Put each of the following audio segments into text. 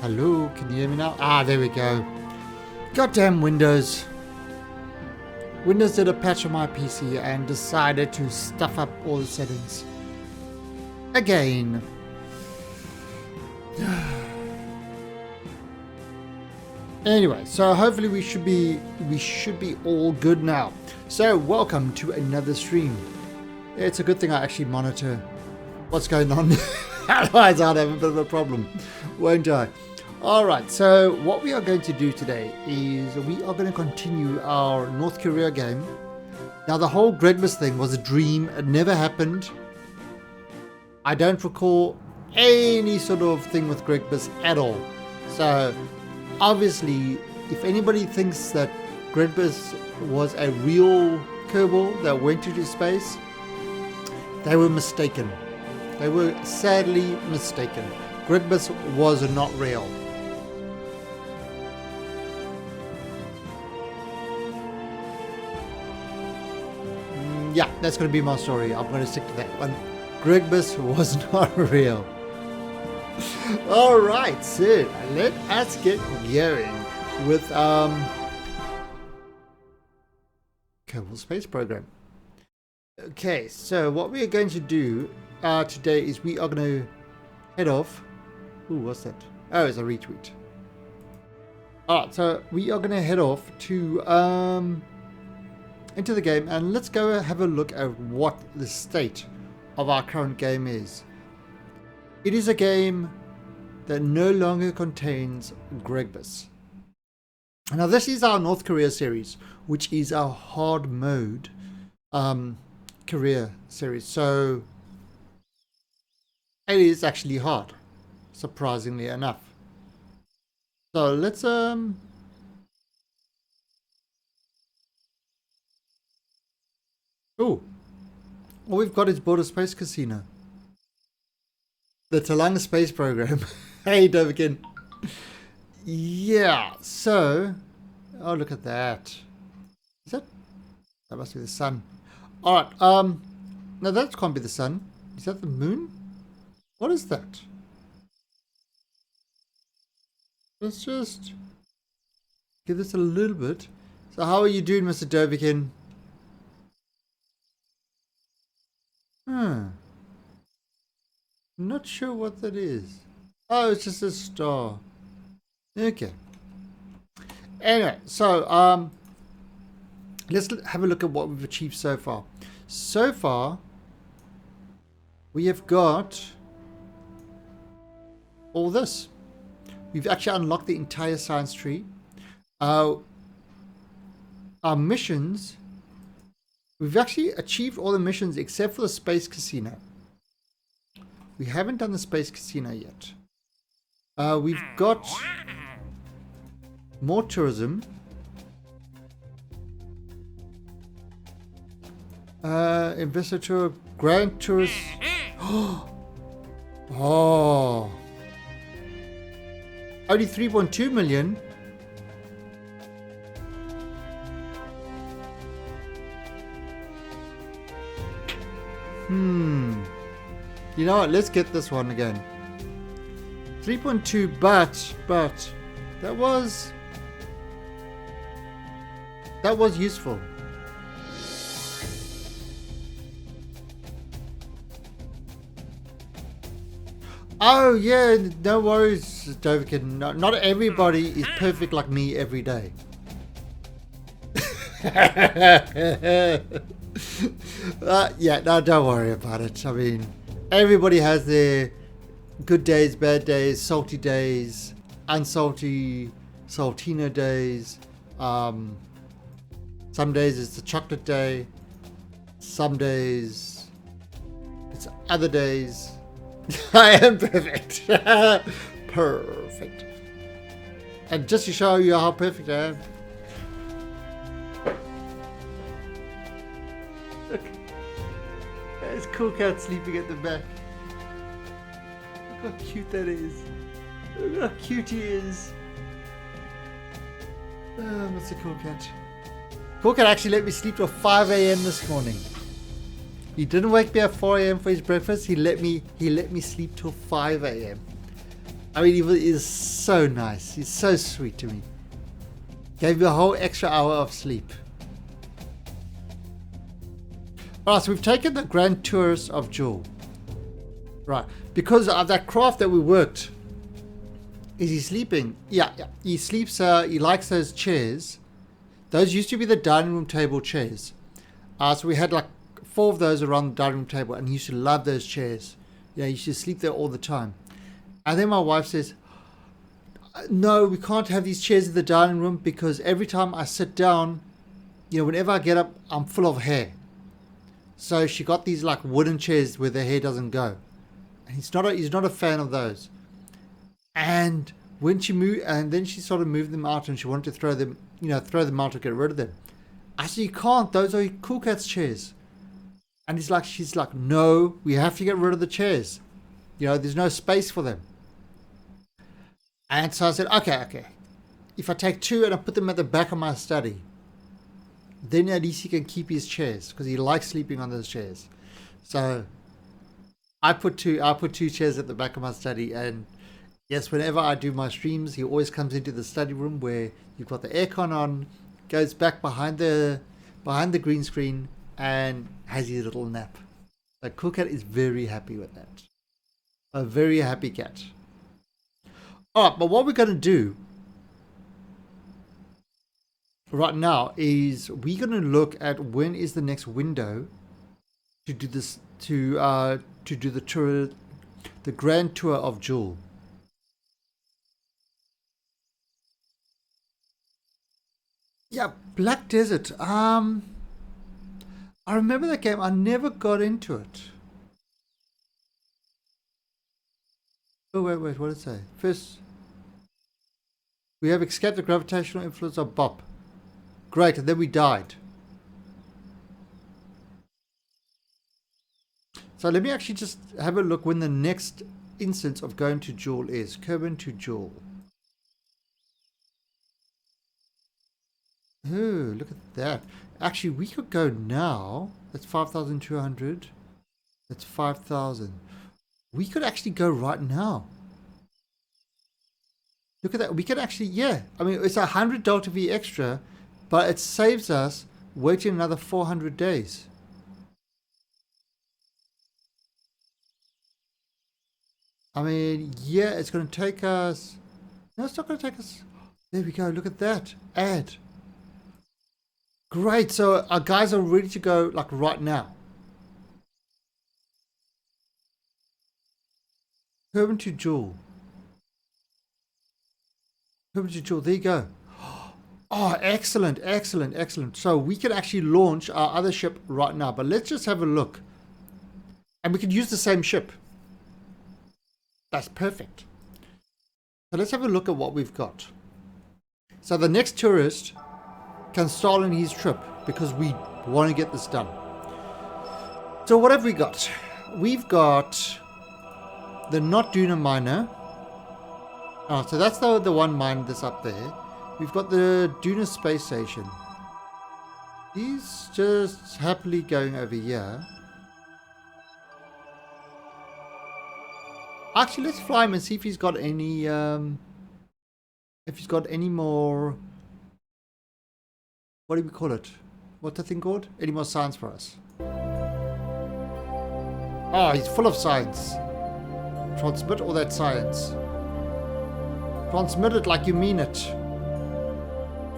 Hello, can you hear me now? Ah, there we go. Goddamn Windows. Windows did a patch on my PC and decided to stuff up all the settings. Again. Anyway, so hopefully we should be all good now. So welcome to another stream. It's a good thing I actually monitor what's going on. Otherwise I'd have a bit of a problem, won't I? Alright, so what we are going to do today is we are going to continue our North Korea game. Now the whole Gregbus thing was a dream. It never happened. I don't recall any sort of thing with Gregbus at all. So obviously, if anybody thinks that Gregbus was a real Kerbal that went into space, they were mistaken. They were sadly mistaken. Gregbus was not real. Yeah, that's going to be my story. I'm going to stick to that one. Gregbus was not real. Alright, so let us get going with Kerbal Space Program. Okay, so what we are going to do today is we are going to head off. Ooh, what's that? Oh, it's a retweet. Alright, so we are going to head off to into the game, and let's go have a look at what the state of our current game is. It is a game that no longer contains Gregbus. Now this is our North Korea series, which is our hard mode career series. So it is actually hard, surprisingly enough. So let's oh, all we've got is Border Space Casino. The Talang Space Program. Hey, Dovikin. Yeah, so... Oh, look at that. Is that... That must be the sun. Alright, no, that can't be the sun. Is that the moon? What is that? Let's just... give this a little bit. So how are you doing, Mr. Dovikin? Not sure what that is. Oh, it's just a star. Okay. Anyway, so let's have a look at what we've achieved so far. So far, we have got all this. We've actually unlocked the entire science tree. Our missions. We've actually achieved all the missions except for the Space Casino. We haven't done the Space Casino yet. We've got more tourism. Investor tour, grand tourist. Oh, only 3.2 million. You know what? Let's get this one again. 3.2, but that was useful. Oh yeah, no worries, Dovikin. Not everybody is perfect like me every day. Yeah, no, don't worry about it. I mean, everybody has their good days, bad days, salty days, unsalty, saltino days. Some days it's a chocolate day. Some days it's other days. I am perfect. Perfect. And just to show you how perfect I am. Look. There's Cool Cat sleeping at the back. Look how cute that is. Look how cute he is. What's a Cool Cat? Cool Cat actually let me sleep till 5 a.m. this morning. He didn't wake me up 4 a.m. for his breakfast. He let me sleep till 5 a.m. I mean, he's so nice. He's so sweet to me. Gave me a whole extra hour of sleep. Alright, so we've taken the grand tours of Jewel. Right, because of that craft that we worked. Is he sleeping? Yeah. He sleeps, he likes those chairs. Those used to be the dining room table chairs. So we had like 4 of those around the dining room table, and he used to love those chairs. Yeah, he used to sleep there all the time. And then my wife says, no, we can't have these chairs in the dining room because every time I sit down, whenever I get up, I'm full of hair. So she got these like wooden chairs where the hair doesn't go. And he's not a fan of those. And when she moved, and then she sort of moved them out, and she wanted to throw them out or get rid of them. I said, you can't. Those are Cool Cat's chairs. And she's like, no, we have to get rid of the chairs. There's no space for them. And so I said, okay. If I take 2 and I put them at the back of my study, then at least he can keep his chairs because he likes sleeping on those chairs. So I put 2 chairs at the back of my study, and yes, whenever I do my streams, he always comes into the study room where you've got the aircon on, goes back behind the green screen, and has his little nap. So Cool Cat is very happy with that. A very happy cat. Alright, but what we're going to do right now is we're going to look at when is the next window to do this, to do the tour, the grand tour of Jewel. Yeah, Black Desert. I remember that game. I never got into it. Oh, wait, what did it say? First, we have escaped the gravitational influence of Bop. Great, and then we died. So let me actually just have a look when the next instance of going to Jewel is. Kerbin to Jewel. Oh, look at that. Actually, we could go now. That's 5,200. That's 5,000. We could actually go right now. Look at that. We can actually, yeah. I mean, it's 100 Delta V extra, but it saves us waiting another 400 days. I mean, yeah, it's going to take us... No, it's not going to take us... There we go. Look at that. Add. Great. So our guys are ready to go like right now. Kerbin to Jewel. Kerbin to Jewel. There you go. Oh, excellent. So we can actually launch our other ship right now. But let's just have a look. And we could use the same ship. That's perfect. So let's have a look at what we've got. So the next tourist can start on his trip because we want to get this done. So what have we got? We've got the Not Duna miner. Oh, so that's the one mine that's up there. We've got the Duna space station. He's just happily going over here. Actually, let's fly him and see if he's got any more, what do we call it? What's the thing called? Any more science for us? Oh, he's full of science. Transmit all that science. Transmit it like you mean it.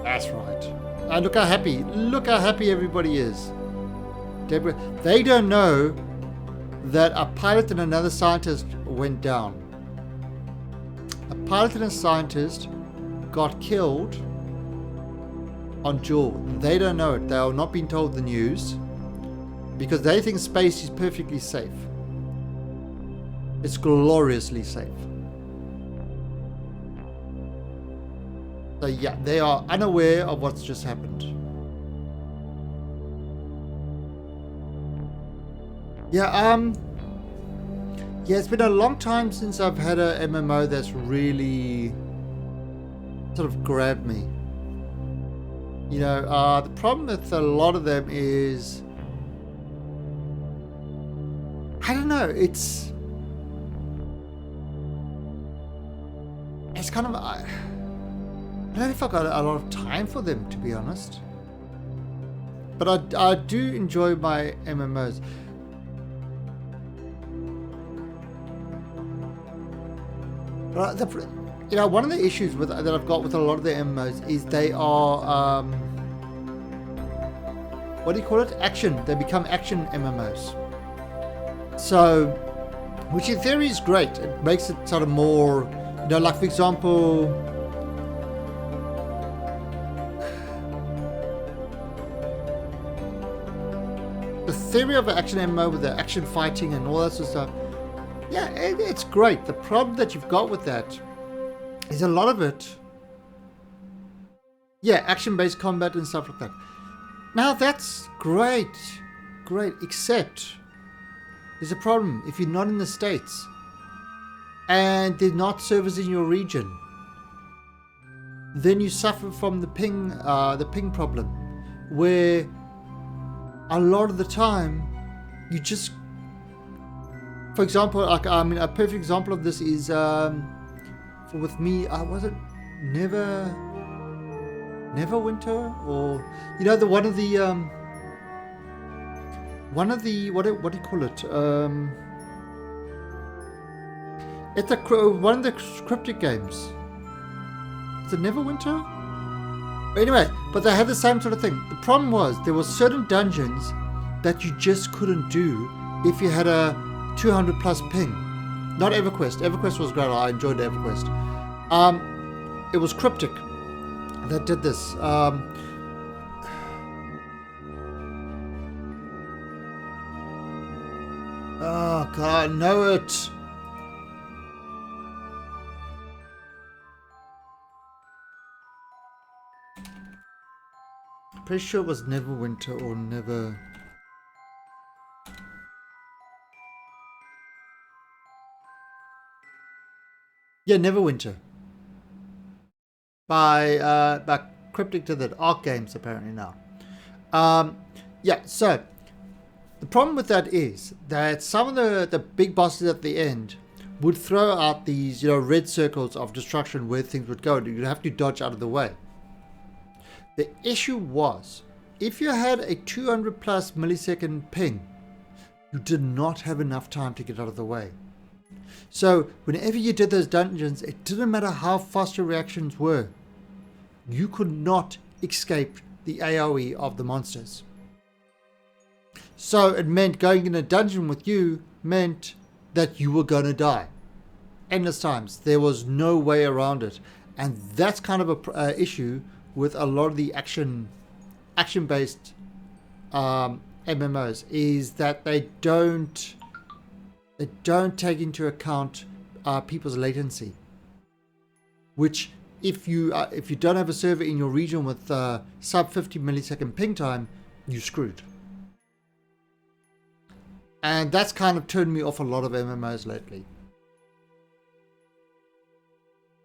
That's right. And look how happy everybody is. Deborah, they don't know that a pilot and another scientist went down. A pilot and a scientist got killed on Jewel. They don't know it. They are not being told the news because they think space is perfectly safe. It's gloriously safe. So yeah, they are unaware of what's just happened. Yeah, it's been a long time since I've had a MMO that's really sort of grabbed me. You know, the problem with a lot of them is, I don't know, just kind of I don't know if I got a lot of time for them, to be honest. But I do enjoy my MMOs. But one of the issues that I've got with a lot of the MMOs is they are what do you call it? Action. They become action MMOs. So, which in theory is great. It makes it sort of more, like for example, the theory of an action MMO with the action fighting and all that sort of stuff. Yeah, it's great. The problem that you've got with that is a lot of it, action-based combat and stuff like that. Now that's great, except there's a problem. If you're not in the States and they're not servers in your region, then you suffer from the ping problem, where a lot of the time you just, for example, like a perfect example of this is with me, was it Neverwinter, or the one of the what do you call it? It's one of the cryptic games. Is it Neverwinter? Anyway, but they had the same sort of thing. The problem was there were certain dungeons that you just couldn't do if you had a 200 plus ping. Not EverQuest. EverQuest was great. I enjoyed EverQuest. It was Cryptic that did this. Oh God, I know it. Pretty sure it was Neverwinter or Never. Yeah, Neverwinter. By Cryptic did that. Arc Games apparently now. So the problem with that is that some of the big bosses at the end would throw out these red circles of destruction where things would go. You'd have to dodge out of the way. The issue was, if you had a 200 plus millisecond ping, you did not have enough time to get out of the way. So whenever you did those dungeons, it didn't matter how fast your reactions were, you could not escape the AoE of the monsters. So it meant going in a dungeon with you meant that you were going to die endless times. There was no way around it, and that's kind of a issue with a lot of the action-based MMOs, is that they don't take into account people's latency. Which, if you don't have a server in your region with sub 50 millisecond ping time, you're screwed. And that's kind of turned me off a lot of MMOs lately.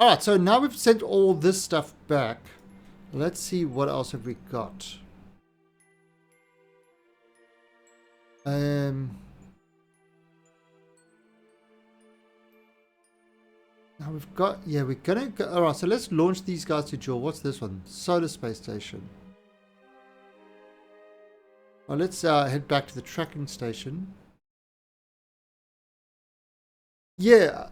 Alright, so now we've sent all this stuff back. Let's see, what else have we got? Now we've got, we're gonna go, alright, so let's launch these guys to Jewel. What's this one? Solar Space Station. Well, let's head back to the tracking station. Again,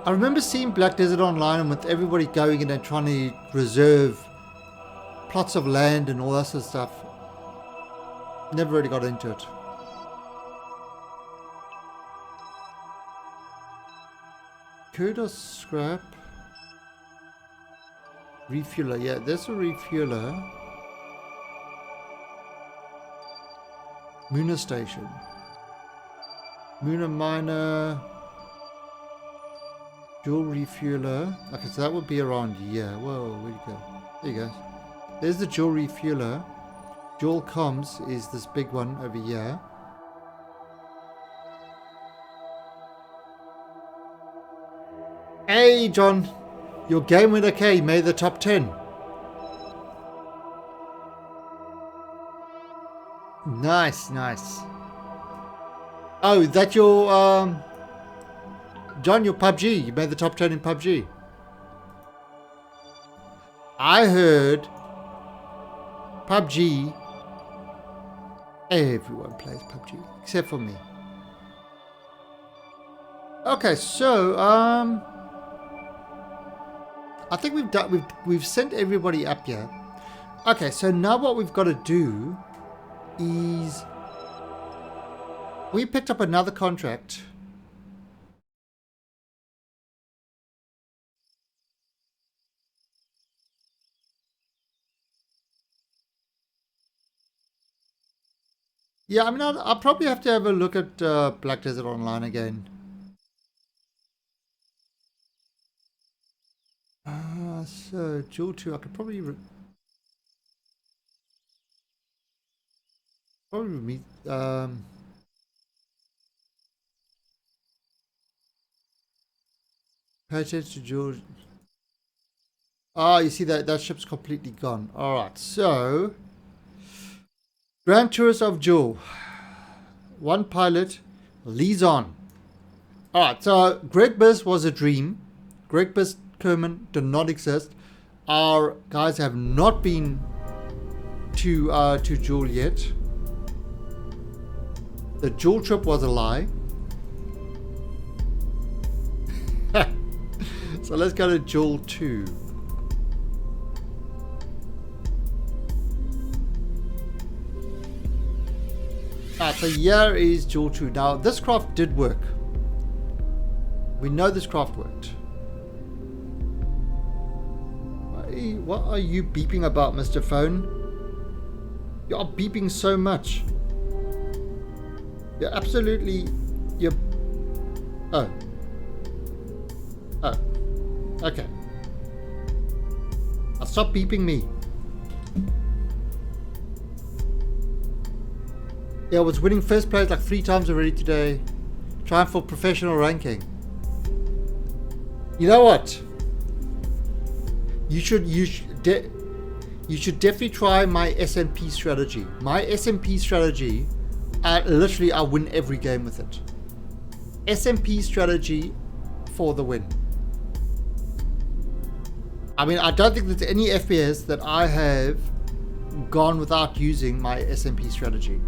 I remember seeing Black Desert Online and with everybody going in and trying to reserve plots of land and all that sort of stuff. Never really got into it. Kudos scrap. Refueler. Yeah, there's a refueler. Mooner Station. Mooner Miner. Dual refueler. Okay, so that would be around here. Whoa, where'd you go? There you go. There's the dual refueler. Dual comms is this big one over here. Hey, John. Your game went okay. You made the top 10. Nice, nice. Oh, is that your John, you're PUBG. You made the top 10 in PUBG. I heard PUBG. Everyone plays PUBG except for me. Okay, so I think we've sent everybody up here. Okay, so now what we've got to do is we picked up another contract. Yeah, I mean, I'll probably have to have a look at Black Desert Online again. So Jewel 2, I could probably meet pay attention to Jewel. Ah, you see that ship's completely gone. All right, so Grand Tourist of Jewel, one pilot, Liaison. All right, so Gregbus was a dream. Gregbus Kerman did not exist. Our guys have not been to Jewel yet. The Jewel trip was a lie. So let's go to Jewel 2. Alright, so here is Jewel 2. Now this craft did work. We know this craft worked. What are you beeping about, Mr. Phone? You are beeping so much. You're absolutely... You're... Oh. Oh. Okay. Now stop beeping me. Yeah, I was winning first place like 3 times already today. Trying for professional ranking. You know what? You should definitely try my SMP strategy. My SMP strategy, literally I win every game with it. SMP strategy for the win. I mean, I don't think there's any FPS that I have gone without using my SMP strategy.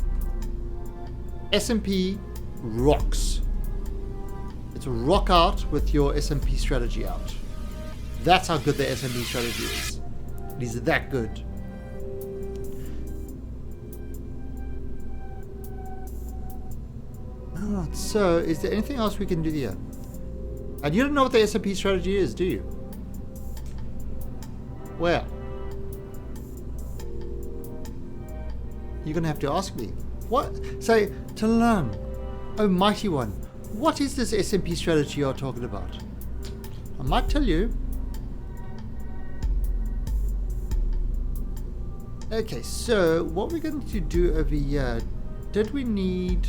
SMP rocks. It's rock out with your SMP strategy out. That's how good the SMP strategy is. It is that good. Alright, so is there anything else we can do here? And you don't know what the SMP strategy is, do you? Where? You're gonna have to ask me. What? Say, Talang, oh mighty one, what is this SMP strategy you're talking about? I might tell you. Okay, so what we're going to do over here, did we need,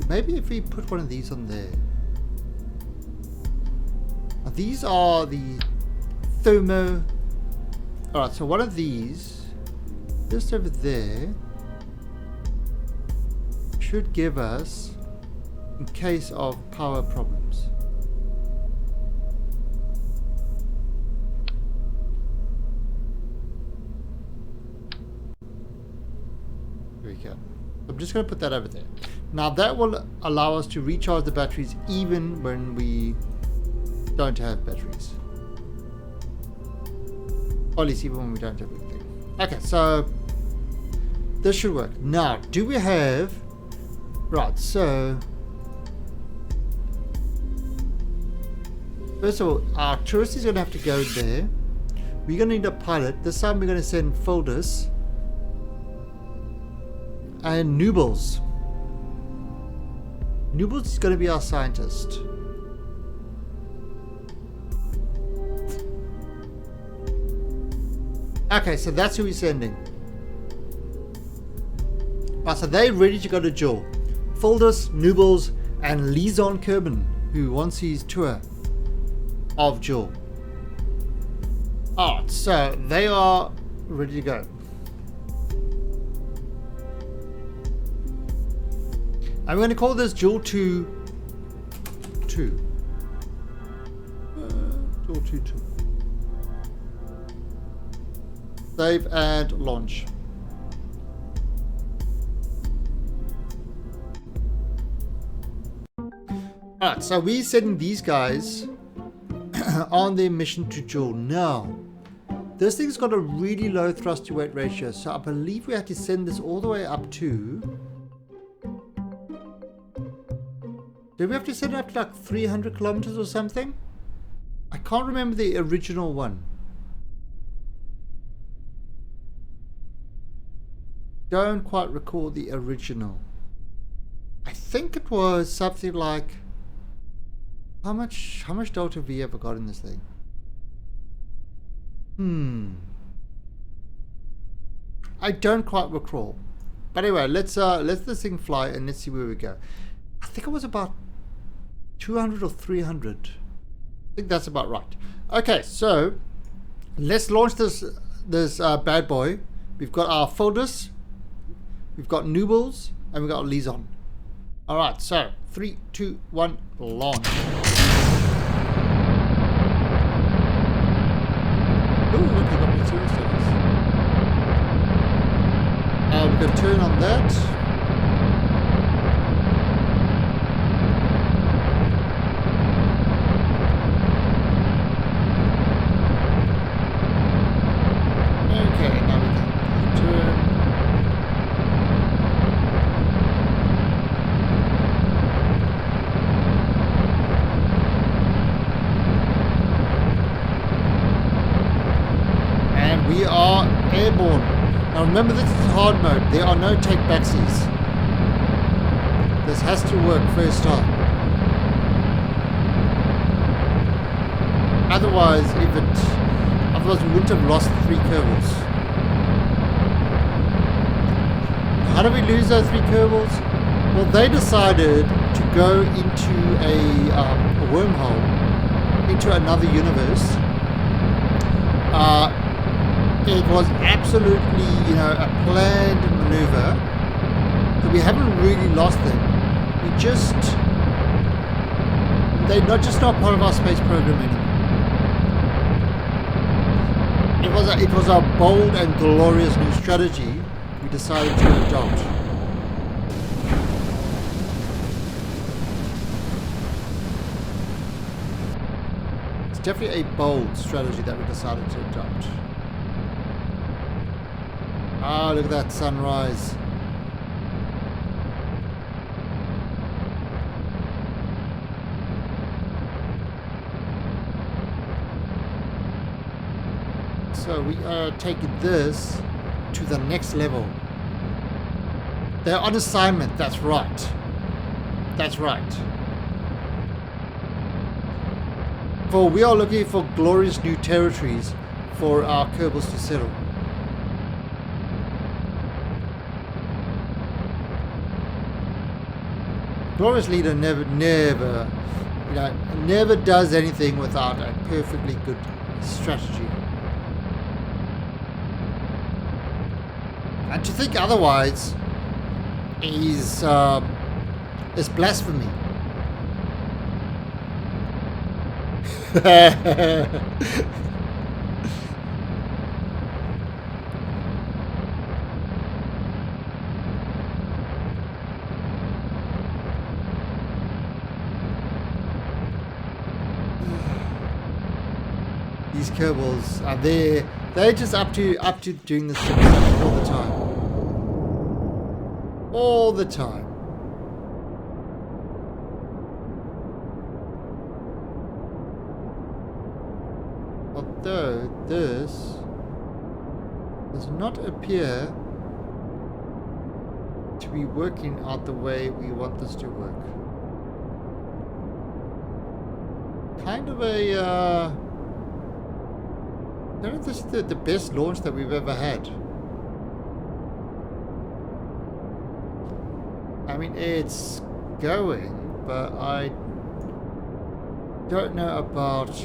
maybe if we put one of these on there. Now, these are the thermo, alright, so one of these, just over there, should give us, in case of power problems. I'm just going to put that over there. Now that will allow us to recharge the batteries even when we don't have batteries. Or at least even when we don't have anything. Okay, so this should work. Now, do we have... Right, so... First of all, our tourist is going to have to go there. We're going to need a pilot. This time we're going to send Folders. And Noobles. Noobles is going to be our scientist. Okay, so that's who we're sending. Right, so they're ready to go to Jewel. Folders, Noobles, and Liaison Kerman, who wants his tour of Jewel. Alright, so they are ready to go. I'm going to call this Jewel 2. Still 2-2. Save and launch. Alright, so we're sending these guys on their mission to Jewel. Now, this thing's got a really low thrust to weight ratio, so I believe we have to send this all the way up to... Do we have to send it up to like 300 kilometers or something? I can't remember the original one. Don't quite recall the original. I think it was something like... How much Delta V ever got in this thing? I don't quite recall. But anyway, let's this thing fly and let's see where we go. I think it was about 200 or 300. I think that's about right. Okay, so let's launch this bad boy. We've got our Folders, we've got Noobles, and we've got Liaison. All right, so 3, 2, 1, launch. Oh, look, we've got material status. We're going to turn on that. Okay, now we can turn. And we are airborne. Now remember, this is hard mode. There are no take backsies. This has to work first time. Otherwise we wouldn't have lost 3 Kerbals. How did we lose those 3 Kerbals? Well, they decided to go into a wormhole into another universe. It was absolutely, a planned maneuver. So we haven't really lost them. They're not part of our space program anymore. It was a bold and glorious new strategy we decided to adopt. It's definitely a bold strategy that we decided to adopt. Ah, look at that sunrise. So we are taking this to the next level. They're on assignment, that's right. That's right. For we are looking for glorious new territories for our Kerbals to settle. Glorious leader never does anything without a perfectly good strategy. And to think otherwise is blasphemy. These Kerbals are there. They're just up to doing this sort of stuff all the time. All the time. Although this does not appear to be working out the way we want this to work. Kind of a I don't know if this is the best launch that we've ever had. I mean, it's going, but I don't know about...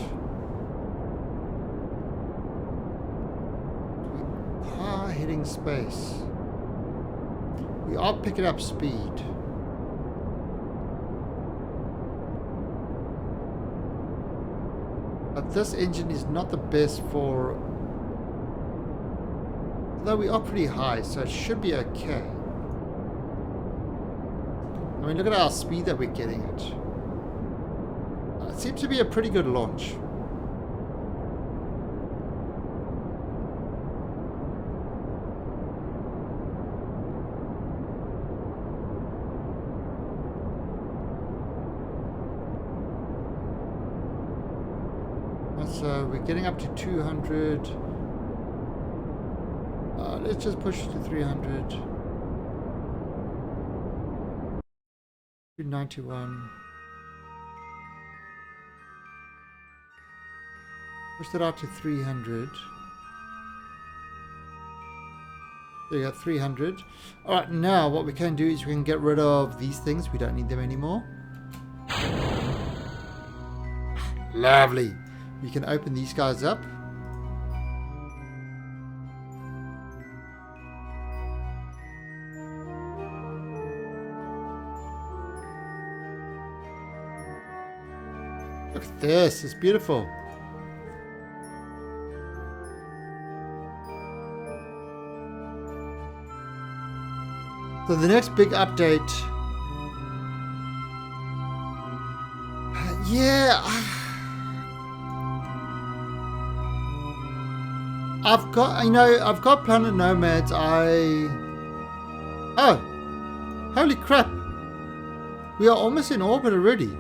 We are hitting space. We are picking up speed. But this engine is not the best for... Though we are pretty high, so it should be okay. I mean, look at our speed that we're getting at. It seems to be a pretty good launch. So we're getting up to 200. Let's just push it to 300. 291. Push that out to 300. There you go, 300. Alright, now what we can do is we can get rid of these things. We don't need them anymore. Lovely. We can open these guys up. Look at this, it's beautiful. So the next big update. Yeah. I've got Planet Nomads. Oh, holy crap. We are almost in orbit already.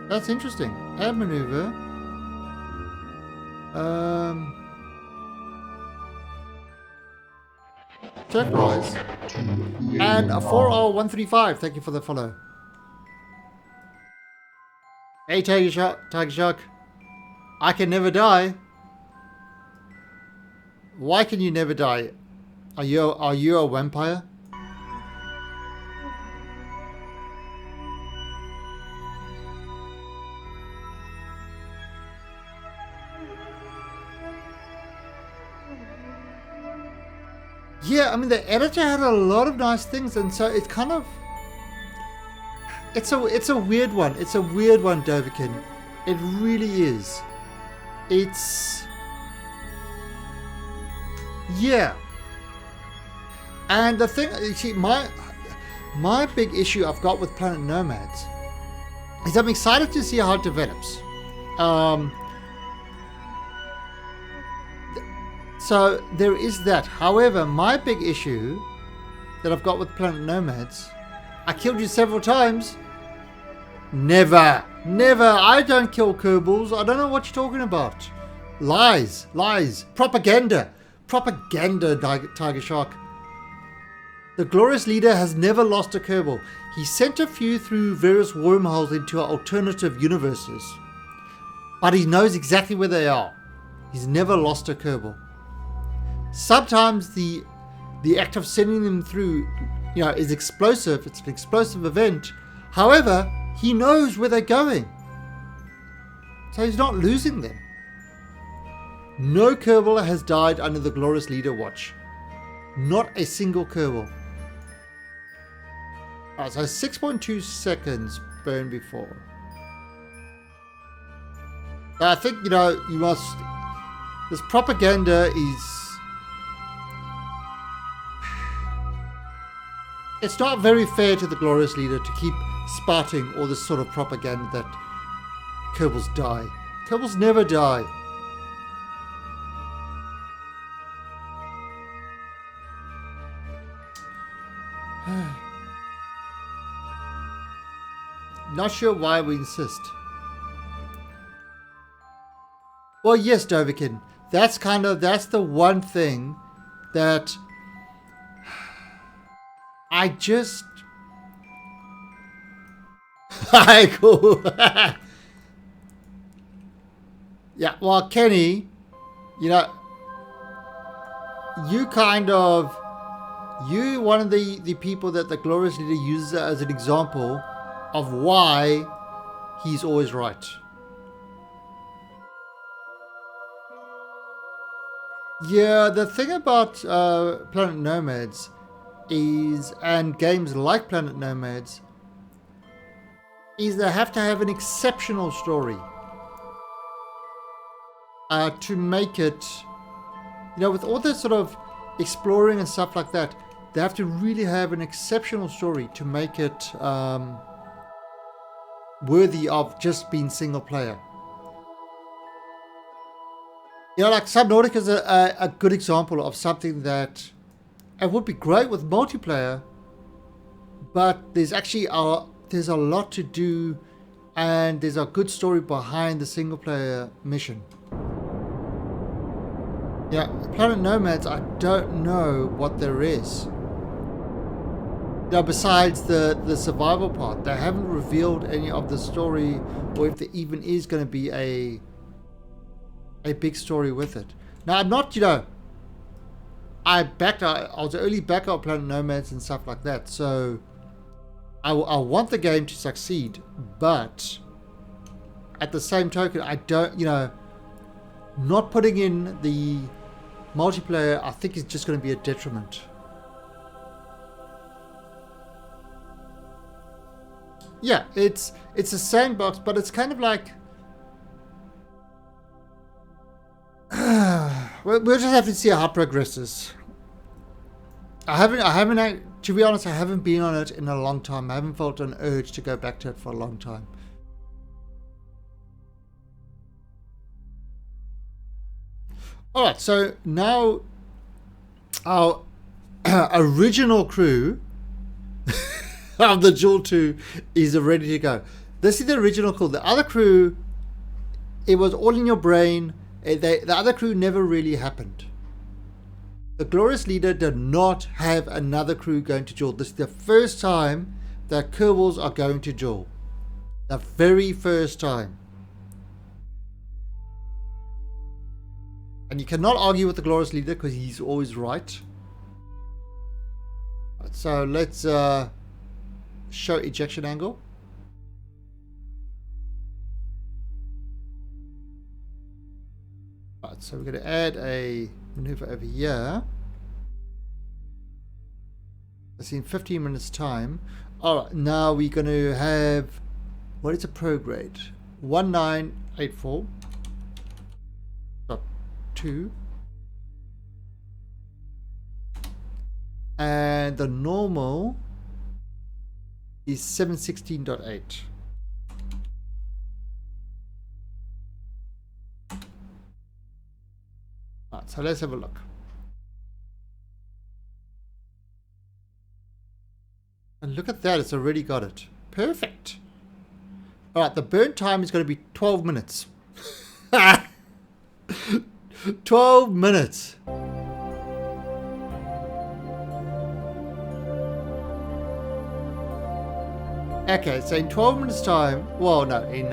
That's interesting. Add maneuver. Check rise. And a 40135. Thank you for the follow. Hey, Tiger Shark. I can never die. Why can you never die? Are you a vampire? Yeah, I mean the editor had a lot of nice things, and so it's kind of it's a weird one. It's a weird one, Dovikin. It really is. It's yeah. And the thing, you see, my big issue I've got with Planet Nomads is I'm excited to see how it develops. So there is that. However, my big issue that I've got with Planet Nomads, I killed you several times. Never. I don't kill Kerbals. I don't know what you're talking about. Lies. Propaganda, Tiger Shark. The glorious leader has never lost a Kerbal. He sent a few through various wormholes into alternative universes, but he knows exactly where they are. He's never lost a Kerbal. Sometimes the act of sending them through, is explosive. It's an explosive event. However, he knows where they're going, so he's not losing them. No Kerbal has died under the glorious leader watch. Not a single Kerbal. Alright, so 6.2 seconds burned before. But I think, you must... This propaganda is... It's not very fair to the glorious leader to keep spouting all this sort of propaganda that Kerbals die. Kerbals never die. Not sure why we insist. Well, yes, Dovikin. That's the one thing that I just... Hi, cool. Yeah, well, Kenny, you one of the people that the glorious leader uses as an example of why he's always right. Yeah, the thing about Planet Nomads is, and games like Planet Nomads, is they have to have an exceptional story. to make it, you know, with all this sort of exploring and stuff like that, they have to really have an exceptional story to make it worthy of just being single player. You know, like Subnautica is a good example of something that it would be great with multiplayer, but there's actually there's a lot to do, and there's a good story behind the single player mission. Yeah, Planet Nomads, I don't know what there is. You know, besides the survival part, they haven't revealed any of the story, or if there even is going to be a big story with it. Now, I'm not, you know, I was an early backer of Planet Nomads and stuff like that, so I want the game to succeed, but at the same token, I don't, you know, not putting in the multiplayer, I think, is just going to be a detriment. Yeah, it's a sandbox, but it's kind of like we'll just have to see how it progresses. I haven't, to be honest, I haven't been on it in a long time. I haven't felt an urge to go back to it for a long time. Alright, so now our original crew of the Joule 2 is ready to go. This is the original crew. The other crew, it was all in your brain. The other crew never really happened. The Glorious Leader did not have another crew going to Joule. This is the first time that Kerbals are going to Joule. The very first time. And you cannot argue with the Glorious Leader because he's always right. So let's show ejection angle. Right, so we're going to add a maneuver over here. That's in 15 minutes time. Alright, now we're going to have, what is a prograde? 1984. 2, and the normal is 716.8. Alright, so let's have a look. And look at that, it's already got it. Perfect. Alright, the burn time is going to be 12 minutes. 12 minutes. Okay, so in 12 minutes time, well no, in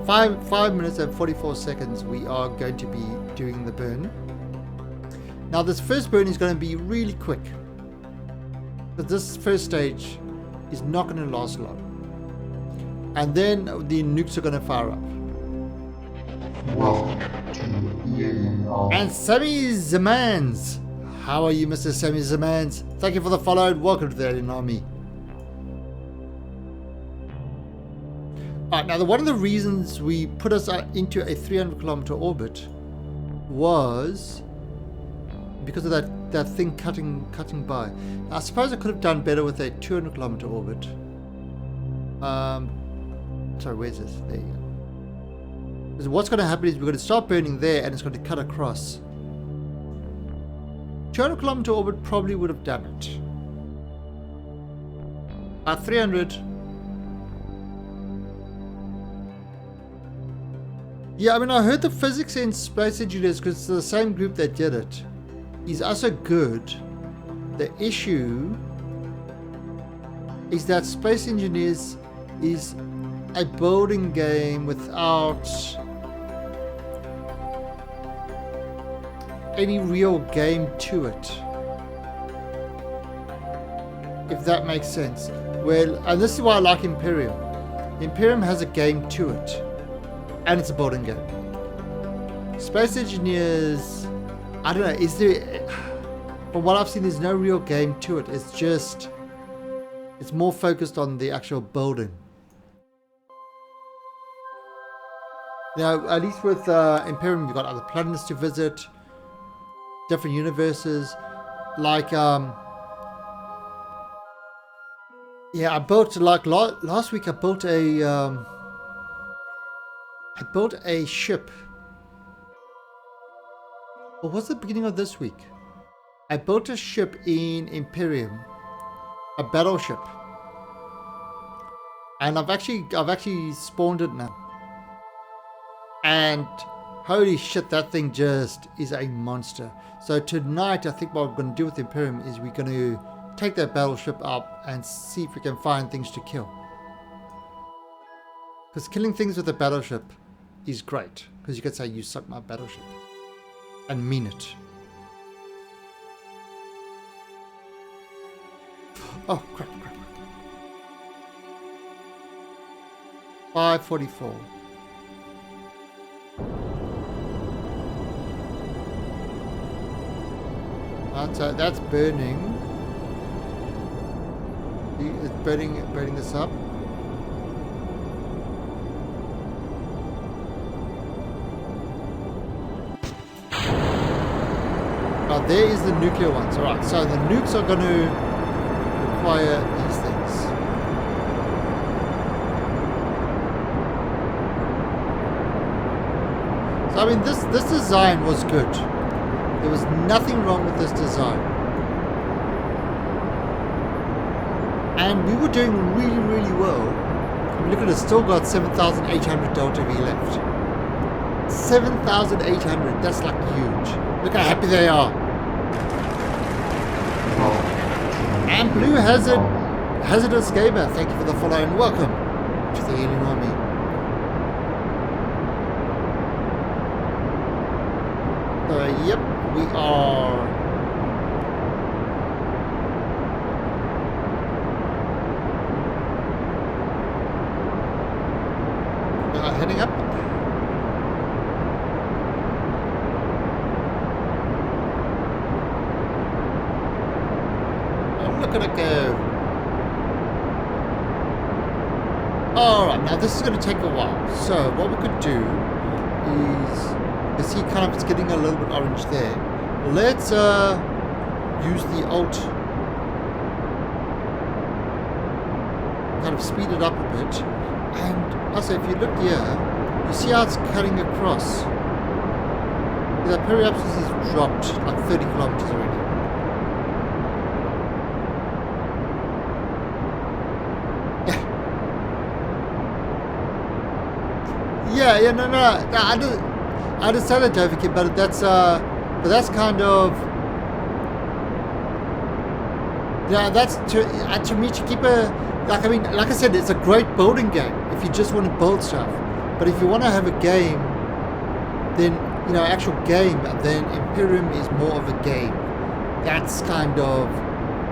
5 minutes and 44 seconds we are going to be doing the burn. Now this first burn is going to be really quick, but this first stage is not going to last long, and then the nukes are going to fire up. Welcome to And Sammy Zamans. How are you, Mr. Sammy Zamans? Thank you for the follow and welcome to the Alien Army. Alright, now one of the reasons we put us into a 300 kilometer orbit was because of that thing cutting by. Now, I suppose I could have done better with a 200 kilometer orbit. Sorry, where's this? There you go. Because what's going to happen is we're going to start burning there and it's going to cut across. 200 kilometer orbit probably would have done it. At 300. Yeah, I mean, I heard the physics in Space Engineers, because it's the same group that did it, is also good. The issue is that Space Engineers is a building game without any real game to it, if that makes sense. Well, and this is why I like Imperium. Imperium has a game to it, and it's a building game. Space Engineers, I don't know, is there, from what I've seen, there's no real game to it. It's just, it's more focused on the actual building. You know, at least with Imperium, you've got other planets to visit, different universes. Like, yeah, I built, like, last week I built a ship. Or was it the beginning of this week? I built a ship in Imperium, a battleship. And I've actually spawned it now. And holy shit, that thing just is a monster. So tonight, I think what we're going to do with Imperium is we're going to take that battleship up and see if we can find things to kill. Because killing things with a battleship is great. Because you can say, you suck my battleship. And mean it. Oh, crap. 544. So that's burning. It's burning this up. Oh, there is the nuclear ones. Alright, so the nukes are going to require these things. So I mean, this design was good. There was nothing wrong with this design. And we were doing really, really well. I mean, look at it, still got 7,800 Delta V left. 7,800, that's like huge. Look how happy they are. And Blue Hazardous Gamer, thank you for the follow and welcome to the Alien Army. Yep, we are heading up. Oh, look at it go. Alright, now this is going to take a while. So what we could do is, you see kind of it's getting a little bit orange there. Let's use the alt, kind of speed it up a bit. And also if you look here, you see how it's cutting across. The periapsis is dropped like 30 kilometers already. Yeah, no, I understand that, Jovic, but that's kind of, yeah, that's to me to keep a, like, I mean, like I said, it's a great building game if you just want to build stuff. But if you want to have a game, then, you know, actual game, then Imperium is more of a game. That's kind of,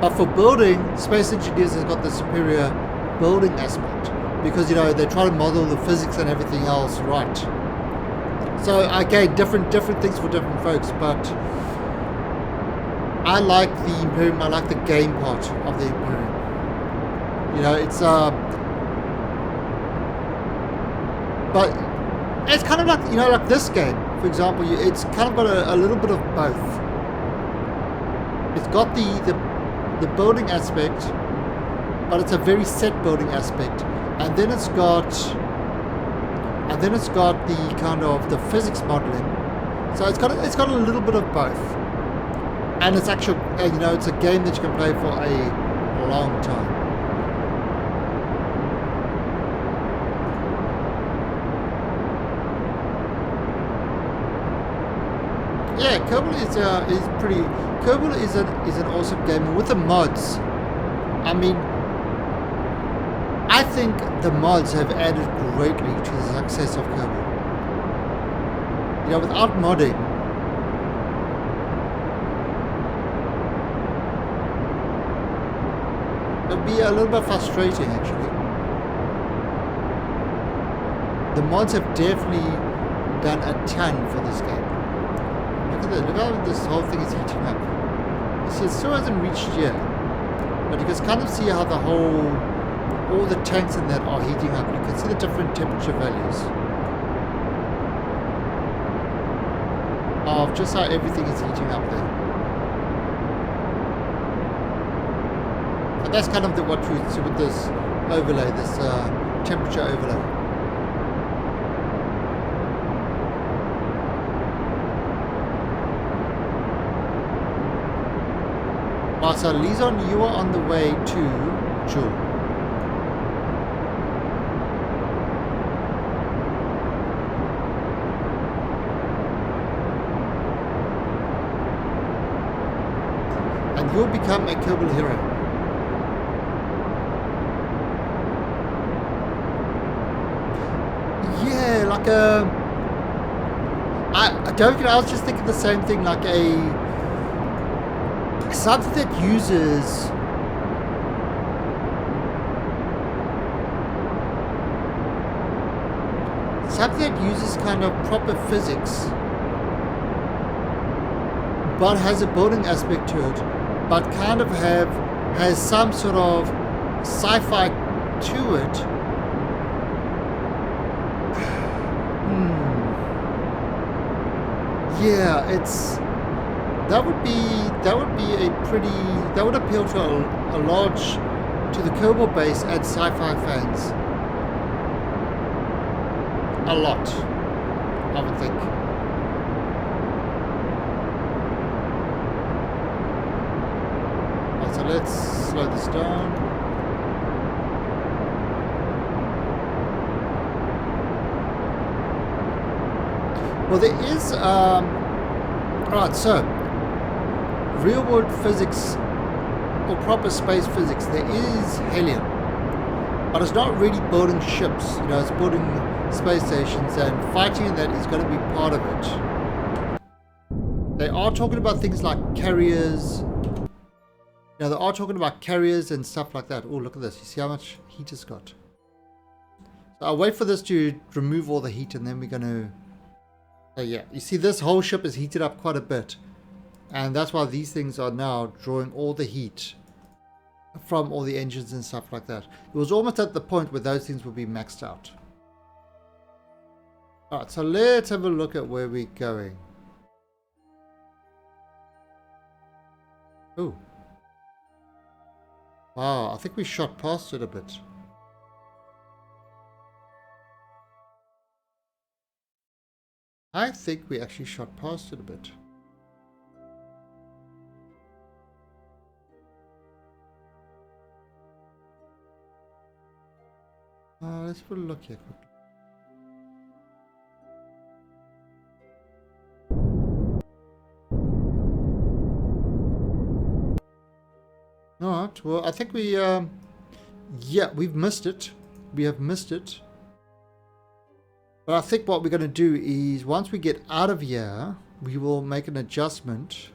but for building, Space Engineers has got the superior building aspect. Because, you know, they try to model the physics and everything else right. So, again, different things for different folks, but I like the Imperium, I like the game part of the Imperium. You know, it's, but it's kind of like, you know, like this game, for example, it's kind of got a little bit of both. It's got the building aspect, but it's a very set building aspect. And then it's got the kind of the physics modeling. So it's got a little bit of both. And it's actual, you know, it's a game that you can play for a long time. Yeah, Kerbal is pretty. Kerbal is an awesome game, and with the mods, I mean, I think the mods have added greatly to the success of Kerbal. You know, without modding, it would be a little bit frustrating, actually. The mods have definitely done a ton for this game. Look at that, look how this whole thing is heating up. You see, it still hasn't reached here, but you can kind of see how all the tanks in that are heating up. You can see the different temperature values. of just how everything is heating up there. And that's kind of what we see with this overlay, this temperature overlay. Right, so Lizon, you are on the way to Jewel. And you'll become a Kerbal hero. Yeah, like I don't know, I was just thinking the same thing, like something that uses kind of proper physics, but has a building aspect to it, but kind of has some sort of sci-fi to it. Yeah, that would appeal to the Kerbal base and sci-fi fans a lot, I would think. Right, so let's slow this down. Well, there is alright, so real world physics or proper space physics, there is helium, but it's not really building ships, you know, it's building space stations, and fighting in that is going to be part of it. They are talking about things like carriers, you know, they are talking about carriers and stuff like that. Oh, look at this, you see how much heat it's got. So I'll wait for this to remove all the heat, and then we're going to yeah, you see this whole ship is heated up quite a bit, and that's why these things are now drawing all the heat from all the engines and stuff like that. It was almost at the point where those things would be maxed out. Alright, so let's have a look at where we're going. Oh. Wow, I think we shot past it a bit. I think we actually shot past it a bit. Let's have a look here quickly. Alright, well, I think we, yeah, we've missed it. We have missed it. But I think what we're going to do is, once we get out of here, we will make an adjustment.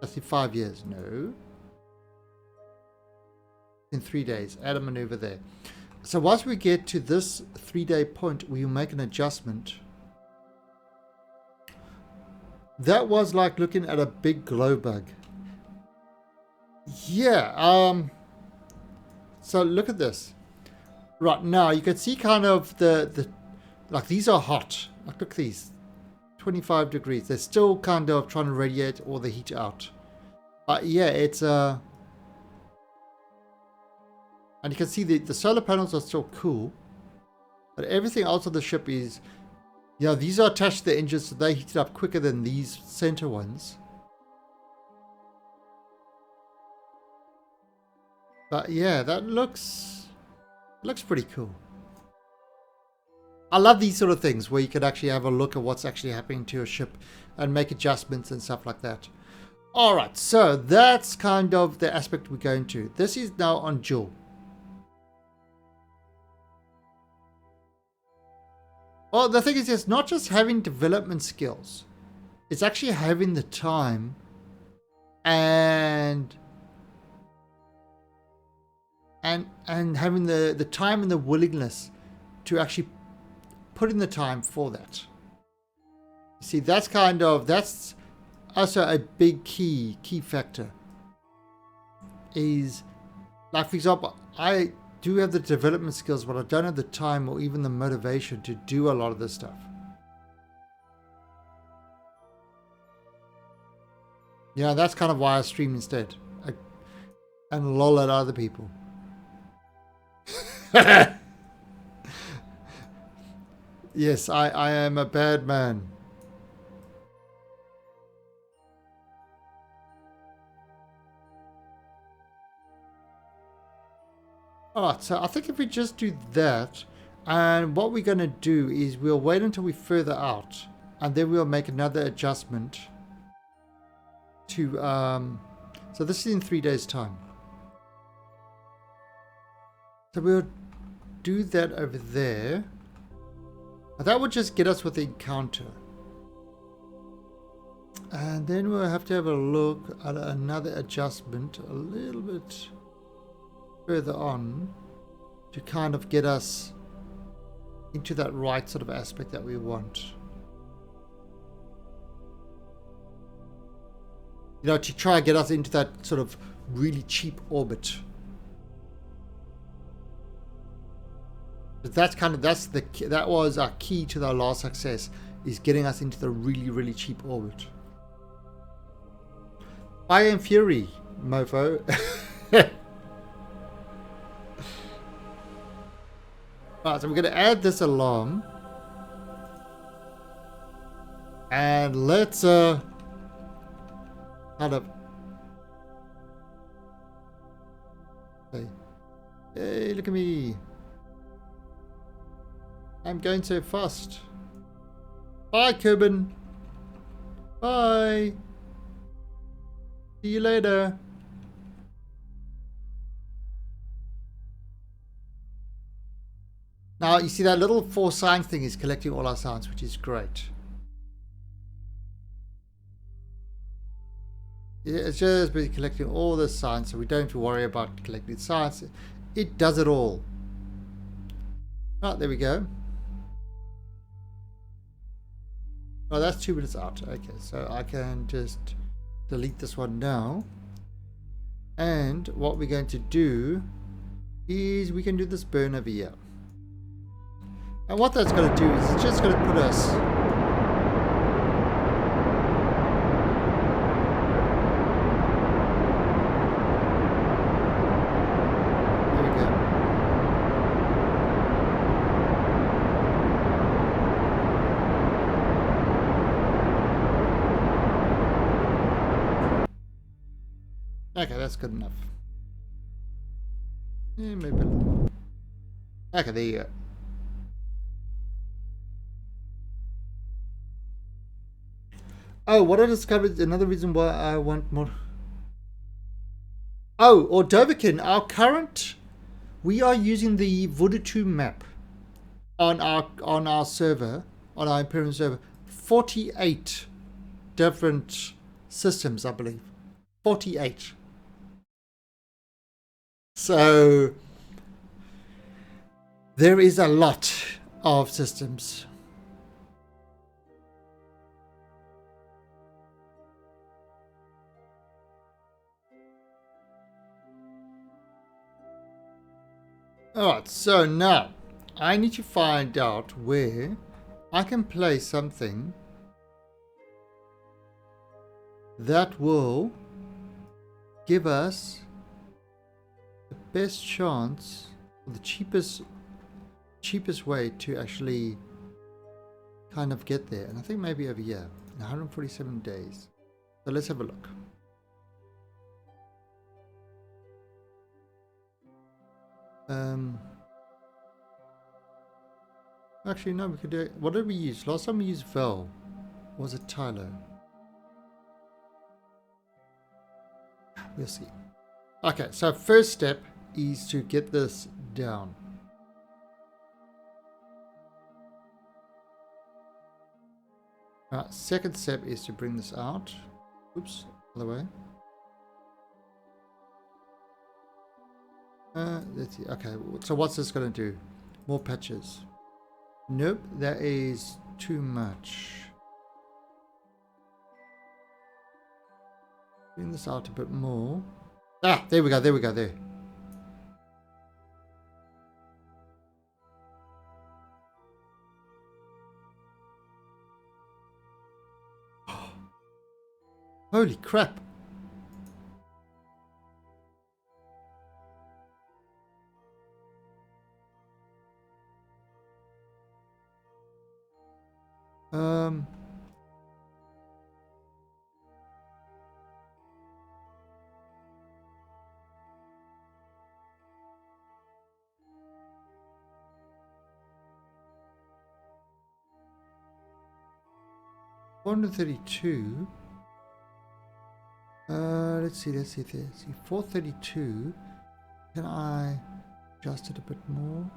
I see 5 years. No. In 3 days. Add a maneuver there. So once we get to this 3-day point, we will make an adjustment. That was like looking at a big glow bug. Yeah. So look at this. Right now, you can see kind of the like, these are hot. Like, look at these. 25 degrees. They're still kind of trying to radiate all the heat out. Yeah, it's and you can see the solar panels are still cool, but everything else on the ship is, you know, these are attached to the engines, so they heat it up quicker than these center ones. But yeah, that looks pretty cool. I love these sort of things where you can actually have a look at what's actually happening to your ship and make adjustments and stuff like that. Alright, so that's kind of the aspect we're going to. This is now on Jewel. Well, the thing is, it's not just having development skills. It's actually having the time and having the time and the willingness to actually put in the time for that. See, that's also a big key factor. Is, like, for example, I do have the development skills, but I don't have the time or even the motivation to do a lot of this stuff. Yeah, that's kind of why I stream instead. And lol at other people. Yes, I am a bad man. Alright, so I think if we just do that, and what we're going to do is we'll wait until we're further out, and then we'll make another adjustment to, so this is in 3 days' time. So we'll do that over there. And that would just get us with the encounter. And then we'll have to have a look at another adjustment a little bit further on to kind of get us into that right sort of aspect that we want. You know, to try and get us into that sort of really cheap orbit. But that was our key to our last success, is getting us into the really, really cheap orbit. Fire and Fury, mofo. Right, so we're going to add this alarm. And let's kind of... Hey, look at me. I'm going so fast. Bye, Cuban. Bye. See you later. Now, you see that little 4 signs thing is collecting all our sounds, which is great. Yeah, it's just busy collecting all the signs, so we don't have to worry about collecting signs. It does it all. Oh, there we go. Oh, that's 2 minutes out. Okay, so I can just delete this one now. And what we're going to do is we can do this burn over here. And what that's going to do is it's just going to put us... There we go. Okay, that's good enough. Yeah, maybe a little more. Okay, there you go. Oh, what I discovered, another reason why I want more. Oh, or Doverkin, our current, we are using the Voodoo 2 map on our server, on our Imperium server. 48 different systems, I believe. 48. So there is a lot of systems. Alright, so now I need to find out where I can play something that will give us the best chance, the cheapest way to actually kind of get there. And I think maybe over here in 147 days. So let's have a look. Actually, no, we could do it. What did we use? Last time we used Vel. Or was it Tylo? We'll see. Okay, so first step is to get this down. Second step is to bring this out. Oops, other way. Let's see. Okay, so what's this going to do? More patches. Nope, that is too much. Bring this out a bit more. Ah, there we go, there. Holy crap. Um, $432. Let's see. 432. Can I adjust it a bit more?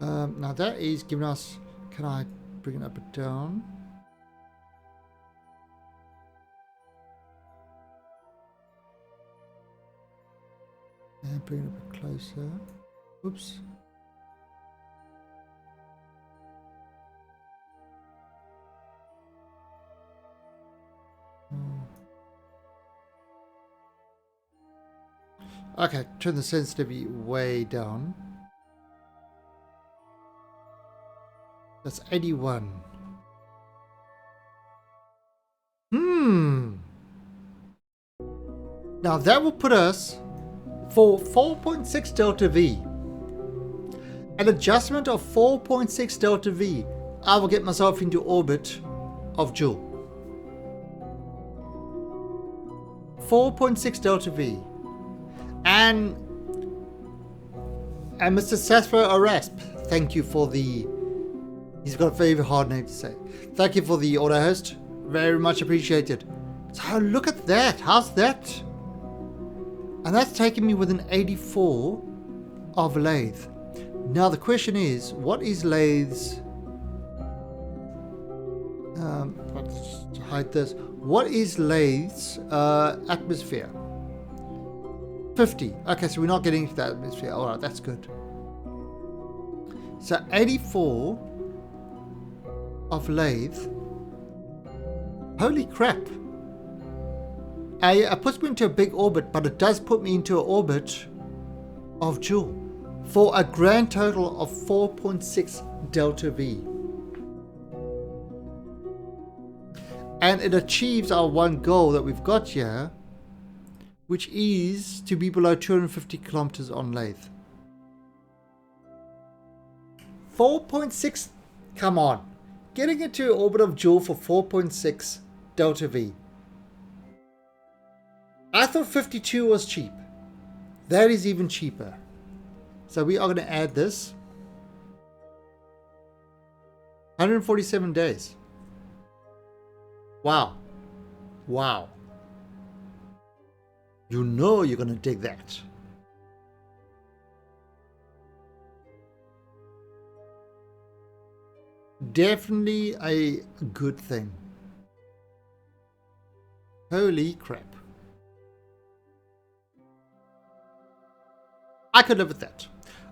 Now that is giving us. Can I bring it up and down? And bring it a bit closer. Oops. Okay, turn the sensitivity way down. That's 81. Now that will put us for 4.6 delta V. An adjustment of 4.6 delta V, I will get myself into orbit of Joule. 4.6 delta V. And Mr. Sasfo Arasp, thank you for the... He's got a very hard name to say. Thank you for the auto host. Very much appreciated. So look at that. How's that? And that's taken me with an 84 of lathe. Now the question is, what is lathe's... let's hide this. What is lathe's atmosphere? 50. Okay, so we're not getting into that atmosphere. Alright, that's good. So 84 of lathe. Holy crap. It puts me into a big orbit, but it does put me into an orbit of Joule for a grand total of 4.6 delta V. And it achieves our one goal that we've got here, which is to be below 250 kilometers on lathe. 4.6, come on. Getting into orbit of Joule for 4.6 delta V. I thought 52 was cheap. That is even cheaper. So we are going to add this. 147 days. Wow. Wow. You know you're going to dig that. Definitely a good thing. Holy crap. I could live with that.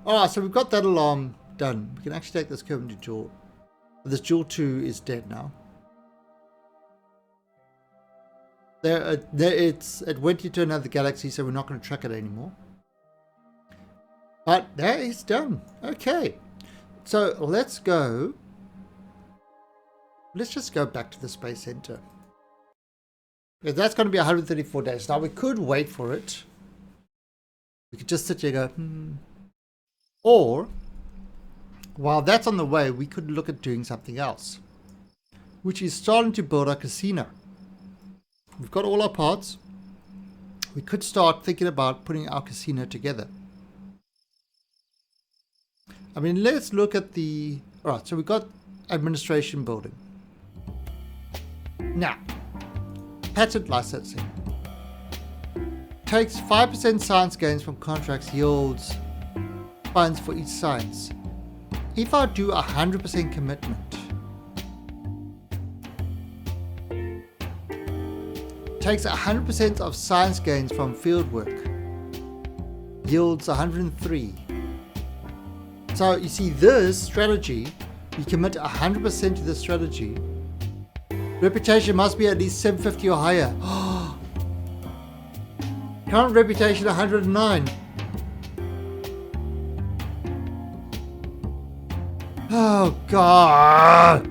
Alright, so we've got that alarm done. We can actually take this curve into Joule. This Joule 2 is dead now. It went into another galaxy, so we're not going to track it anymore. But that is done. Okay. So let's go. Let's just go back to the Space Center. Because that's going to be 134 days. Now we could wait for it. We could just sit here and go, Or, while that's on the way, we could look at doing something else. Which is starting to build our casino. We've got all our parts. We could start thinking about putting our casino together. I mean, let's look at the... Alright, so we've got administration building. Now, patent licensing. Takes 5% science gains from contracts, yields funds for each science. If I do 100% commitment, takes 100% of science gains from field work, yields 103. So you see, this strategy, you commit 100% to this strategy. Reputation must be at least 750 or higher. Current reputation 109. Oh God.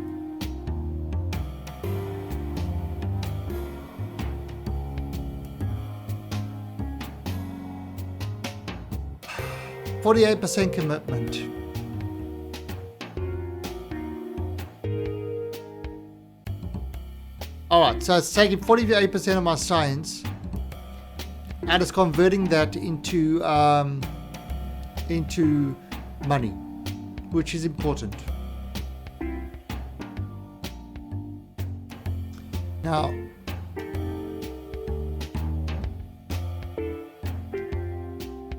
%48 commitment. Alright, so it's taking 48% of my science and it's converting that into money, which is important. Now,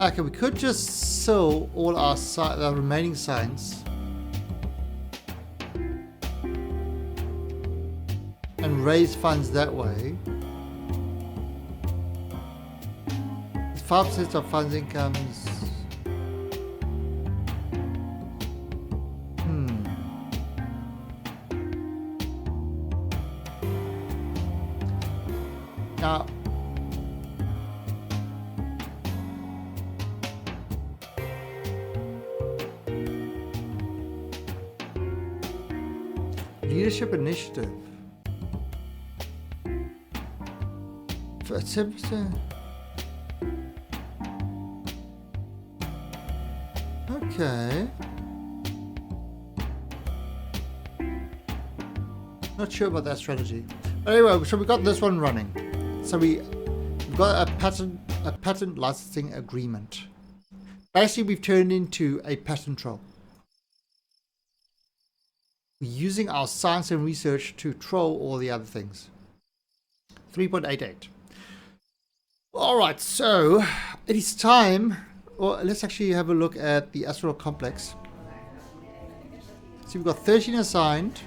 okay, we could just sell all our remaining science and raise funds that way. 5% of funds incomes. Now, leadership initiative. For 7%. Okay. Not sure about that strategy. But anyway, so we got this one running. So we've got a patent licensing agreement. Basically, we've turned into a patent troll. We're using our science and research to troll all the other things. 3.88. All right, so it is time. Well, let's actually have a look at the asteroid complex. So we've got 13 assigned.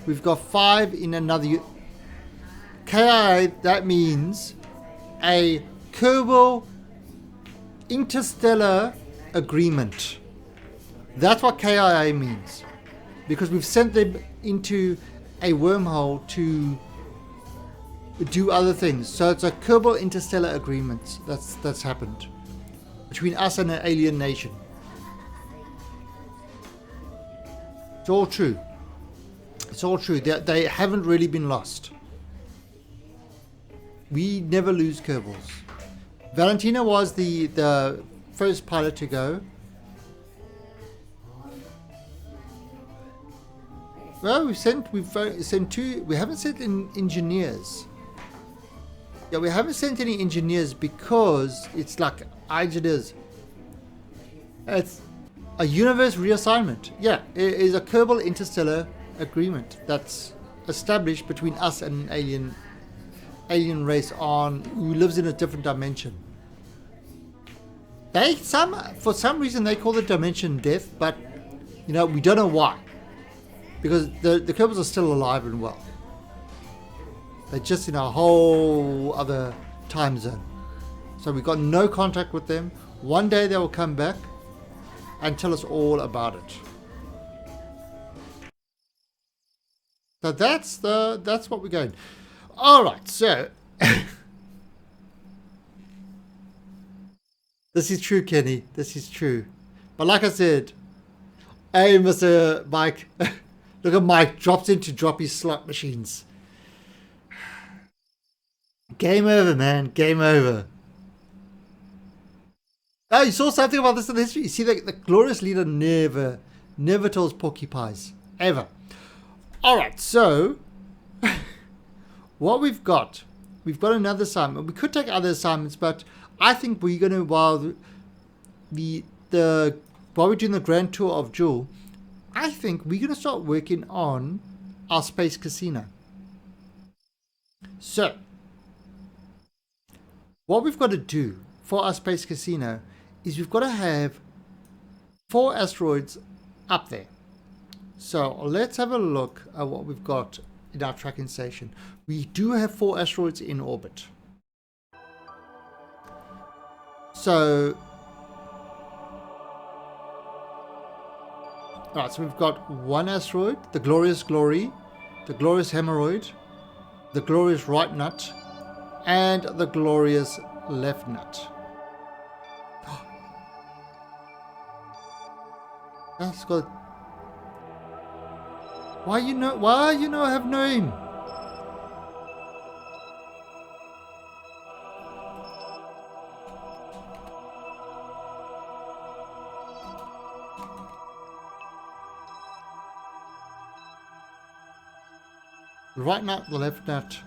We've got 5 in another. KIA, that means a Kerbal Interstellar Agreement. That's what KIA means. Because we've sent them into a wormhole to do other things. So it's a Kerbal Interstellar Agreement that's happened between us and an alien nation. It's all true. It's all true. They haven't really been lost. We never lose Kerbals. Valentina was the first pilot to go. Well, we've sent 2. We haven't sent in engineers. Yeah, we haven't sent any engineers because it's like engineers. It's a universe reassignment. Yeah, it is a Kerbal Interstellar Agreement that's established between us and an alien race who lives in a different dimension. For some reason they call the dimension death, but we don't know why. Because the Kerbals are still alive and well. They're just in a whole other time zone. So we've got no contact with them. One day they will come back and tell us all about it. So that's what we're going. All right, so this is true, Kenny. This is true. But like I said, hey, Mr. Mike, look at Mike drops in to drop his slot machines. Game over, man. Game over. Oh, you saw something about this in the history? You see, the glorious leader never tells porcupines. Ever. All right, so what we've got another assignment. We could take other assignments, but I think we're going to, while we're doing the grand tour of Jewel, I think we're going to start working on our space casino. So, what we've got to do for our space casino is we've got to have 4 asteroids up there. So let's have a look at what we've got in our tracking station. We do have 4 asteroids in orbit. So, alright, so we've got 1 asteroid, the Glorious Glory, the Glorious Hemorrhoid, the Glorious Right Nut, and the Glorious Left Nut. That's got. Why you know have name? The right nut, the left nut.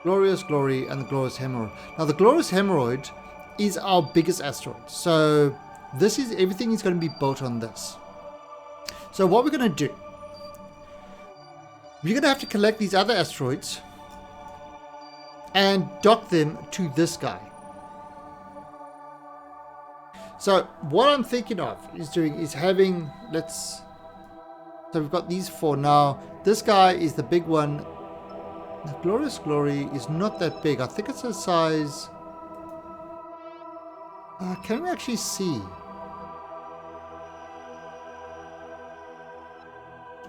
Glorious Glory and the Glorious Hemorrhoid. Now the Glorious Hemorrhoid is our biggest asteroid. So this is, everything is going to be built on this. So what we're going to do, we're going to have to collect these other asteroids and dock them to this guy. So what I'm thinking of is doing is having, so we've got these four now. This guy is the big one. The Glorious Glory is not that big. I think it's a size. Can we actually see?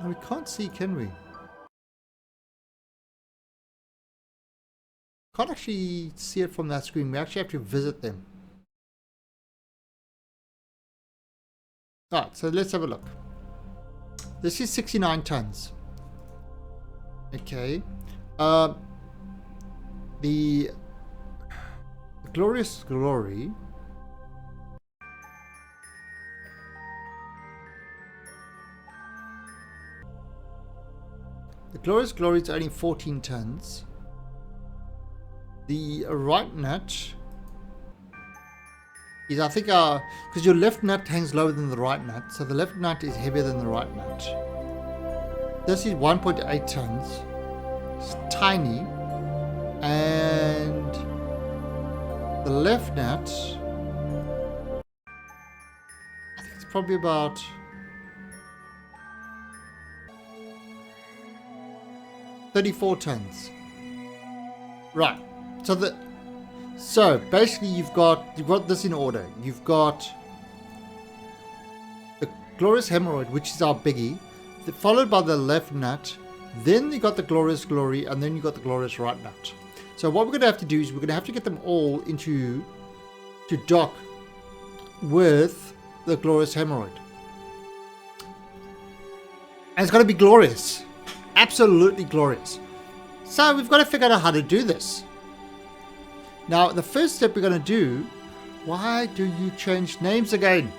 Oh, we can't see, can we? Can't actually see it from that screen. We actually have to visit them. Alright, so let's have a look. This is 69 tons. Okay. The Glorious Glory. The Glorious Glory is only 14 tons. The right nut is, I think, because your left nut hangs lower than the right nut, so the left nut is heavier than the right nut. This is 1.8 tons. It's tiny. And the left nut, I think it's probably about 34 tons. Right. So basically you've got this in order. You've got the Glorious Hemorrhoid, which is our biggie, followed by the left nut, then you got the Glorious Glory, and then you got the Glorious right nut. So what we're going to have to do is we're going to have to get them all to dock with the Glorious Hemorrhoid. And it's going to be glorious. Absolutely glorious. So we've got to figure out how to do this. Now, the first step we're going to do... Why do you change names again?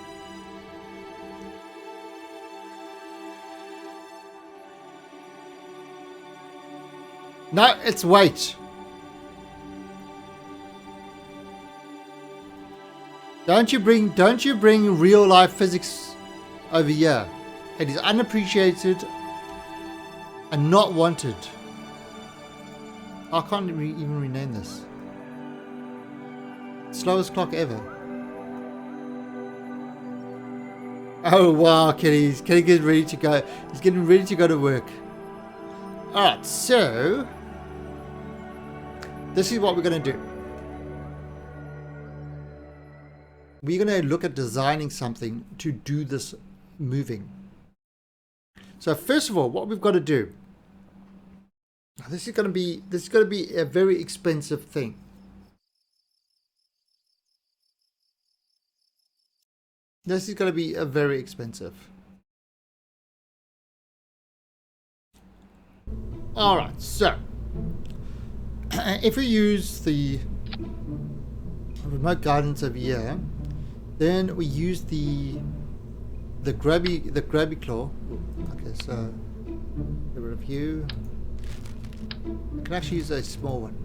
No, it's weight. Don't you bring real life physics over here. It is unappreciated and not wanted. I can't even rename this. Slowest clock ever. Oh wow, Kenny's getting ready to go. He's getting ready to go to work. Alright, so this is what we're going to do. We're going to look at designing something to do this moving. So first of all, what we've got to do. This is going to be a very expensive thing. This is going to be a very expensive. Alright, so if we use the remote guidance over here, then we use the grabby claw. Okay, so get rid of you. I can actually use a small one.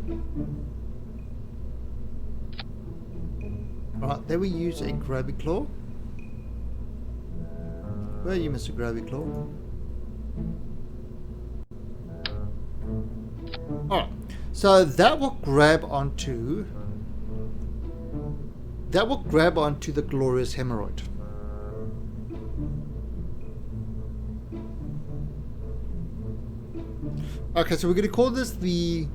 Alright, then we use a grabby claw. Where are you, Mr. Grabby Claw? Alright, so that will grab onto the Glorious Hemorrhoid. Okay, so we're going to call this the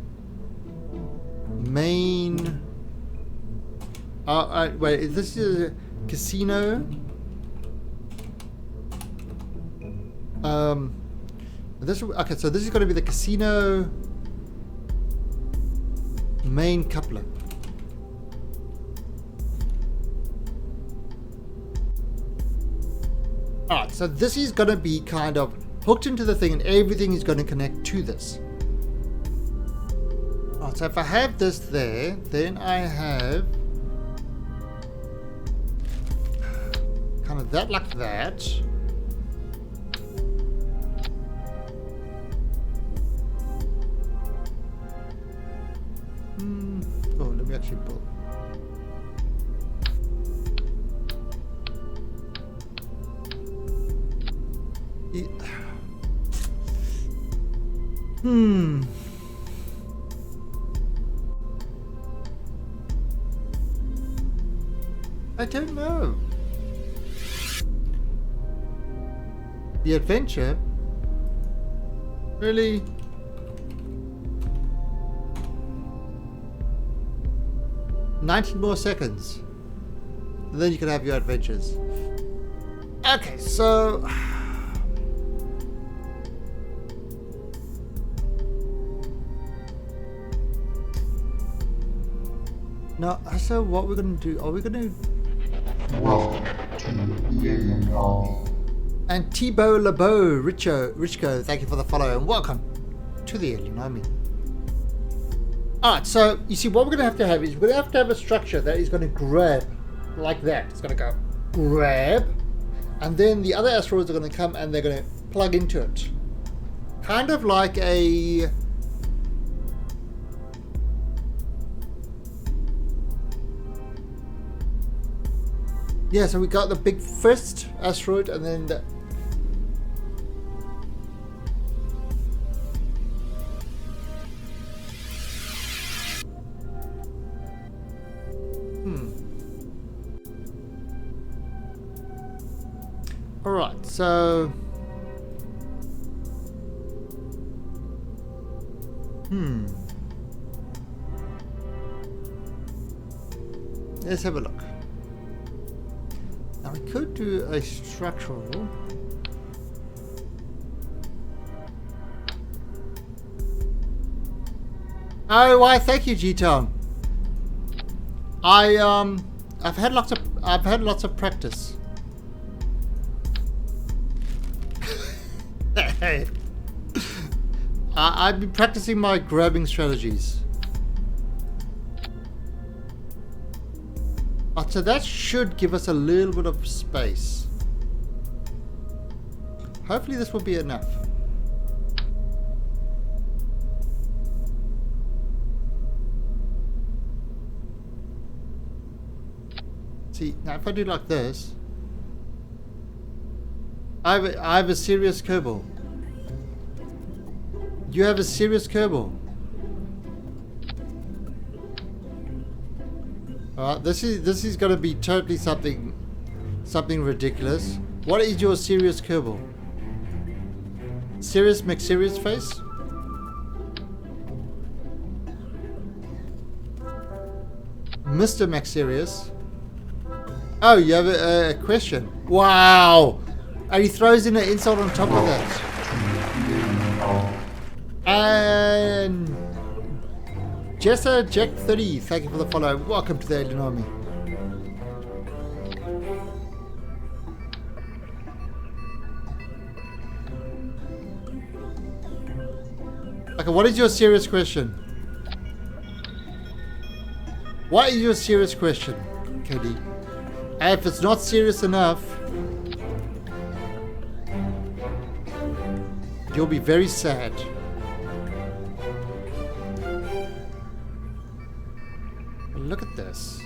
main... wait, this is a casino. Okay, so this is going to be the casino main coupler. Alright, so this is going to be kind of hooked into the thing, and everything is going to connect to this. Alright, so if I have this there, then I have kind of that like that. people. I don't know. The adventure? Really? $19 more seconds. And then you can have your adventures. Okay, so... No, so what we're going to do, are we going to... Welcome to the Alien Army. And Thibaut Lebeau, Richco, thank you for the follow and welcome to the Alien Army. Alright, so you see what we're going to have is we're going to have a structure that is going to grab like that. It's going to go grab, and then the other asteroids are going to come and they're going to plug into it. Kind of like a... Yeah, so we got the big first asteroid and then the... Alright, so... Let's have a look. Now we could do a structural. Oh, why? Thank you, G-Town. I've had lots of practice. I've been practicing my grabbing strategies. So that should give us a little bit of space. Hopefully this will be enough. See, now if I do like this, I have a serious Kerbal. You have a serious Kerbal. Alright, this is gonna be totally something ridiculous. What is your serious Kerbal? Serious McSerious face? Mr. McSerious? Oh, you have a question. Wow! And he throws in an insult on top of that. And Jessa Jack 30, thank you for the follow. Welcome to the Alien Army. Okay, what is your serious question? What is your serious question, KD? And if it's not serious enough, you'll be very sad. Look at this.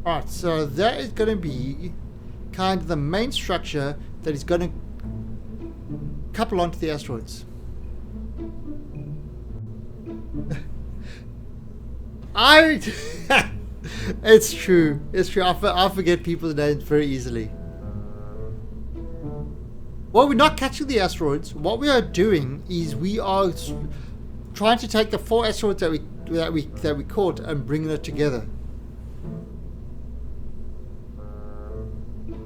Alright, so that is going to be kind of the main structure that is going to couple onto the asteroids. It's true. It's true. I forget people's names very easily. Well, we're not catching the asteroids. What we are doing is we are trying to take the 4 asteroids that we caught and bringing it together.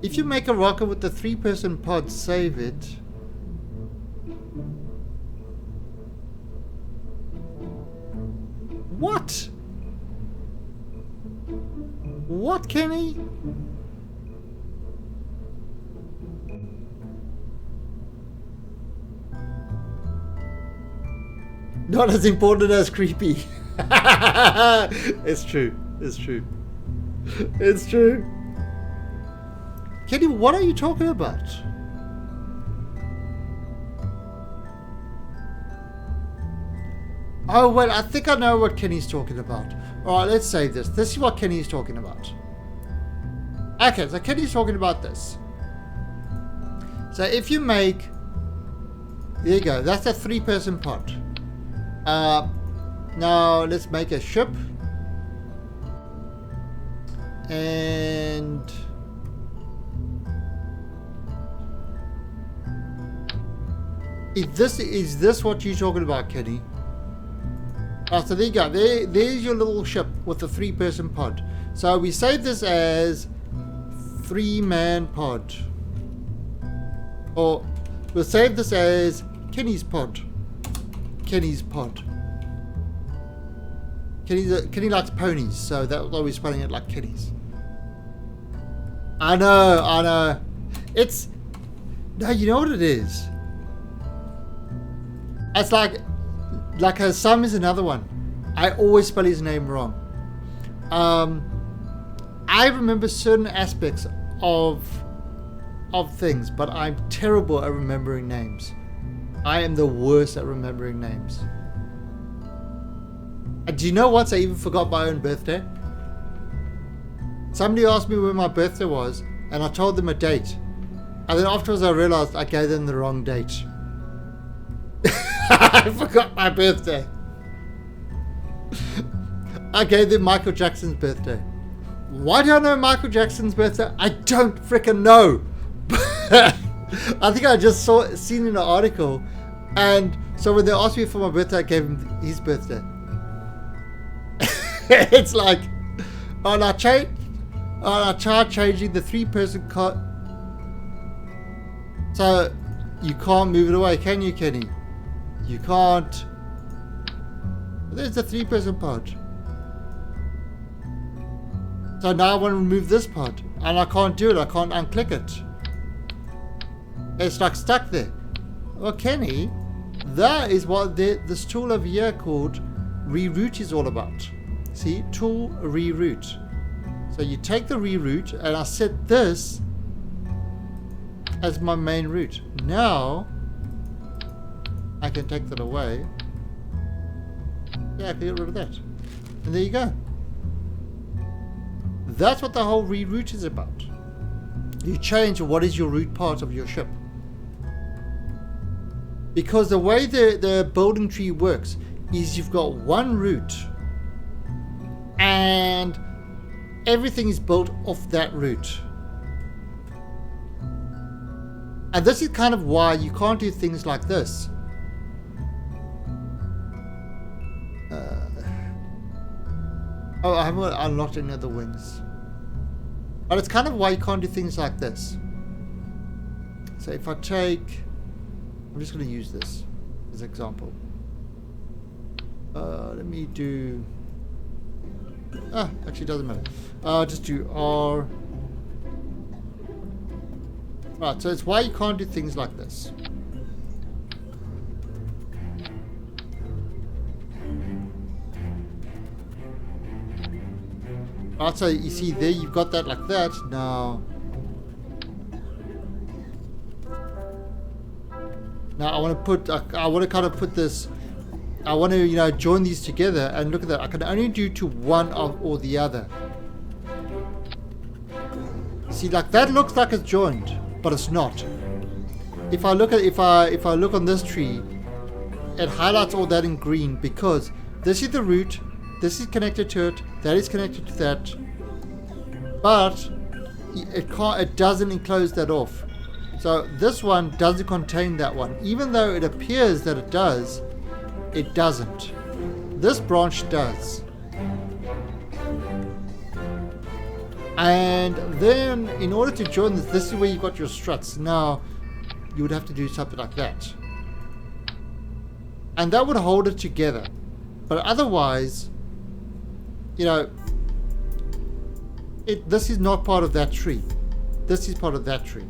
If you make a rocket with the 3-person pod, save it. What? What, Kenny? Not as important as creepy. It's true. It's true. It's true. Kenny, what are you talking about? Oh, wait, I think I know what Kenny's talking about. Alright, let's save this. This is what Kenny's talking about. Okay, so Kenny's talking about this. So if you make... There you go. That's a 3-person pod. Now, let's make a ship. And... Is this what you're talking about, Kenny? Oh, so there you go. There's your little ship with a 3-person pod. So we save this as 3-man pod. Or we'll save this as Kenny's pod. Kenny's pod. Kenny likes ponies, so that's why we're spelling it like Kenny's. I know. It's... No, you know what it is? It's like Sam is another one. I always spell his name wrong. I remember certain aspects of things, but I'm terrible at remembering names. I am the worst at remembering names. Do you know what? I even forgot my own birthday. Somebody asked me when my birthday was, and I told them a date. And then afterwards I realized I gave them the wrong date. I forgot my birthday. I gave them Michael Jackson's birthday. Why do I know Michael Jackson's birthday? I don't freaking know. I think I just seen in an article, and so when they asked me for my birthday, I gave him his birthday. It's like, and I tried changing the 3-person cut. So you can't move it away, can you, Kenny? You can't. There's a 3-person pod. So now I want to remove this pod, and I can't do it. I can't unclick it. It's like stuck there. Well, Kenny, that is what this tool over here called reroute is all about. See, tool reroute. So you take the reroute, and I set this as my main route. Now I can take that away. Yeah, I can get rid of that. And there you go. That's what the whole reroute is about. You change what is your route part of your ship. Because the way the building tree works is you've got one route and everything is built off that route. And this is kind of why you can't do things like this. Oh, I haven't unlocked any other wings. But it's kind of why you can't do things like this. So if I take... I'm just going to use this as an example. Let me do... actually it doesn't matter. Just do R. Right, so it's why you can't do things like this. Right, so you see there, you've got that like that. Now I want to put, I want to kind of put this, I want to, join these together, and look at that. I can only do to one or the other. See, like that looks like it's joined, but it's not. If I look at, if I look on this tree, it highlights all that in green because this is the root. This is connected to it. That is connected to that. But it doesn't enclose that off. So this one doesn't contain that one. Even though it appears that it does, it doesn't. This branch does. And then in order to join this is where you've got your struts. Now you would have to do something like that. And that would hold it together. But otherwise, this is not part of that tree. This is part of that tree.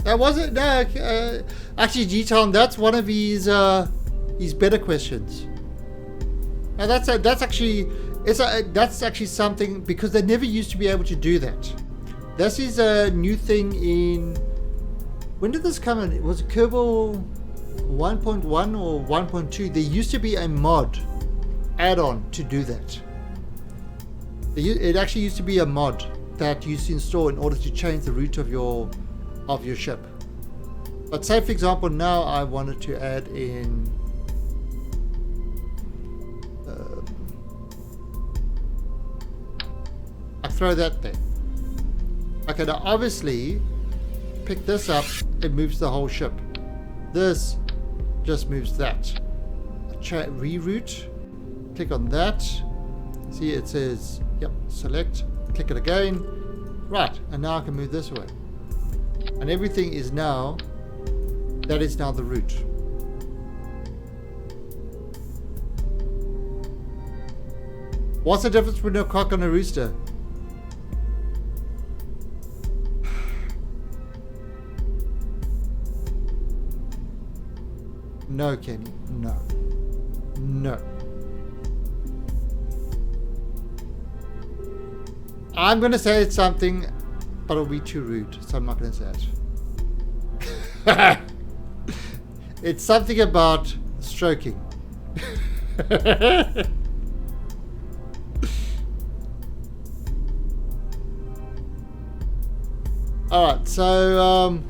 That wasn't. No, actually, G-Town, that's one of his better questions. Now that's actually something, because they never used to be able to do that. This is a new thing in. When did this come in? Was it Kerbal 1.1 or 1.2? There used to be a mod add-on to do that. It actually used to be a mod that you used to install in order to change the route of your ship. But say for example now I wanted to add in I throw that there. Okay, now obviously pick this up, it moves the whole ship. This just moves that. Reroute, click on that. See, it says, yep, select, click it again. Right, and now I can move this away. And everything is now, that is now the route. What's the difference between a cock and a rooster? No, Kenny, no. No. I'm going to say it's something, but it'll be too rude, so I'm not going to say it. It's something about stroking. Alright, so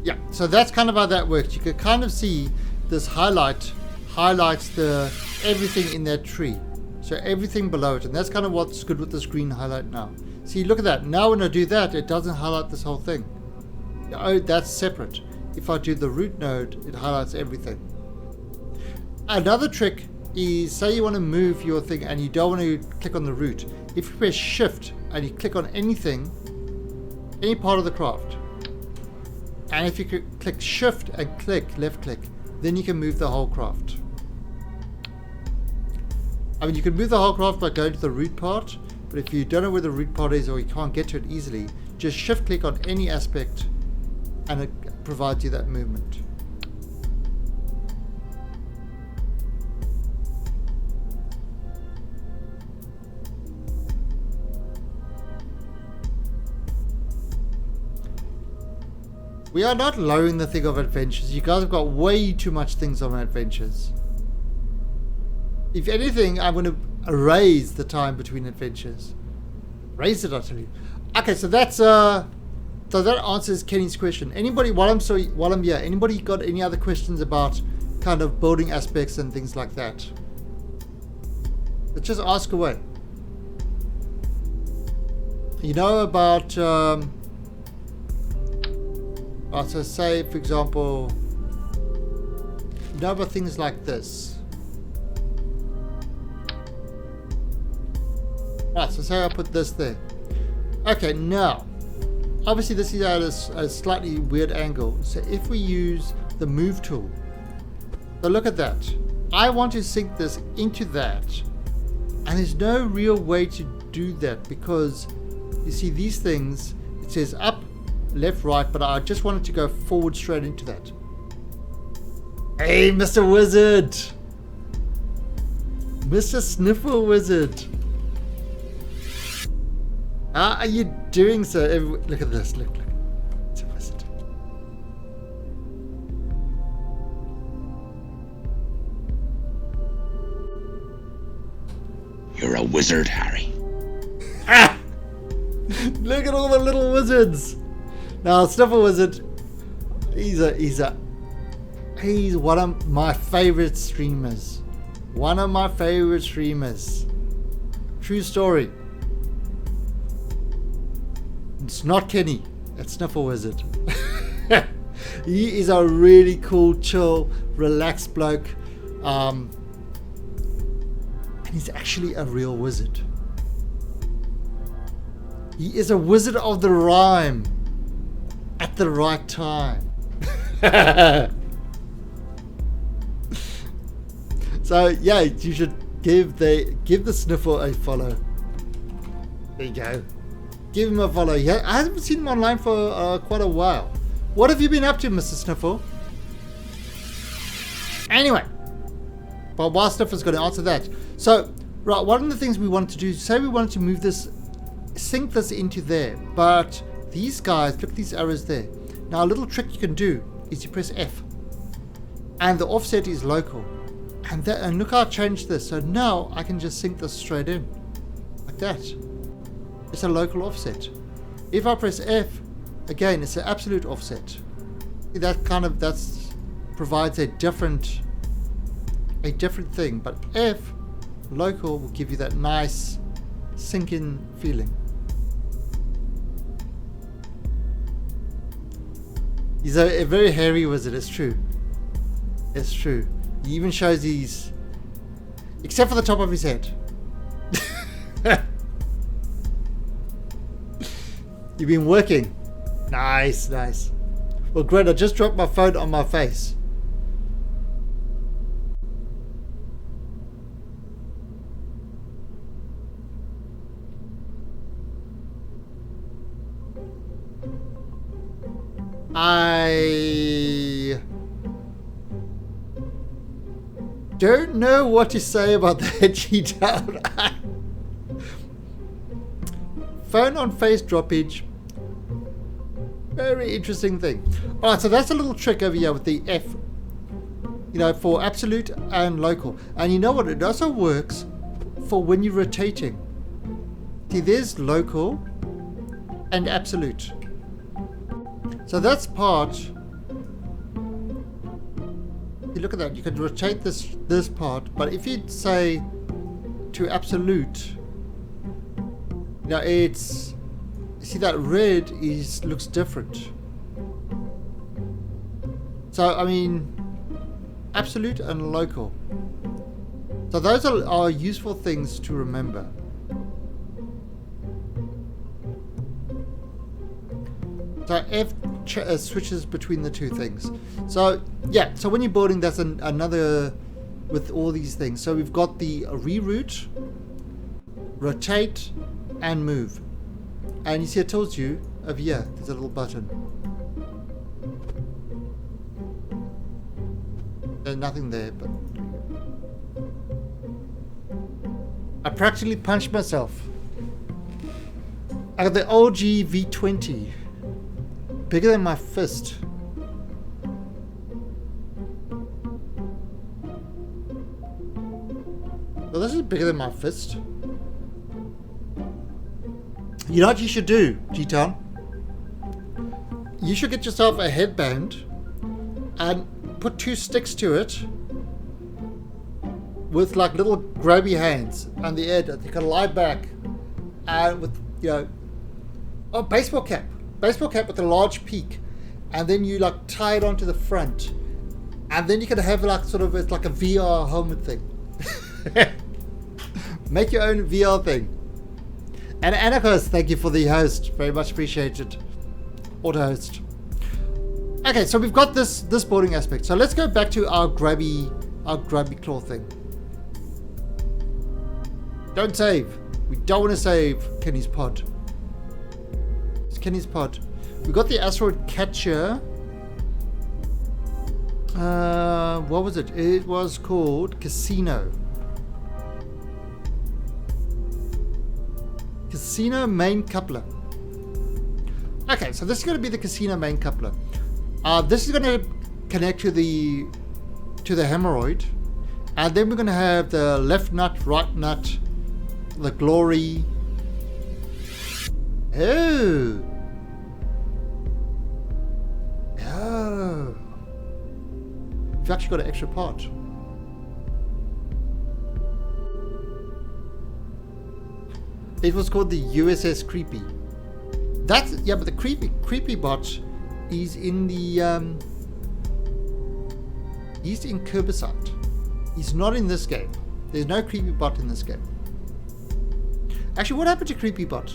yeah, so that's kind of how that works. You can kind of see this highlights the everything in that tree. So everything below it, and that's kind of what's good with this green highlight now. See, look at that. Now when I do that, it doesn't highlight this whole thing. Oh, that's separate. If I do the root node, it highlights everything. Another trick is, say you want to move your thing and you don't want to click on the root. If you press shift and you click on anything, any part of the craft, and if you click shift and left click, then you can move the whole craft. I mean, you can move the whole craft by going to the root part, but if you don't know where the root part is or you can't get to it easily, just shift click on any aspect and it provides you that movement. We are not lowering the thing of adventures. You guys have got way too much things on adventures. If anything, I'm going to raise the time between adventures. Raise it, I tell you. Okay, so that's so that answers Kenny's question. Anybody, while I'm here, anybody got any other questions about kind of building aspects and things like that? Let's just ask away. You know about so say for example, you know about things like this. Right, so say I put this there. Okay, now, obviously this is at a slightly weird angle. So if we use the move tool, so look at that. I want to sink this into that, and there's no real way to do that because you see these things, it says up, left, right, but I just wanted to go forward straight into that. Hey, Mr. Wizard! Mr. Sniffle Wizard! How are you doing, sir? Look at this, look. It's a wizard. You're a wizard, Harry. Ah! Look at all the little wizards! Now, Sniffle Wizard, he's one of my favorite streamers. One of my favorite streamers. True story. It's not Kenny, it's Sniffle Wizard. He is a really cool, chill, relaxed bloke. And he's actually a real wizard. He is a wizard of the rhyme at the right time. So yeah, you should give the Sniffle a follow. There you go. Give him a follow. Yeah, I haven't seen him online for quite a while. What have you been up to, Mr. Sniffle? Anyway, But while Steph is going to answer that. So, right, one of the things we wanted to do, say we wanted to move this, sync this into there. But these guys, look at these arrows there. Now, a little trick you can do is you press F. And the offset is local. And look how I changed this. So now I can just sync this straight in. Like that. It's a local offset. If I press F, again, it's an absolute offset. That provides a different thing. But F, local, will give you that nice sync-in feeling. He's a very hairy wizard, it's true. It's true. He even shows these, except for the top of his head. You've been working. Nice, nice. Well, great. I just dropped my phone on my face. I don't know what to say about that, G-Town. Phone on face droppage. Very interesting thing. Alright, so that's a little trick over here with the F. You know, for absolute and local. And you know what? It also works for when you're rotating. See, there's local and absolute. So that's part. You look at that. You can rotate this part, but if you say to absolute, now it's, see that red looks different. So I mean, absolute and local. So those are useful things to remember. So F switches between the two things. So yeah, so when you're boarding, that's another with all these things. So we've got the reroute, rotate, and move. And you see, it tells you over here, there's a little button. There's nothing there, but I practically punched myself. I got the OG V20. Bigger than my fist. Well, this is bigger than my fist. You know what you should do, G-Town? You should get yourself a headband and put 2 sticks to it with like little grabby hands on the end. You can lie back and with, you know, oh, baseball cap with a large peak, and then you like tie it onto the front, and then you can have like sort of, it's like a VR helmet thing. Make your own VR thing. And Anarchos, thank you for the host, very much appreciated. Auto host. Okay, so we've got this boarding aspect. So let's go back to our grabby claw thing. Don't save. We don't want to save Kenny's pod. It's Kenny's pod. We got the asteroid catcher. What was it? It was called Casino. Casino main coupler. Okay, so this is going to be the casino main coupler. This is going to connect to the hemorrhoid, and then we're going to have the left nut, right nut, the glory. Oh. We've actually got an extra part. It was called the USS Creepy. That's, yeah, but the creepy bot is in the he's in Kerbicide. He's not in this game. There's no creepy bot in this game. Actually, what happened to creepy bot?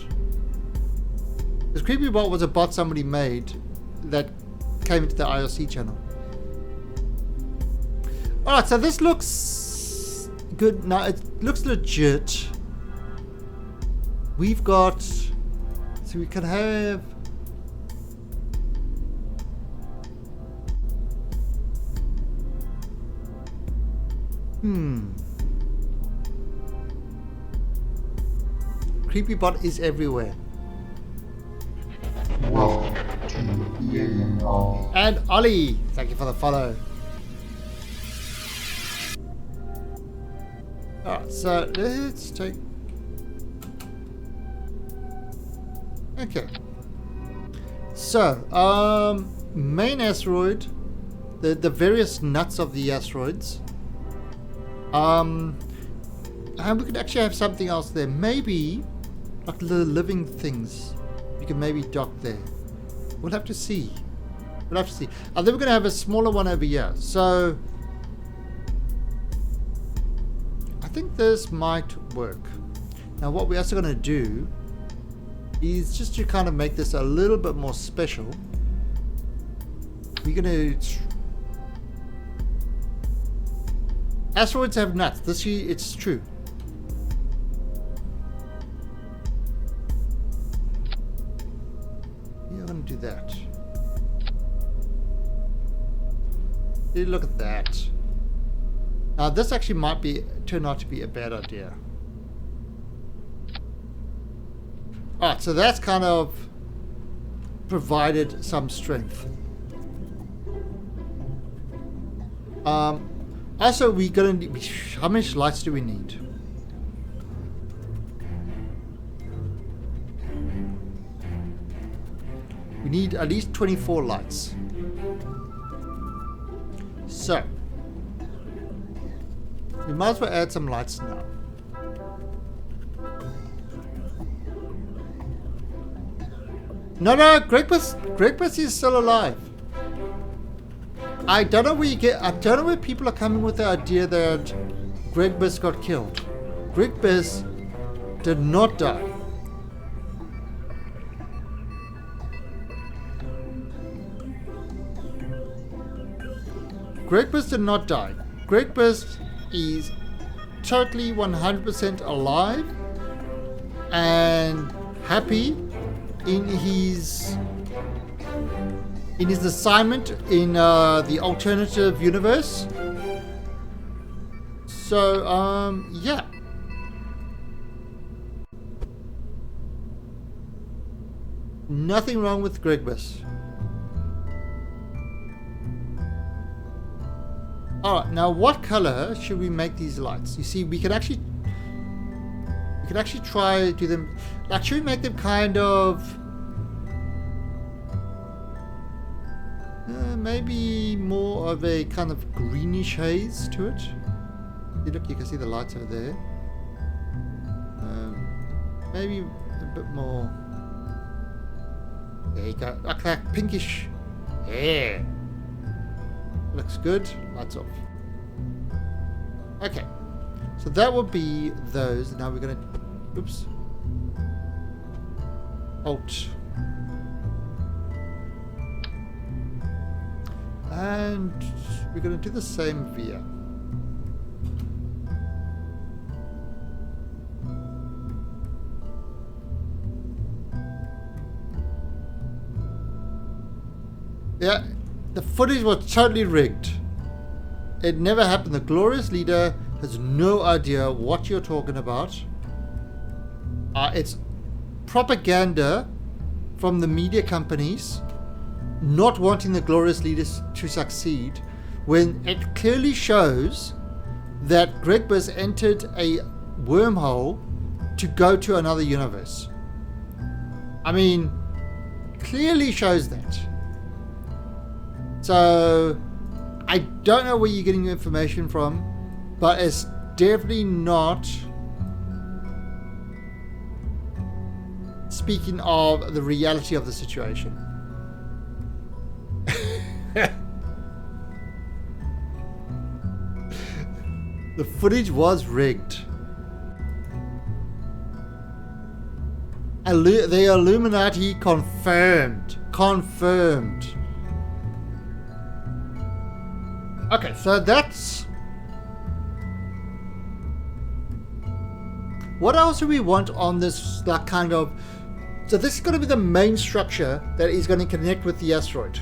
Because creepy bot was a bot somebody made that came into the IRC channel. Alright, so this looks good. Now it looks legit. We've got, so we can have, Creepybot is everywhere. Welcome to the alien army. And Ollie, thank you for the follow. Alright, so let's take... Okay. So, main asteroid, the various nuts of the asteroids. And we could actually have something else there. Maybe, like the living things. You can maybe dock there. We'll have to see. We'll have to see. And then we're going to have a smaller one over here. So, I think this might work. Now, what we're also going to do is just to kind of make this a little bit more special. We're going to... Asteroids have nuts. This year, it's true. You're going to do that. Look at that. Now, this actually might turn out to be a bad idea. Alright, so that's kind of provided some strength. Also, we're gonna need, how many lights do we need? We need at least 24 lights. So, we might as well add some lights now. No, Gregbus is still alive. I don't know where people are coming with the idea that Gregbus got killed. Gregbus did not die. Gregbus did not die. Gregbus is totally 100% alive and happy in his assignment in the alternative universe. So yeah. Nothing wrong with Gregbus. Alright, now what color should we make these lights? You see, we can actually try to do them, like, should we make them kind of maybe more of a kind of greenish haze to it? See, look, you can see the lights over there. Maybe a bit more. There you go, like that pinkish. Yeah, looks good. Lights off. Okay, so that will be those. Now we're gonna, oops, Alt, and we're gonna do the same via. Yeah, the footage was totally rigged. It never happened. The glorious leader has no idea what you're talking about. It's propaganda from the media companies not wanting the glorious leaders to succeed, when it clearly shows that Gregbus entered a wormhole to go to another universe. I mean, clearly shows that. So I don't know where you're getting your information from, but it's definitely not speaking of the reality of the situation. The footage was rigged. The Illuminati confirmed. Confirmed. Okay, so that's... What else do we want on this, that kind of... So this is going to be the main structure that is going to connect with the asteroid.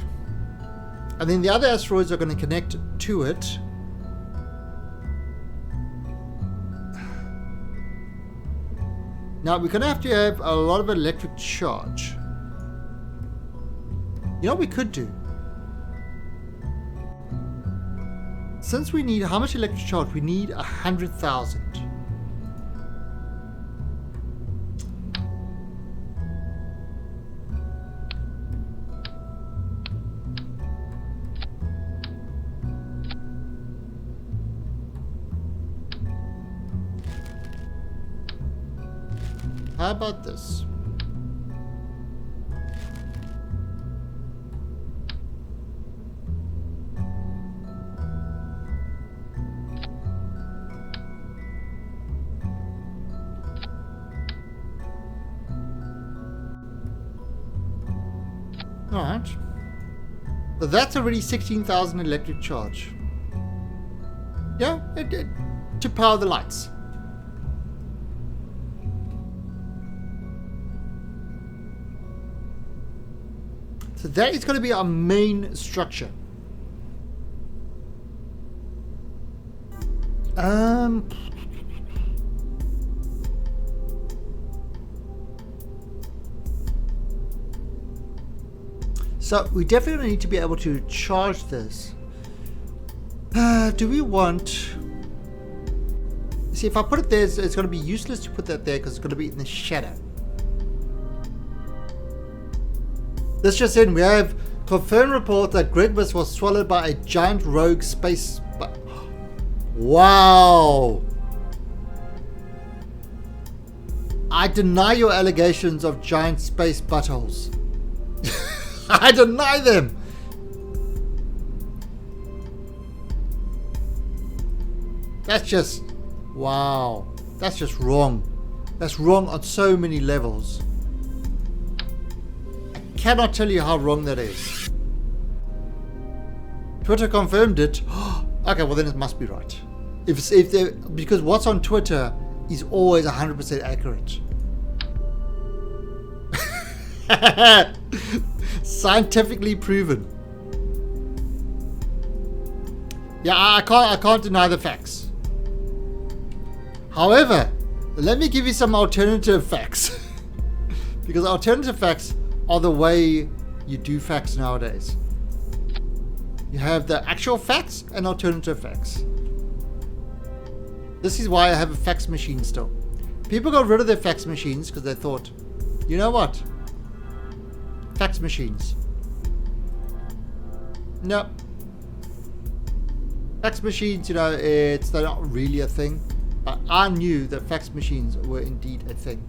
And then the other asteroids are going to connect to it. Now we're gonna have to have a lot of electric charge. You know what we could do? Since we need, how much electric charge? We need 100,000. How about this? Alright. So that's already 16,000 electric charge. Yeah, to power the lights. So that is going to be our main structure. So we definitely need to be able to charge this. Do we want... See, if I put it there, it's going to be useless to put that there because it's going to be in the shadow. This just in, we have confirmed report that Gregbus was swallowed by a giant rogue space... Wow! I deny your allegations of giant space buttholes. I deny them! That's just... Wow. That's just wrong. That's wrong on so many levels. Cannot tell you how wrong that is. Twitter confirmed it. Okay, well then it must be right. Because what's on Twitter is always 100% accurate. Scientifically proven. Yeah, I can't deny the facts. However, let me give you some alternative facts. Because alternative facts are the way you do facts nowadays. You have the actual facts and alternative facts. This is why I have a fax machine still. People got rid of their fax machines because they thought, you know what? Fax machines. No. Fax machines, you know, they're not really a thing. But I knew that fax machines were indeed a thing.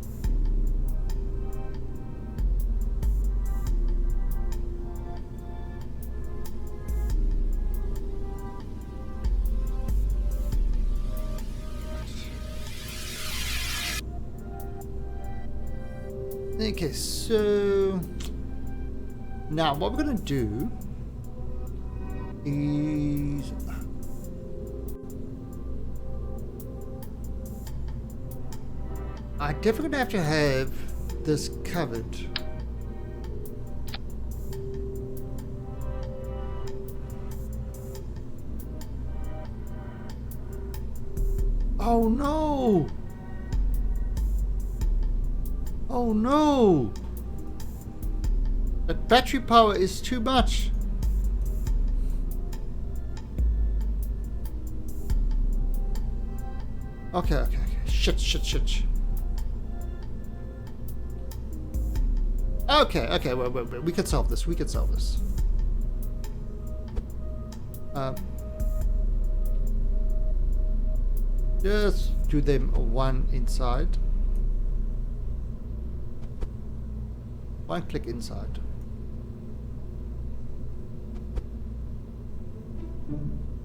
Okay, so now what we're going to do is I definitely have to have this covered. Oh no! Oh no! The battery power is too much. Okay. Shit. Okay, wait. We can solve this. Just do them one inside. One click inside.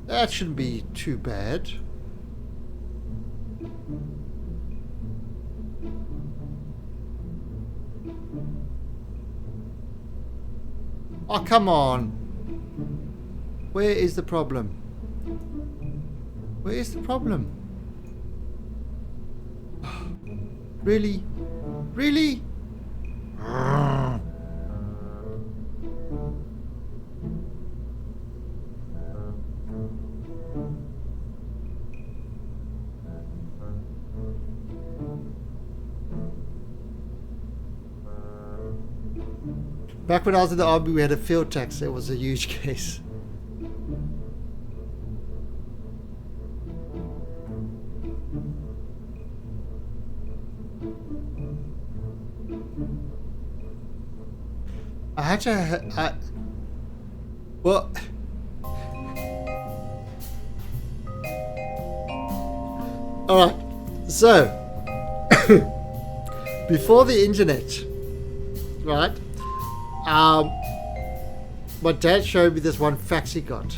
That shouldn't be too bad. Oh, come on. Where is the problem? Where is the problem? Really? Really? Back when I was in the army, we had a field tax. It was a huge case. I had to. Well. Alright. So. Before the internet. Right? My dad showed me this one fax he got.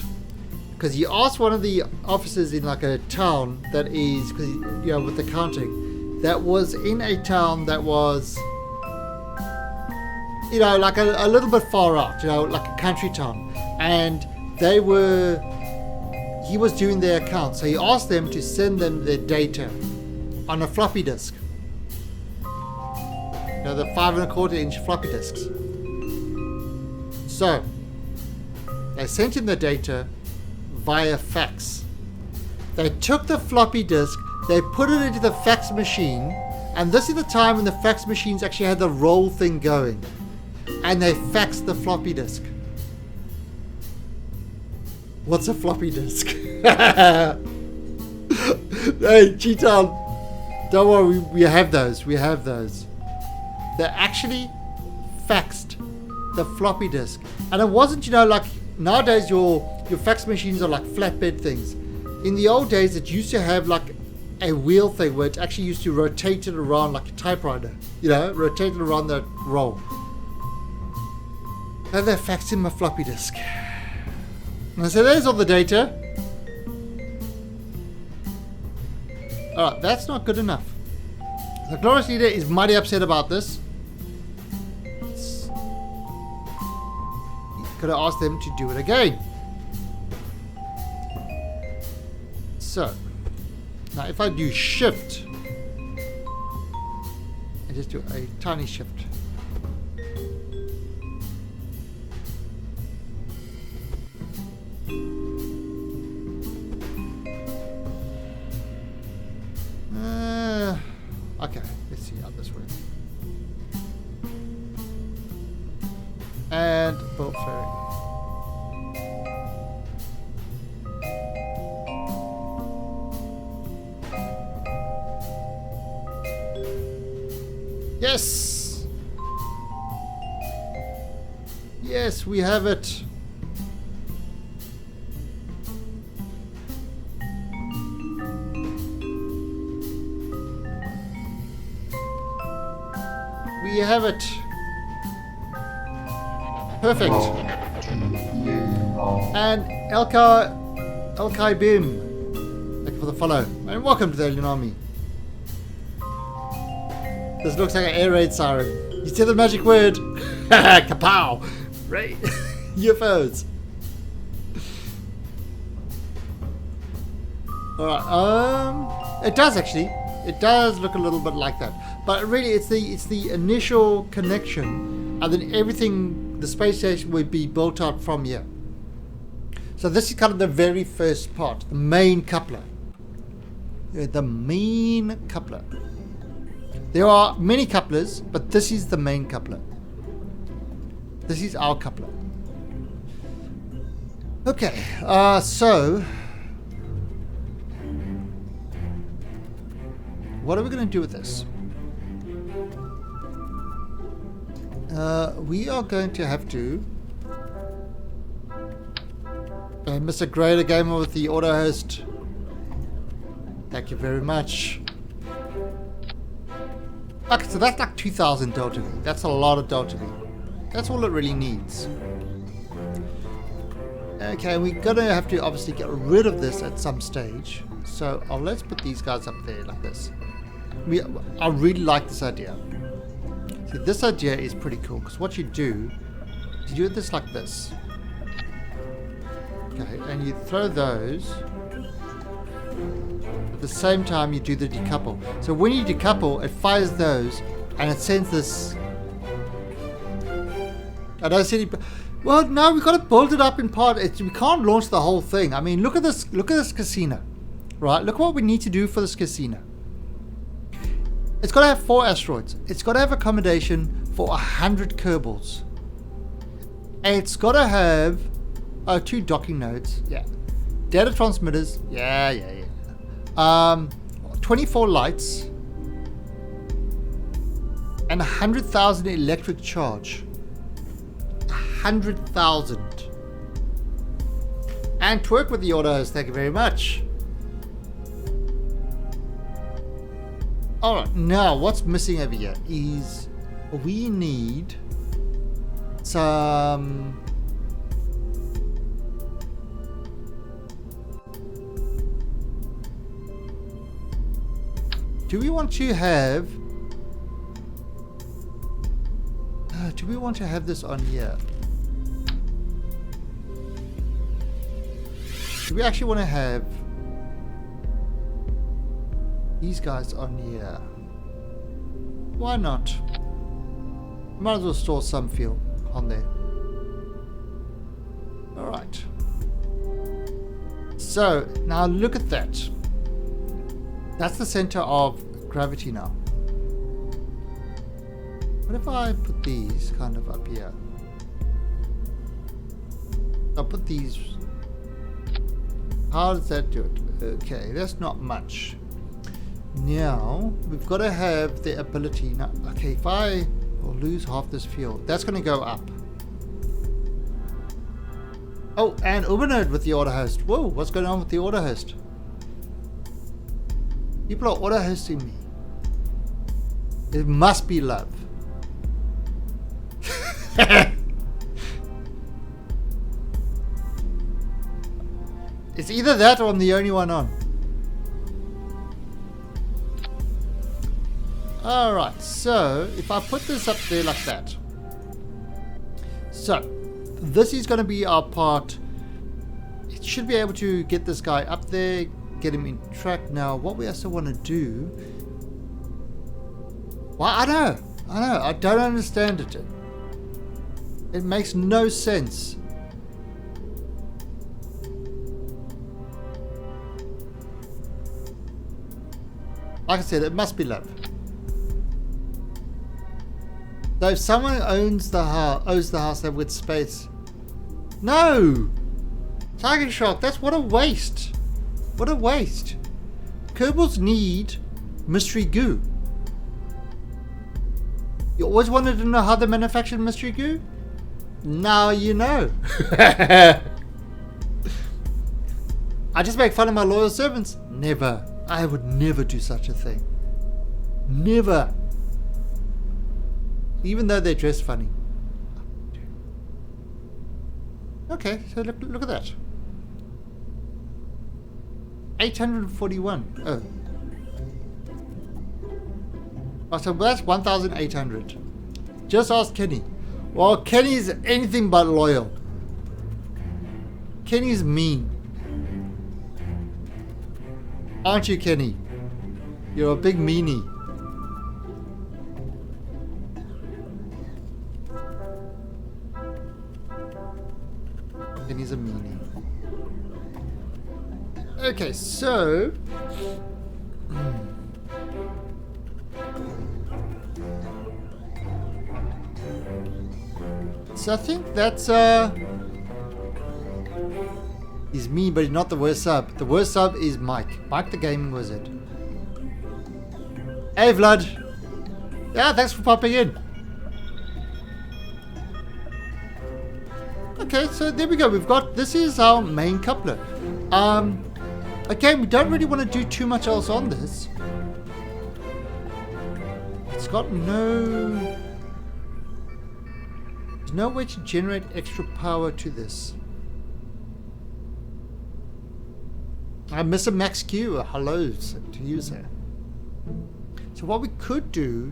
Because he asked one of the officers in like a town that is. Because, you know, with accounting. That was in a town that was. You know, like a little bit far out, you know, like a country town. And he was doing their account. So he asked them to send them their data on a floppy disk. You know, the 5.25-inch floppy disks. So, they sent him the data via fax. They took the floppy disk, they put it into the fax machine, and this is the time when the fax machines actually had the roll thing going. And they faxed the floppy disk. What's a floppy disk? Hey, Cheetan, don't worry, we have those. We have those. They actually faxed the floppy disk. And it wasn't, you know, like nowadays your fax machines are like flatbed things. In the old days, it used to have like a wheel thing where it actually used to rotate it around like a typewriter. You know, rotate it around the roll. And they faxed him a floppy disk. And so there's all the data. Alright, that's not good enough. The glorious leader is mighty upset about this. Could have asked them to do it again. So, now if I do shift, and just do a tiny shift. Okay, let's see how this works. And boat ferry. Yes! Yes, we have it. We have it. Perfect. And Elkai Bim. Thank you for the follow. And welcome to the Alien Army. This looks like an air raid siren. You said the magic word. Kapow. Right. UFOs. Alright, it does actually. It does look a little bit like that. But really it's the initial connection, and then everything, the space station would be built out from here. So this is kind of the very first part, the main coupler. The main coupler. There are many couplers, but this is the main coupler. This is our coupler. Okay, so what are we going to do with this? We are going to have to Mr. Greater Gamer with the auto host. Thank you very much. Okay, so that's like 2000 Delta V. That's a lot of Delta V. That's all it really needs. Okay, we're gonna have to obviously get rid of this at some stage. So let's put these guys up there like this. I really like this idea. See, this idea is pretty cool because what you do is you do this like this. Okay, and you throw those. At the same time, you do the decouple. So when you decouple, it fires those, and it sends this. I don't see any. Well, no, we've got to build it up in part. We can't launch the whole thing. I mean, look at this. Look at this casino, right? Look what we need to do for this casino. It's got to have 4 asteroids. It's got to have accommodation for 100 Kerbals. It's got to have 2 docking nodes. Yeah. Data transmitters. Yeah. 24 lights. And 100,000 electric charge. 100,000. And to work with the auto host, thank you very much. Alright, now what's missing over here is we need some do we want to have this on here? Do we actually want to have these guys on here? Why not? Might as well store some fuel on there. Alright. So, now look at that. That's the center of gravity now. What if I put these kind of up here? I'll put these. How does that do it? Okay, that's not much. Now, we've got to have the ability. Now, okay, if I will lose half this fuel, that's going to go up. Oh, and Ubernode with the auto host. Whoa, what's going on with the auto host? People are auto hosting me. It must be love. It's either that or I'm the only one on. Alright, so if I put this up there like that. So, this is going to be our part. It should be able to get this guy up there, get him in track. Now, what we also want to do... Well, I know, I don't understand it. It makes no sense. Like I said, it must be love. So if someone owns the house there with space. No! Target shot, that's what a waste. What a waste. Kerbals need mystery goo. You always wanted to know how they manufactured mystery goo? Now you know. I just make fun of my loyal servants? Never. I would never do such a thing. Never. Even though they dress funny. Okay, so look at that. 841. Oh, so that's 1,800. Just ask Kenny. Well, Kenny is anything but loyal. Kenny's mean. Aren't you, Kenny? You're a big meanie. Kenny's a meanie. Okay, so... So I think that's he's mean, but he's not the worst sub. The worst sub is Mike. Mike the Gaming Wizard. Hey Vlad. Yeah, thanks for popping in. Okay, so there we go. We've got, this is our main coupler. Again, we don't really want to do too much else on this. It's got no... There's no way to generate extra power to this. I miss a Max Q. Hello to you, sir. So what we could do...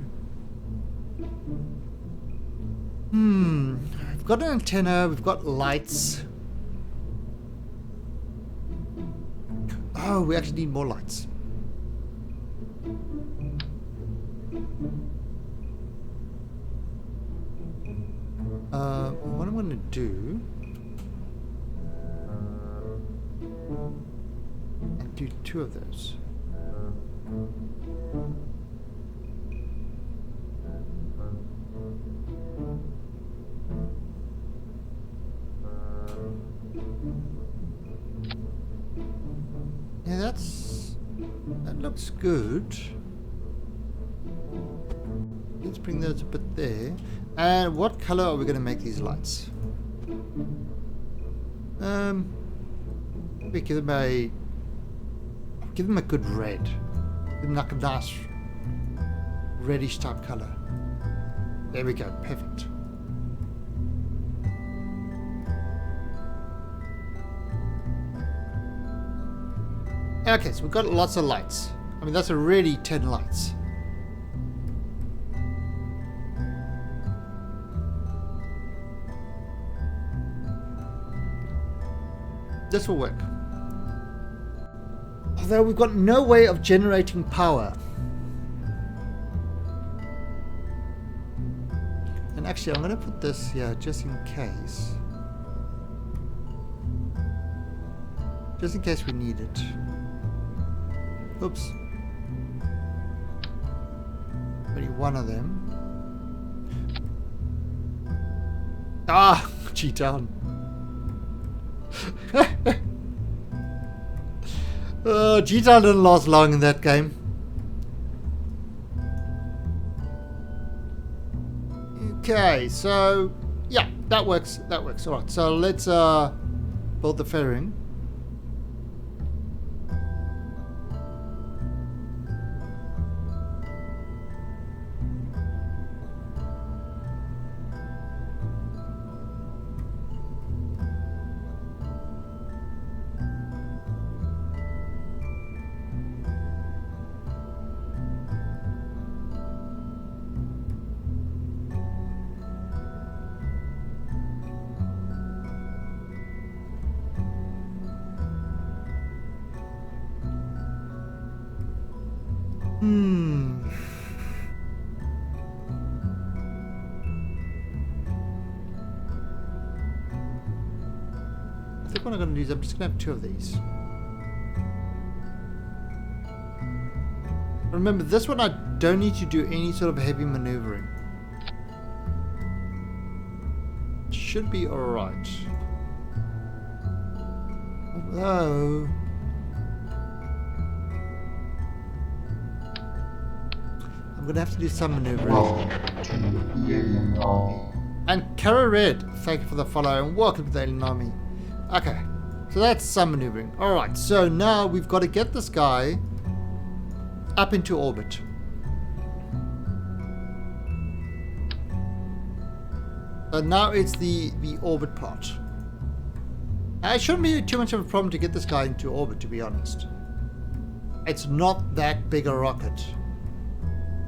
We've got an antenna, we've got lights. Oh, we actually need more lights. What I'm going to do... I'll do 2 of those. looks good. Let's bring those a bit there. And what color are we going to make these lights? We give them a good red. Give them like a nice reddish type color. There we go, perfect. Okay, so we've got lots of lights. I mean, that's already 10 lights. This will work. Although we've got no way of generating power. And actually, I'm going to put this here just in case. Just in case we need it. Oops. Only one of them. Ah! G-Town. Oh, G-Town didn't last long in that game. Okay, so yeah, that works. That works. All right, so let's build the fairing. I think what I'm going to do is I'm just going to have 2 of these. Remember, this one I don't need to do any sort of heavy maneuvering. Should be alright. Although... I'm going to have to do some maneuvering. Welcome to the Alien Army. And Kareer, thank you for the follow and welcome to the Alien Army. Okay, so that's some maneuvering. Alright, so now we've got to get this guy up into orbit. So now it's the orbit part. It shouldn't be too much of a problem to get this guy into orbit, to be honest. It's not that big a rocket.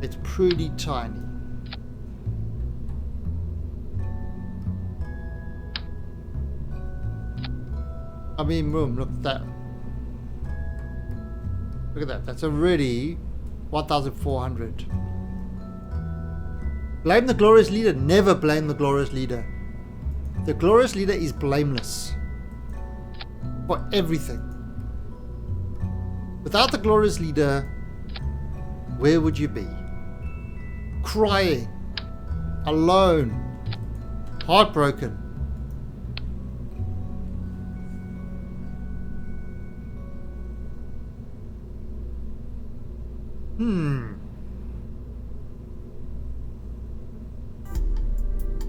It's pretty tiny. I mean, boom, look at that. Look at that. That's already 1,400. Blame the glorious leader. Never blame the glorious leader. The glorious leader is blameless for everything. Without the glorious leader, where would you be? Crying, alone, heartbroken.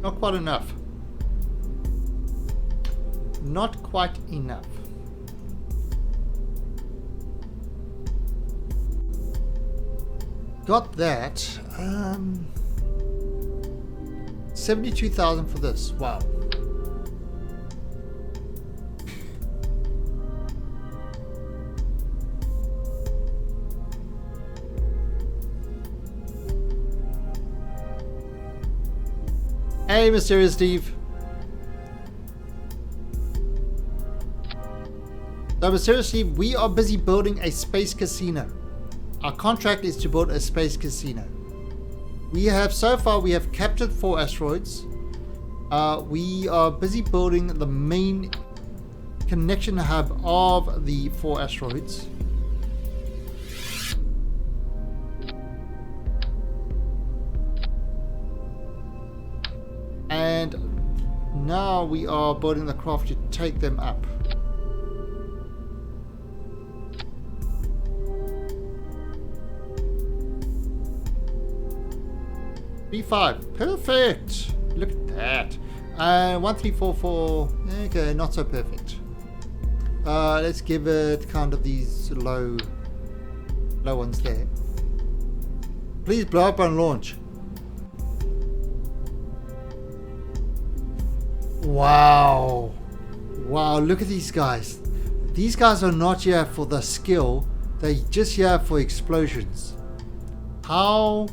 Not quite enough. Not quite enough. Got that. 72,000 for this. Wow. Hey, Mysterious Steve. So, Mysterious Steve, we are busy building a space casino. Our contract is to build a space casino. We have, so far, we have captured 4 asteroids. We are busy building the main connection hub of the 4 asteroids. And now we are building the craft to take them up. 3-5. Perfect. Look at that. 1-3-4-4. Okay, not so perfect. Let's give it kind of these low ones there. Please blow up and launch. Wow. Wow, look at these guys. These guys are not here for the skill. They're just here for explosions. How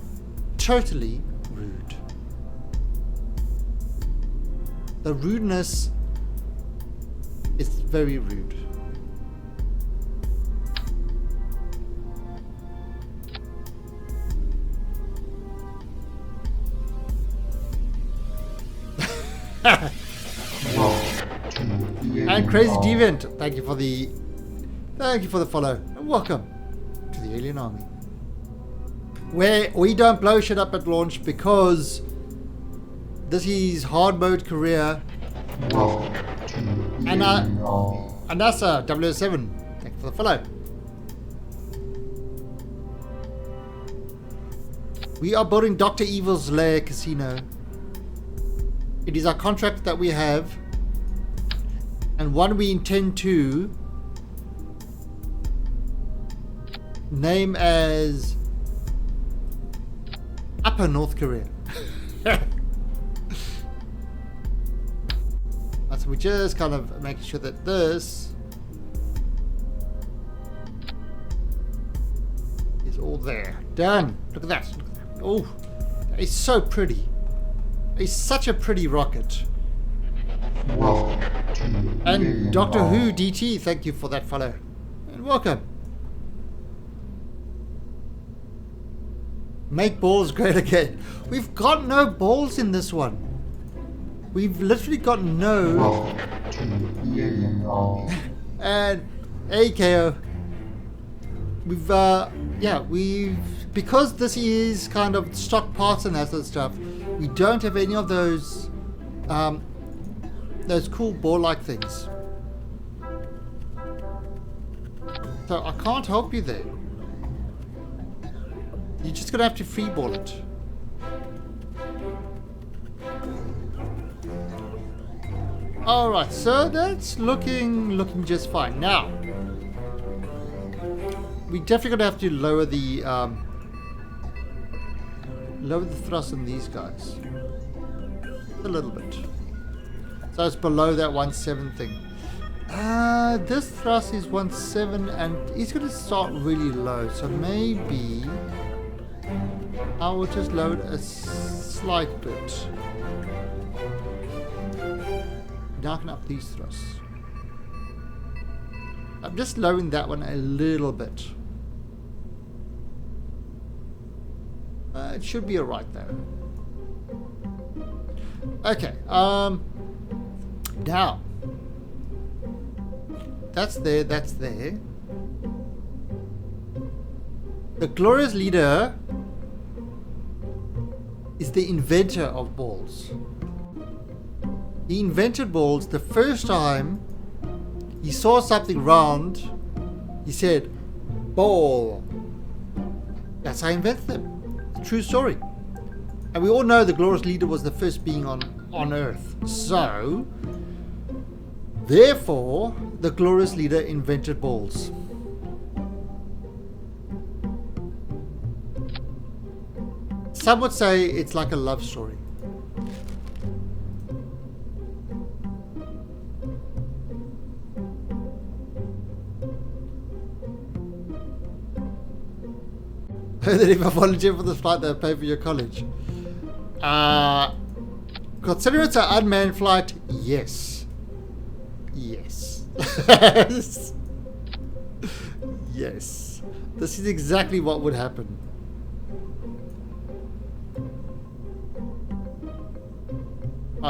totally rude. The rudeness is very rude. And Crazy Deviant, thank you for the follow, and welcome to the Alien Army, where we don't blow shit up at launch because this is hard mode career. And NASA 007, thank you for the follow. We are building Dr. Evil's Lair Casino. It is our contract that we have, and one we intend to name as Upper North Korea. So we just kind of making sure that this is all there. Done. Look at that. Look at that. Oh, it's so pretty. It's such a pretty rocket. And Doctor Who DT, thank you for that follow. And welcome. Make balls great again. We've got no balls in this one. We've literally got no. And AKO. We've because this is kind of stock parts and that sort of stuff. We don't have any of those cool ball-like things. So I can't help you there. You're just gonna have to freeball it. Alright, so that's looking just fine. Now we definitely gonna have to lower the thrust on these guys a little bit. So it's below that 1.7 thing. This thrust is 1.7 and it's going to start really low. So maybe I will just lower it a slight bit. Now I can up these thrusts. I'm just lowering that one a little bit. It should be alright though. Okay, now that's there. The glorious leader is the inventor of balls. He invented balls the first time he saw something round. He said, "Ball." That's how he invented them. True story. And we all know the glorious leader was the first being on Earth. So, therefore, the glorious leader invented balls. Some would say it's like a love story. That if I volunteer for this flight, they'll pay for your college. Consider it an unmanned flight. Yes. Yes. Yes. This is exactly what would happen.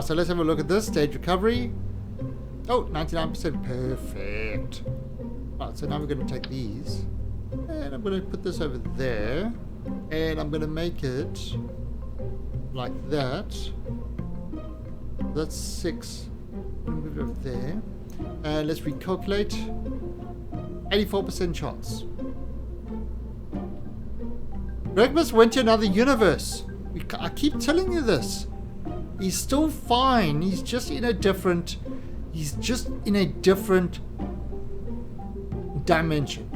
So let's have a look at this. Stage recovery. Oh, 99%. Perfect. Right, so now we're going to take these. And I'm going to put this over there. And I'm going to make it like that. That's 6. Move it over there. And let's recalculate. 84% chance. Gregbus went to another universe. I keep telling you this. He's still fine. He's just in a different... He's just in a different dimension.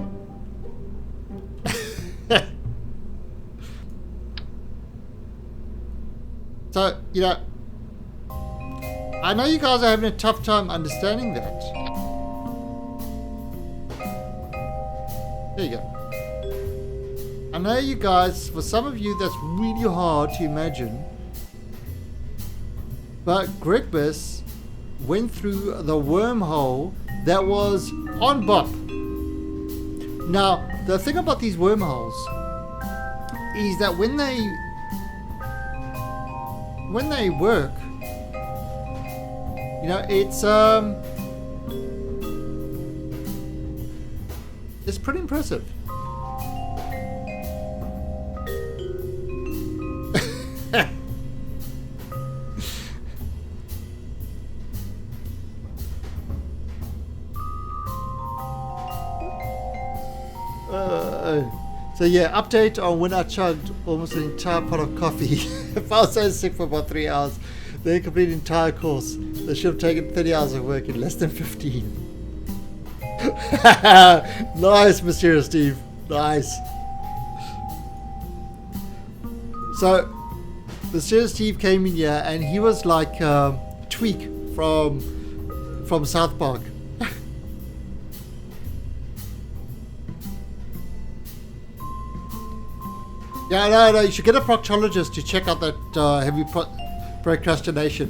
So, you know, I know you guys are having a tough time understanding that. There you go. I know you guys, for some of you, that's really hard to imagine. But Gregbus went through the wormhole that was on Bop. Now, the thing about these wormholes is that when they work, you know, it's pretty impressive. So yeah, update on when I chugged almost an entire pot of coffee. If I was so sick for about 3 hours, then complete an entire course that should have taken 30 hours of work in less than 15. Nice, Mysterious Steve. Nice. So, Mysterious Steve came in here and he was like Tweak from South Park. Yeah, no, you should get a proctologist to check out that heavy procrastination.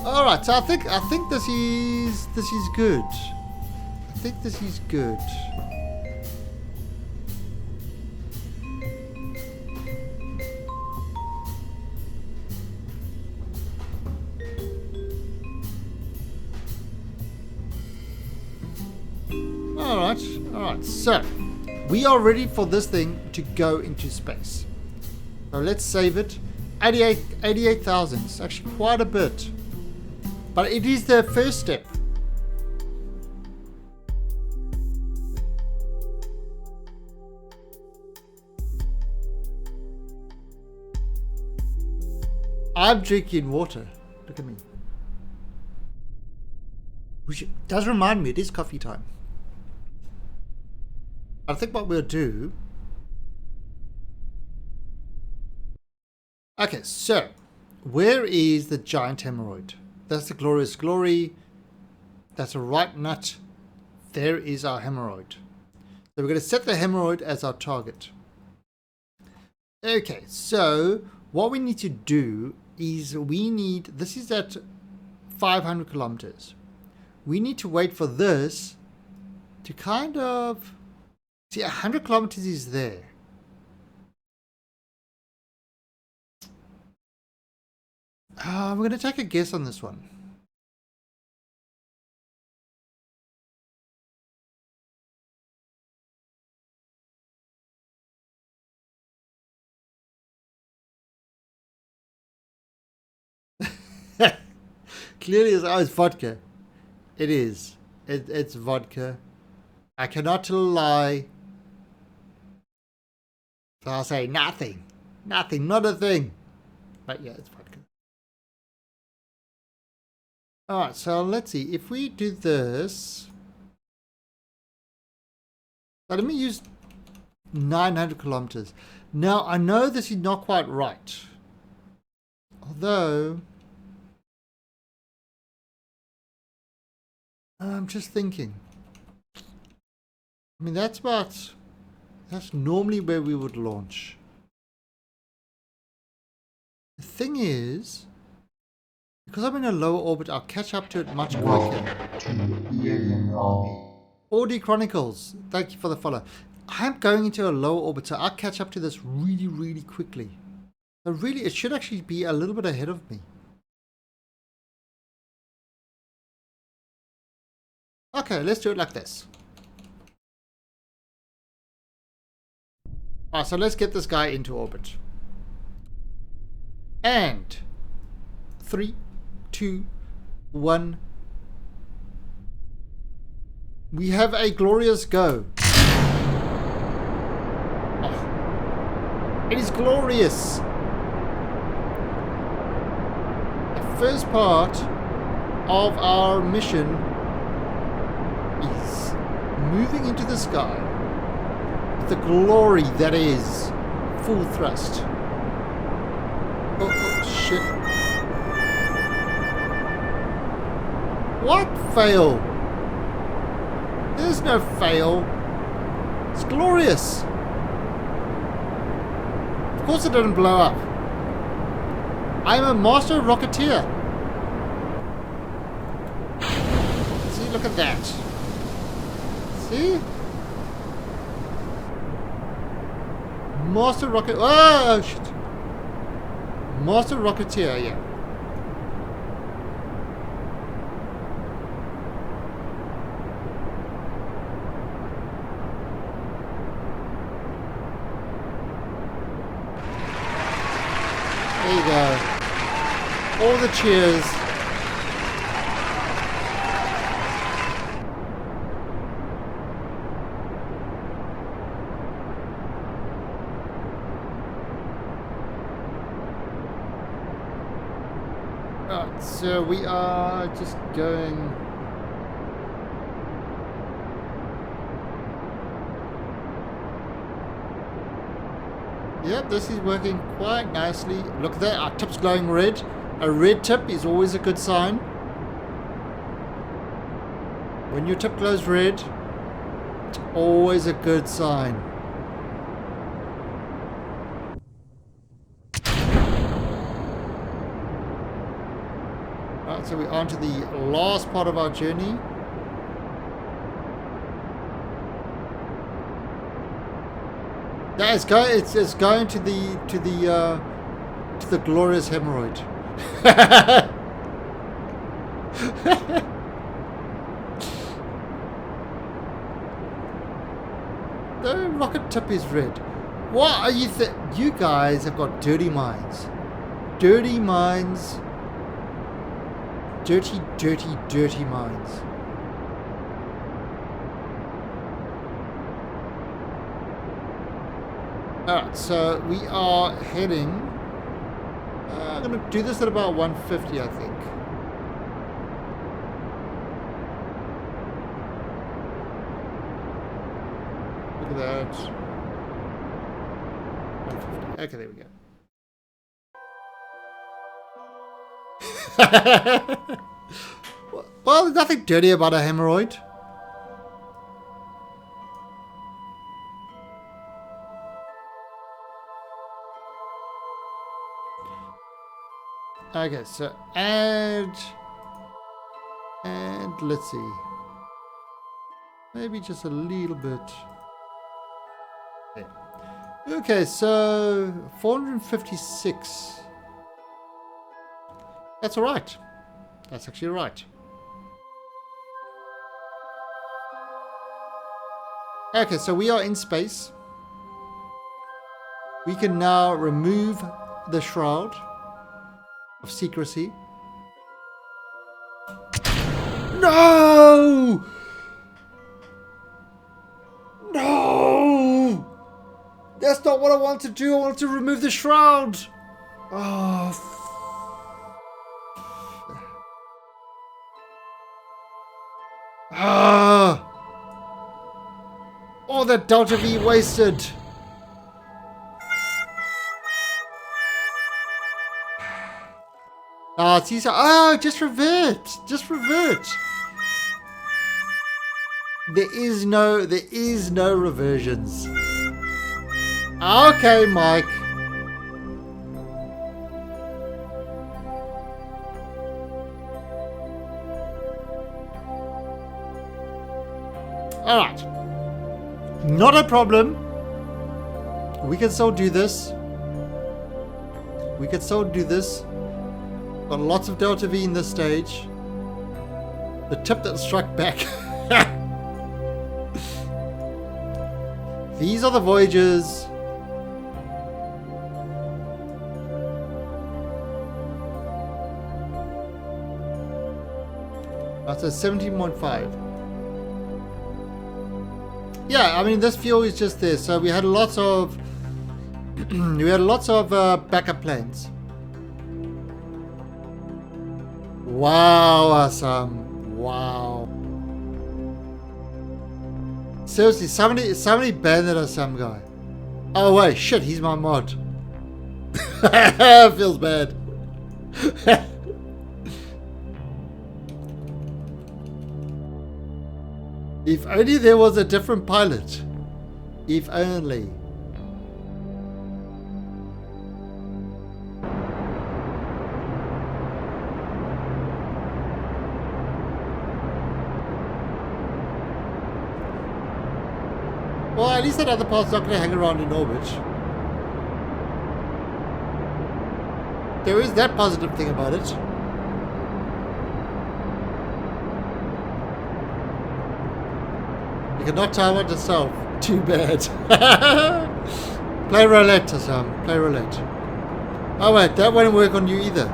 All right, so I think this is good. I think this is good. Alright, so we are ready for this thing to go into space. So let's save it. 88,000. It's actually quite a bit. But it is the first step. I'm drinking water. Look at me. Which does remind me, it is coffee time. I think what we'll do... Okay, so where is the giant hemorrhoid? That's the glorious glory. That's a right nut. There is our hemorrhoid. So we're going to set the hemorrhoid as our target. Okay, so what we need to do is this is at 500 kilometers. We need to wait for this to kind of... See, 100 kilometers is there. We're going to take a guess on this one. Clearly, it's vodka. It is. It's vodka. I cannot lie. So I'll say nothing. Nothing. Not a thing. But yeah, it's vodka. Alright, so let's see. If we do this... So let me use 900 kilometers. Now, I know this is not quite right. Although... I'm just thinking. I mean, that's normally where we would launch. The thing is, because I'm in a lower orbit, I'll catch up to it much quicker. Welcome to the Alien Army. Audi Chronicles, thank you for the follow. I'm going into a lower orbit, so I'll catch up to this really, really quickly. So really, it should actually be a little bit ahead of me. Okay, let's do it like this. Alright, so let's get this guy into orbit. And 3, 2, 1, We have a glorious go. Oh, it is glorious. The first part of our mission is moving into the sky with the glory that is full thrust. Oh shit. What? Fail? There's no fail. It's glorious. Of course it didn't blow up. I'm a master rocketeer. See, look at that. See? Master rocket. Oh shit. Master rocketeer, yeah. There you go. All the cheers. Alright, so we are just going. Yep, this is working quite nicely. Look at that, our tip's glowing red. A red tip is always a good sign. When your tip glows red, it's always a good sign. Right, so we're on to the last part of our journey. Yeah, it's going to the glorious hemorrhoid. The rocket tip is red. What are you you guys have got dirty minds. Dirty minds. Dirty, dirty, dirty minds. Alright, so we are heading. I'm going to do this at about 150, I think. Look at that. 150. Okay, there we go. Well, there's nothing dirty about a hemorrhoid. Okay, so and let's see, maybe just a little bit there. Okay, so 456. That's all right. That's actually right. Okay, so we are in space. We can now remove the shroud of secrecy. No! No! That's not what I want to do. I want to remove the shroud. Oh. Ah! All that Delta V wasted. See, so, just revert. Just revert. There is no reversions. Okay, Mike. Alright. Not a problem. We can still do this. We can still do this. Got lots of Delta V in this stage. The tip that struck back. These are the voyages. That's a 17.5. yeah, I mean, this fuel is just there. So we had lots of backup plans. Wow, awesome. Wow. Seriously, somebody banned us, some guy. Oh wait, shit, he's my mod. Feels bad. If only there was a different pilot. If only. Well, at least that other part's not going to hang around in orbit. There is that positive thing about it. You cannot time it yourself. Too bad. Play roulette or something. Play roulette. Oh wait, that won't work on you either.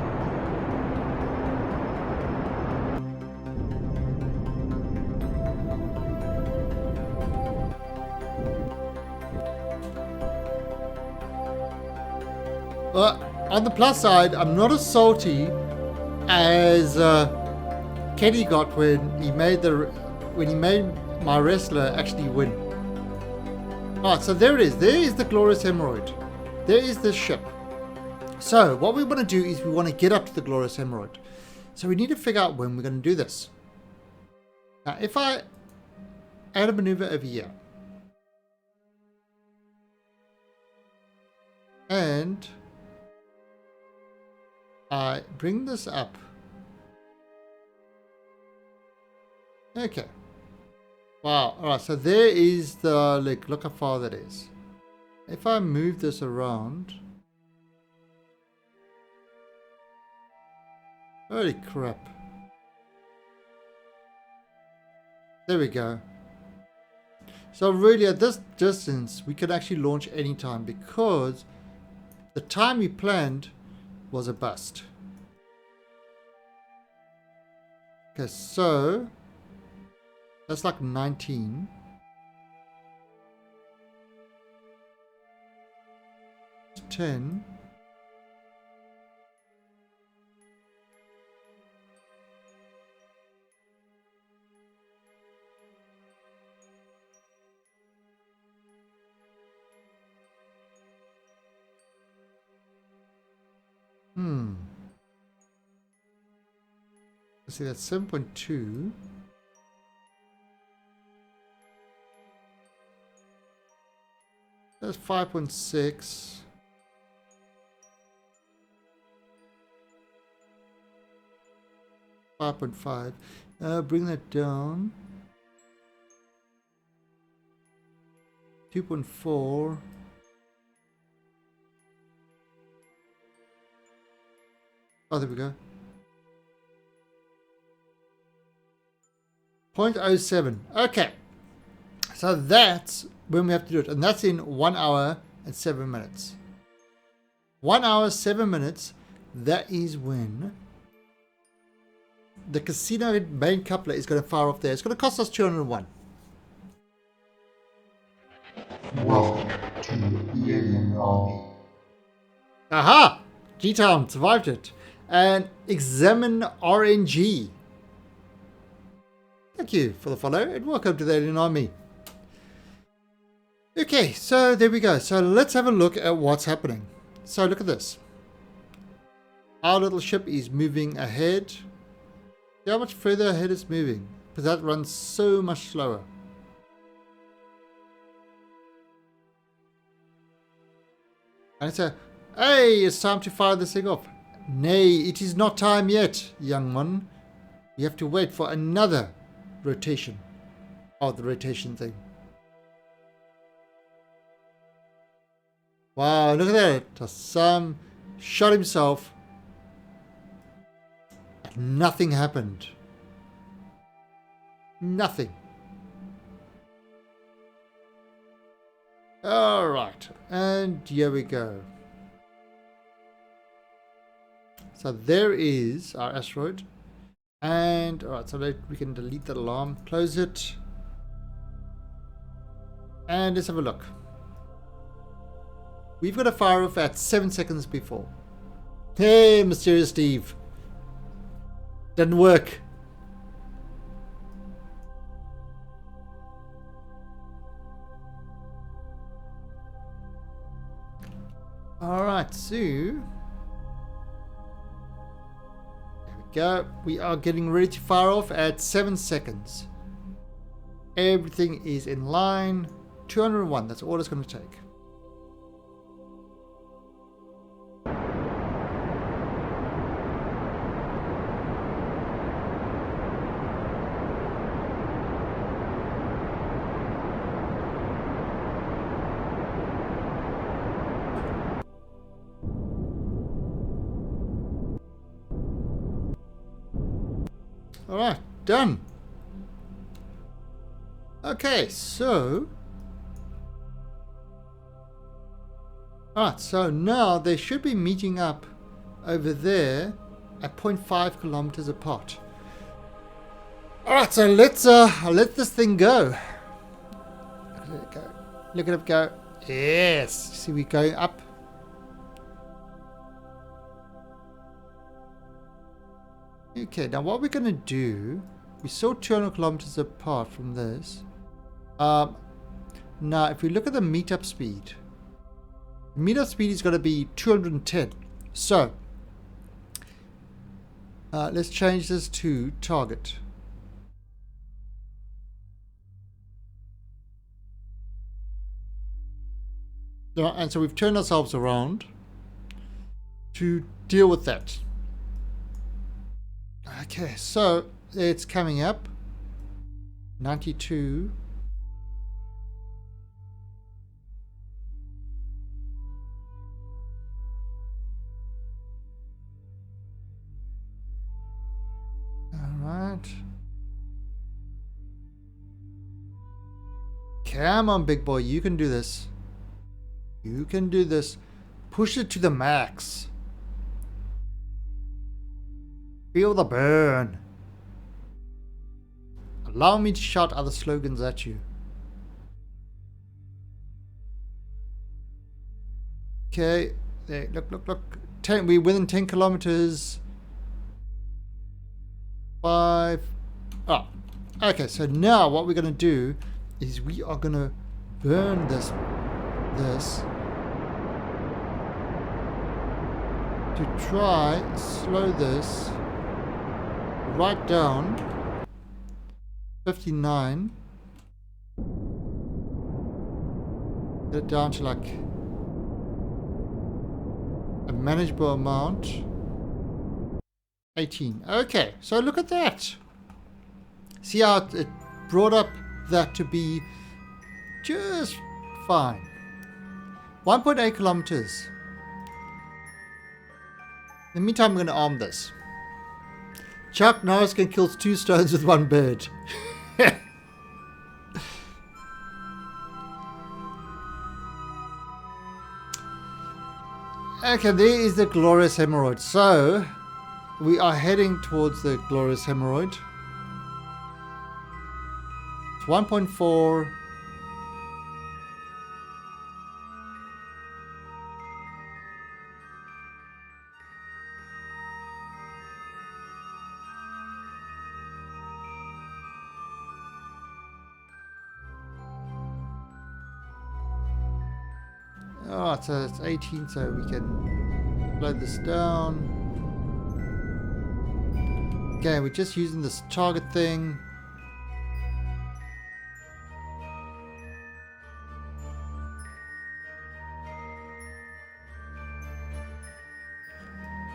Well, on the plus side, I'm not as salty as Kenny got when he made my wrestler actually win. Alright, so there it is. There is the Glorious Hemorrhoid. There is the ship. So what we want to do is we want to get up to the Glorious Hemorrhoid. So we need to figure out when we're going to do this. Now if I add a maneuver over here. And I bring this up. Okay. Wow. Alright, so there is the lake. Look how far that is. If I move this around. Holy crap. There we go. So really at this distance we could actually launch anytime because the time we planned was a bust. Okay, so that's like 19. It's 10. Let's see, that's 7.2. That's 5.6. $5.5. Bring that down. 2.4. Oh, there we go. 0.07. Okay. So that's when we have to do it. And that's in 1 hour and 7 minutes. 1 hour, 7 minutes. That is when the casino main coupler is going to fire off there. It's going to cost us 201. Welcome to the Alien Army. Aha! G-Town survived it. And examine RNG. Thank you for the follow and welcome to the Alien Army. Okay, so there we go. So let's have a look at what's happening. So look at this. Our little ship is moving ahead. See how much further ahead it's moving? Because that runs so much slower. And it's hey, it's time to fire this thing off. Nay, it is not time yet, young one. You have to wait for another rotation. Oh, the rotation thing. Wow, look at that. Sam shot himself. And nothing happened. Nothing. Alright, and here we go. So there is our asteroid. And alright, so we can delete that alarm, close it. And let's have a look. We've got a fire off at 7 seconds before. Hey, Mysterious Steve. Didn't work. Alright, so there we go. We are getting ready to fire off at 7 seconds. Everything is in line. 201, that's all it's going to take. Alright, done. Okay, so... Alright, so now they should be meeting up over there at 0.5 kilometers apart. Alright, so let's let this thing go. Let it go. Look at it go. Yes! See, we're going up. Okay, now what we're going to do, we saw 200 kilometers apart from this. Now, if we look at the meetup speed, the meetup speed is going to be 210. So, let's change this to target. And so we've turned ourselves around to deal with that. Okay, so it's coming up. 92. Alright. Come on, big boy, you can do this. You can do this. Push it to the max. Feel the burn. Allow me to shout other slogans at you. Okay, there, look. 10, we're within 10 kilometers. 5. Oh, okay, so now what we're going to do is we are going to burn this to try slow this right down 59, get it down to like a manageable amount. 18. Okay, so look at that. See how it brought up that to be just fine. 1.8 kilometers. In the meantime, I'm going to arm this. Chuck Norris can kill 2 stones with 1 bird. Okay, there is the glorious hemorrhoid. So, we are heading towards the glorious hemorrhoid. It's 1.4. Oh, so it's 18, so we can load this down. Okay, we're just using this target thing.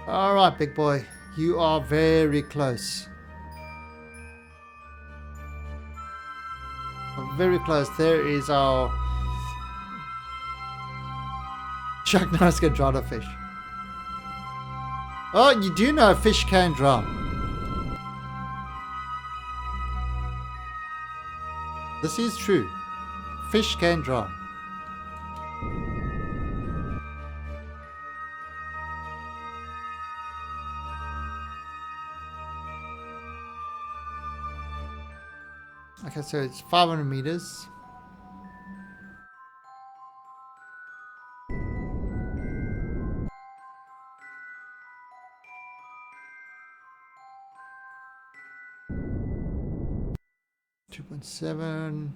Alright, big boy. You are very close. Very close. There is our... Chuck Norris can drown a fish. Oh, you do know a fish can drown. This is true. Fish can drown. Okay, so it's 500 meters. 2.7.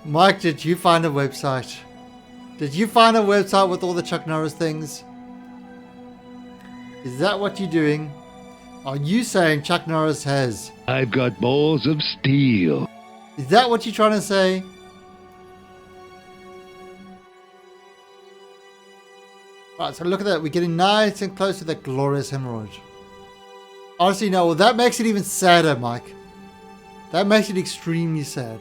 Mike, did you find a website? Did you find a website with all the Chuck Norris things? Is that what you're doing? Are you saying Chuck Norris has? I've got balls of steel. Is that what you're trying to say? Right, so look at that. We're getting nice and close to that glorious hemorrhoid. Honestly, no. Well, that makes it even sadder, Mike. That makes it extremely sad.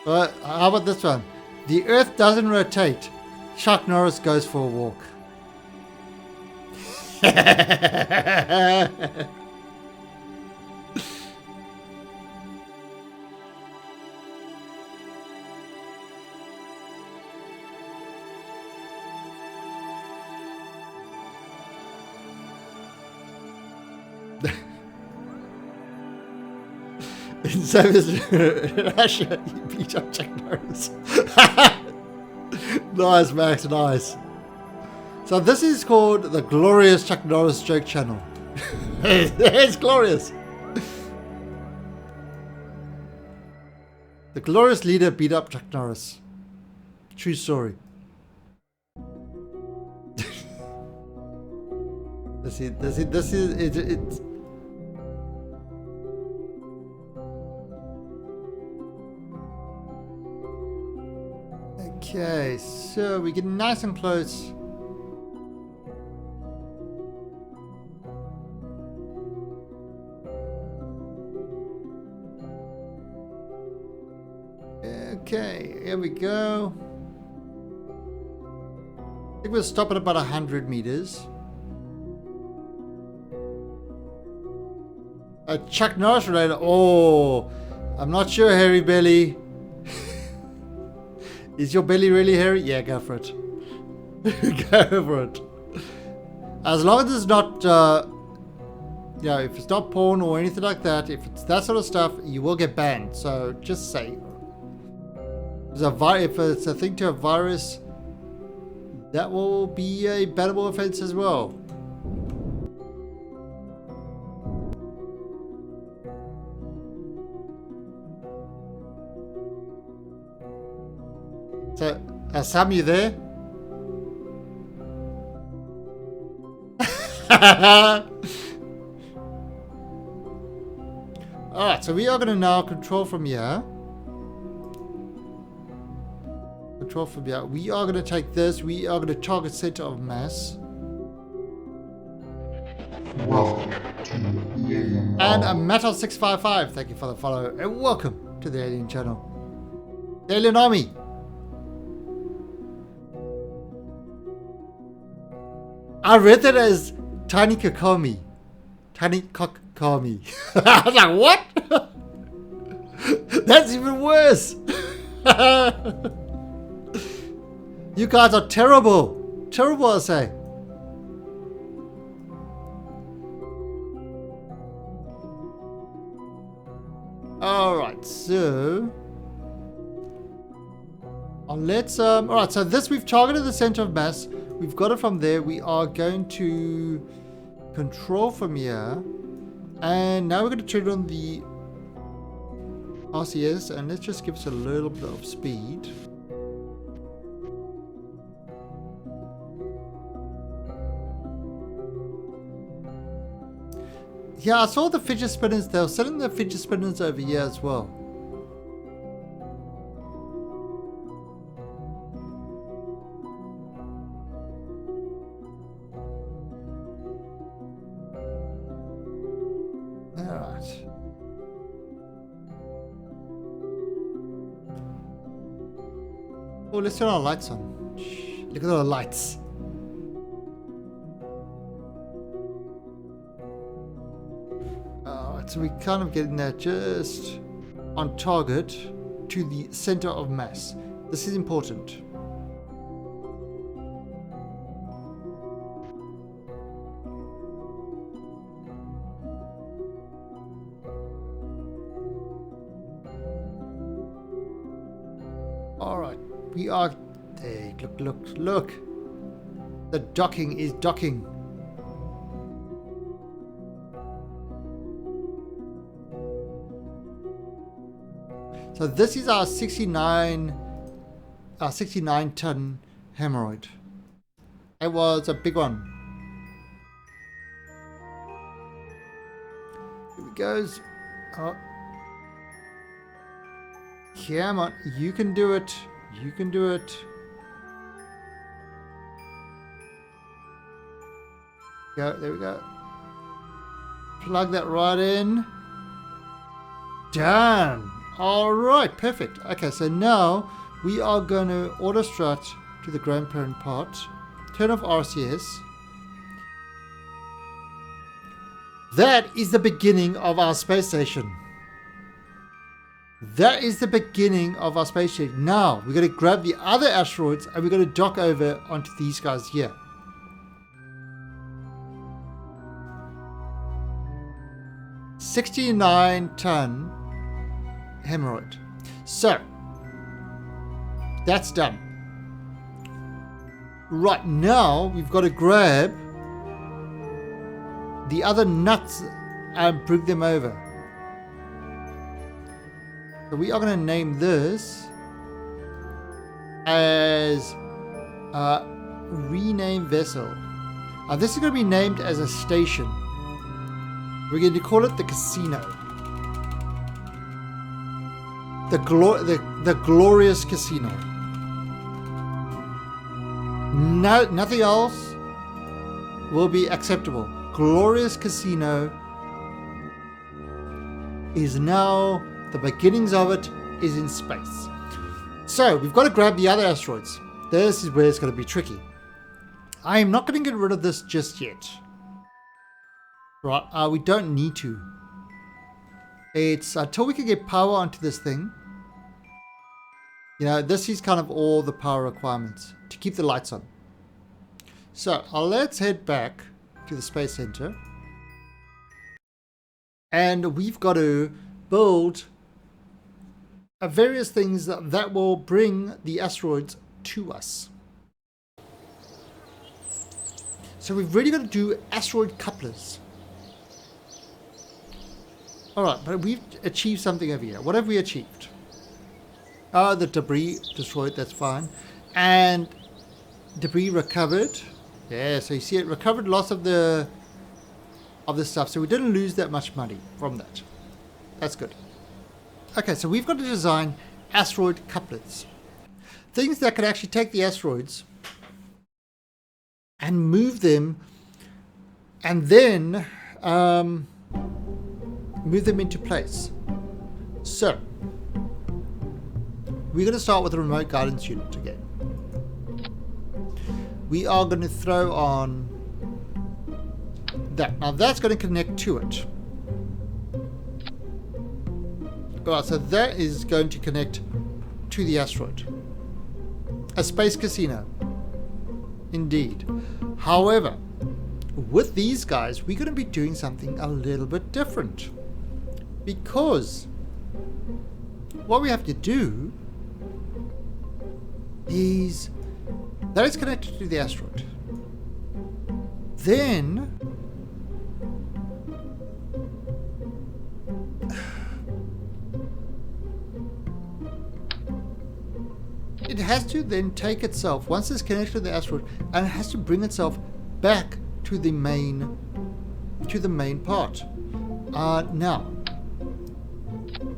But how about this one? The Earth doesn't rotate. Chuck Norris goes for a walk. In Soviet Russia, you beat up Chuck Norris. Nice, Max, nice. So this is called the Glorious Chuck Norris Joke Channel. It's glorious. The glorious leader beat up Chuck Norris. True story. This is it's. Okay, so we get nice and close. Okay, here we go. I think we'll stop at about 100 meters. Chuck Norris related. Oh, I'm not sure, Hairy Belly. Is your belly really hairy? Yeah, go for it. Go for it. As long as it's not, if it's not porn or anything like that, if it's that sort of stuff, you will get banned. So just say. If it's a thing to a virus, that will be a bannable offense as well. So, Sam, you there? Alright, so we are going to now control from here. Control from here. We are going to take this. We are going to target center of mass. Welcome to the Alien And a Army. Metal655, thank you for the follow. And welcome to the Alien channel. The Alien Army. I read that as Tiny Kakami. Tiny Kakami. I was like, what? That's even worse. You guys are terrible. Terrible, I say. Alright, so... let's... Alright, so this, we've targeted the center of mass. We've got it from there. We are going to control from here. And now we're going to turn on the RCS. And let's just give us a little bit of speed. Yeah, I saw the fidget spinners. They were selling the fidget spinners over here as well. Alright. Oh, let's turn our lights on. Shh, look at all the lights. So we're kind of getting that just on target to the center of mass. This is important. We are... There, look. The docking is docking. So this is our 69 ton hemorrhoid. It was a big one. Here it goes. Oh. Come on, you can do it. You can do it. Go, there we go. Plug that right in. Done. Alright, perfect. Okay, so now we are going to auto strut to the grandparent part. Turn off RCS. That is the beginning of our space station. That is the beginning of our space station. Now, we're going to grab the other asteroids and we're going to dock over onto these guys here. $69-ton hemorrhoid. So, that's done. Right now, we've got to grab the other nuts and bring them over. So we are going to name this as rename vessel. This is going to be named as a station. We're going to call it the casino. The glorious casino. No, nothing else will be acceptable. Glorious casino is now, the beginnings of it is in space. So we've got to grab the other asteroids. This is where it's going to be tricky. I am not going to get rid of this just yet. Right, we don't need to. It's until we can get power onto this thing. You know, this is kind of all the power requirements to keep the lights on. So let's head back to the Space Center. And we've got to build various things that will bring the asteroids to us. So we've really got to do asteroid couplers. Alright, but we've achieved something over here. What have we achieved? The debris destroyed, that's fine. And debris recovered. Yeah, so you see it recovered lots of the stuff. So we didn't lose that much money from that. That's good. Okay, so we've got to design asteroid couplers. Things that could actually take the asteroids and move them and then move them into place. So we're going to start with a remote guidance unit again. We are going to throw on that. Now that's going to connect to it. Alright, so that is going to connect to the asteroid. A space casino. Indeed. However, with these guys, we're going to be doing something a little bit different. Because what we have to do is that is connected to the asteroid. Then it has to then take itself, once it's connected to the asteroid, and it has to bring itself back to the main part. Now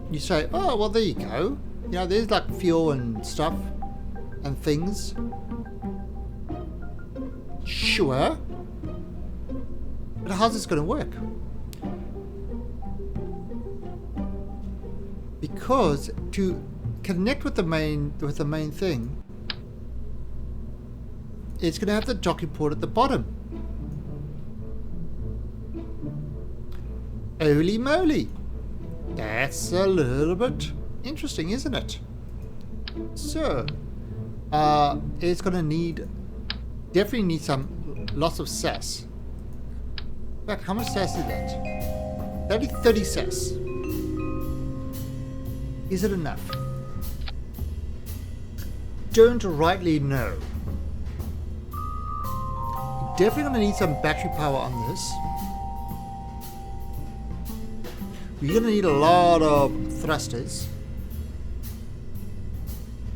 you say, oh well, there you go. You know, there's like fuel and stuff and things. Sure, but how's this going to work? Because to connect with the main thing, it's going to have the docking port at the bottom. Holy moly! That's a little bit interesting, isn't it? So, it's going to definitely need lots of sass. In fact, how much sass is that? That'd be 30 sass. Is it enough? don't rightly know. Definitely going to need some battery power on this. We're going to need a lot of thrusters.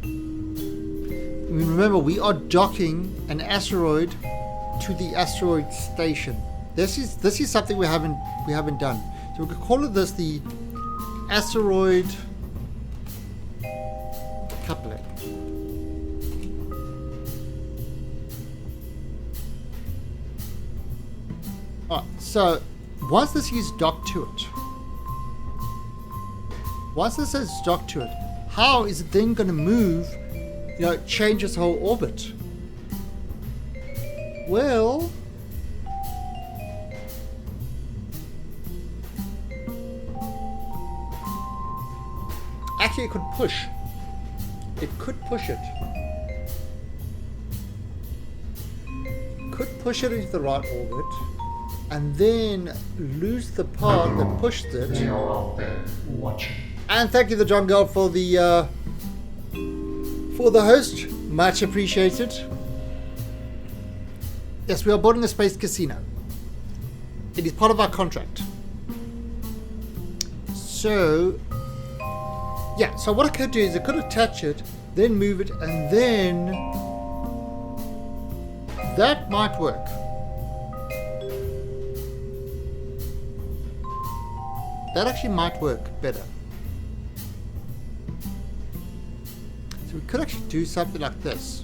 I mean, remember, we are docking an asteroid to the asteroid station. This is something we haven't done. So we could call it this the asteroid coupling. Alright, so once this is docked to it, how is it then going to move, change its whole orbit? Well, actually it could push. It could push it. Could push it into the right orbit and then lose the part that pushed it. They are out there watching. And thank you, the John Girl, for the host. Much appreciated. Yes, we are boarding a space casino. It is part of our contract. So, yeah. So what I could do is I could attach it, then move it, and then that might work. That actually might work better. So we could actually do something like this.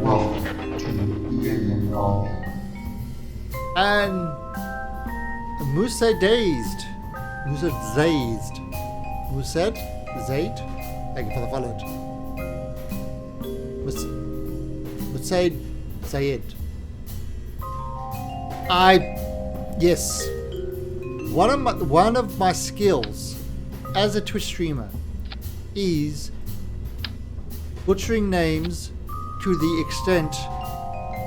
Welcome to the alien army. And Moose dazed. Moose zazed. Moose said Zaid. Thank you for the follow. Moose said Zayed. Yes. One of my skills as a Twitch streamer is butchering names to the extent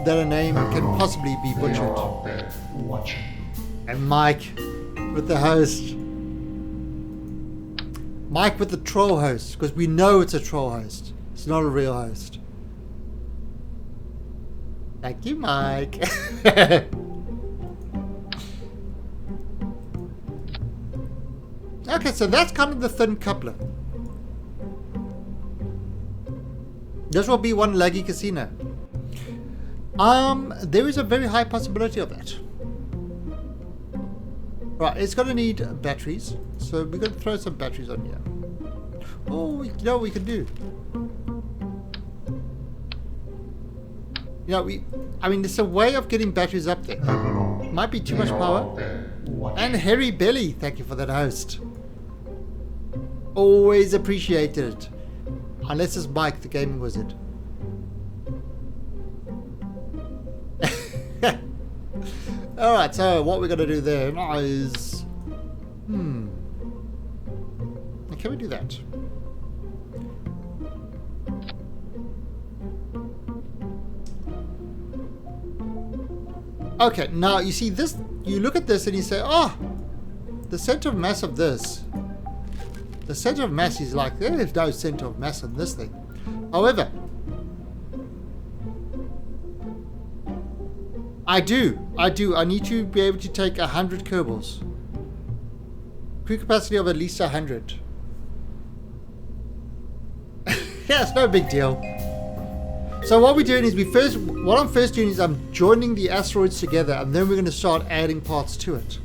that a name can possibly be They butchered. are out there watching. And Mike with the host. Mike with the troll host, because we know it's a troll host. It's not a real host. Thank you, Mike. Okay, so that's kind of the thin coupler. This will be one laggy casino. There is a very high possibility of that. Right, it's going to need batteries, so we're going to throw some batteries on here. Oh, you know what we can do? I mean, there's a way of getting batteries up there. Overlord. Might be too They much are power. out there watching. And Harry Belly, thank you for that host. Always appreciated it. Unless it's Mike, the gaming wizard. Alright, so what we're going to do there is... Can we do that? Okay, now you see this, you look at this and you say, oh, the center of mass of this. The center of mass is like, there's no center of mass on this thing. However, I do. I need to be able to take 100 Kerbals. Crew capacity of at least 100. Yeah, it's no big deal. So what we're doing is what I'm first doing is I'm joining the asteroids together, and then we're going to start adding parts to it.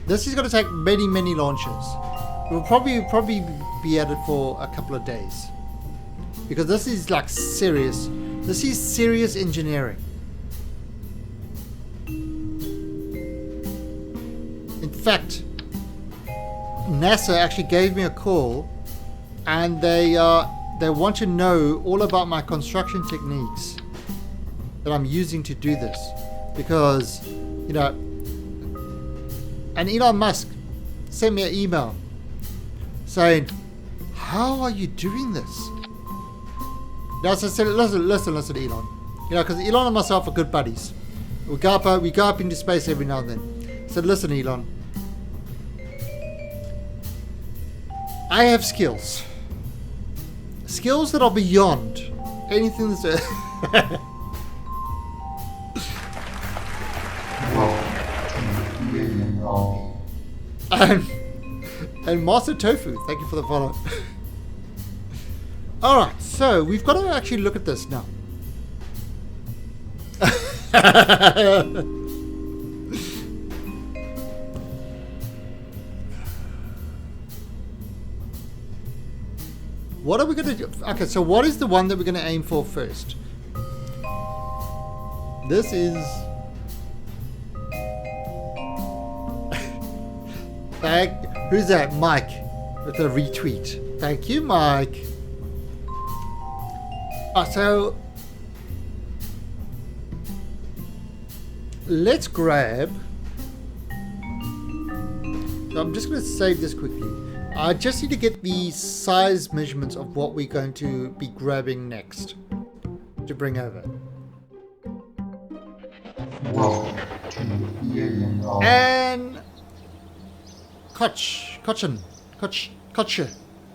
This is going to take many, many launches. We'll probably be at it for a couple of days, because this is like serious. This is serious engineering. In fact, NASA actually gave me a call, and they want to know all about my construction techniques that I'm using to do this, because and Elon Musk sent me an email saying, how are you doing this? So I said, listen, Elon. Because Elon and myself are good buddies. We go up into space every now and then. I said, listen, Elon. I have skills. skills that are beyond anything that's... Welcome to the alien army. and Master Tofu, thank you for the follow. Alright, so we've got to actually look at this now. What are we going to do? Okay, so what is the one that we're going to aim for first? This is... Who's that? Mike with a retweet. Thank you, Mike. So let's grab... I'm just going to save this quickly. I just need to get the size measurements of what we're going to be grabbing next to bring over. Welcome to the alien army. And Koch,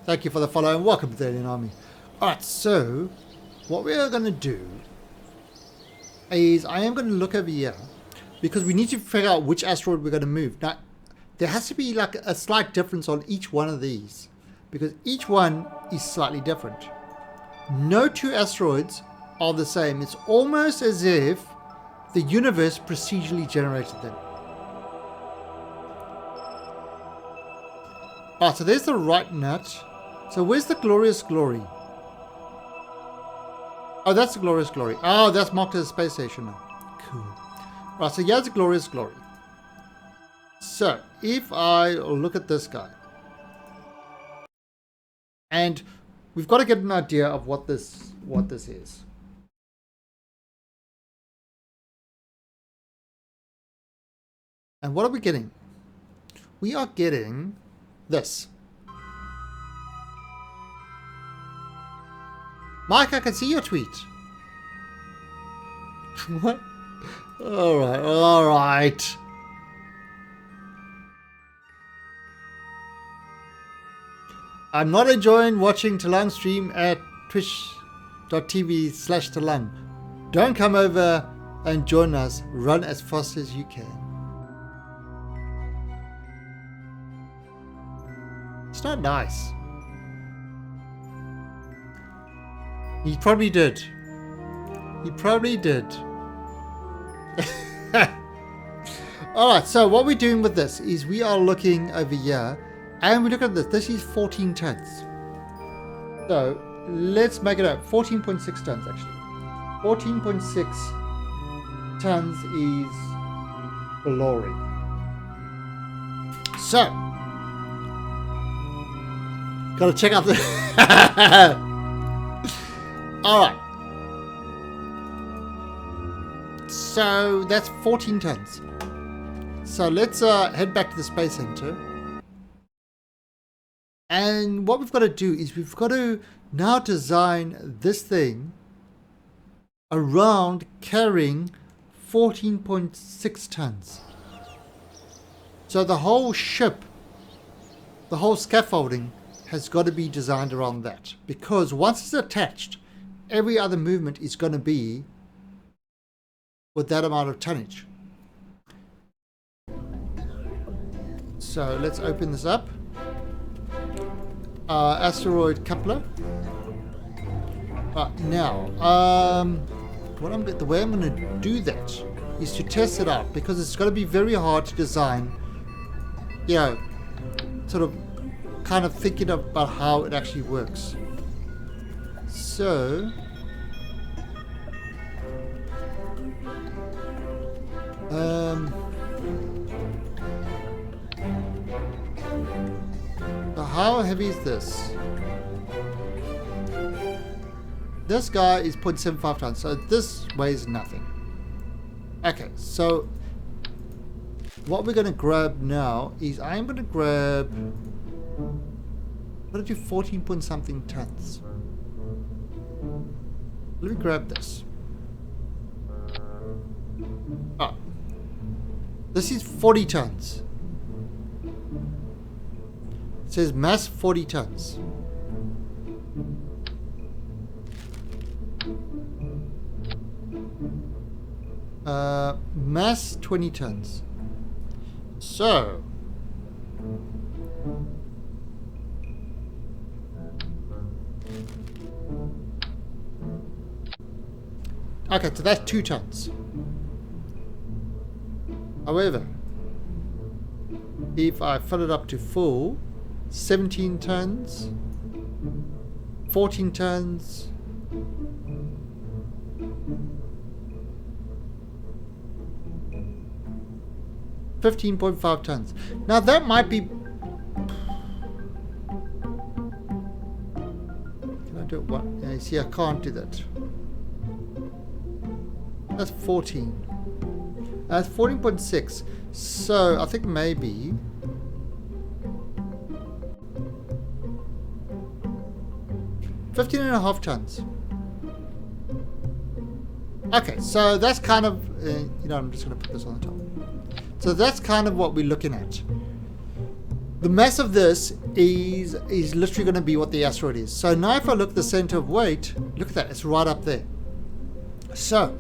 thank you for the follow and welcome to the Alien Army. Alright, so what we are going to do is I am going to look over here because we need to figure out which asteroid we're going to move. Now, there has to be like a slight difference on each one of these because each one is slightly different. No two asteroids are the same. It's almost as if the universe procedurally generated them. Ah, so there's the right nut. So where's the glorious glory? Oh, that's the glorious glory. Oh, that's marked as a space station now. Cool. Right, so here's the glorious glory. So if I look at this guy, and we've got to get an idea of what this is. And what are we getting? We are getting this. Mike, I can see your tweet. What? All right. I'm not enjoying watching Talang stream at twitch.tv/Talang. Don't come over and join us. Run as fast as you can. It's not nice. He probably did. He probably did. Alright, so what we're doing with this is we are looking over here and we look at this. This is 14 tons. So let's make it up. 14.6 tons actually. 14.6 tons is glory. So, gotta check out the... Alright. So that's 14 tons. So let's head back to the Space Center. And what we've got to do is we've got to now design this thing around carrying 14.6 tons. So the whole ship, the whole scaffolding has got to be designed around that. Because once it's attached, every other movement is going to be with that amount of tonnage. So let's open this up. Asteroid coupler. Now, the way I'm going to do that is to test it out because it's going to be very hard to design. You know, sort of, kind of thinking about how it actually works. So, how heavy is this? This guy is 0.75 tons, so this weighs nothing. Okay, so what we're going to grab now is I'm going to grab... I'm going to do 14 point something tons. Let me grab this. Ah, this is 40 tons. It says mass 40 tons. Mass 20 tons. So. Okay, so that's 2 tons. However, if I fill it up to full, 17 tons, 14 tons, 15.5 tons. Now that might be... Can I do it? What? Yeah, you see, I can't do that. That's 14. That's 14.6. So I think maybe... $15.5 tons. Okay, so that's kind of... you know, I'm just going to put this on the top. So that's kind of what we're looking at. The mass of this is literally going to be what the asteroid is. So now if I look at the center of weight, look at that, it's right up there. So,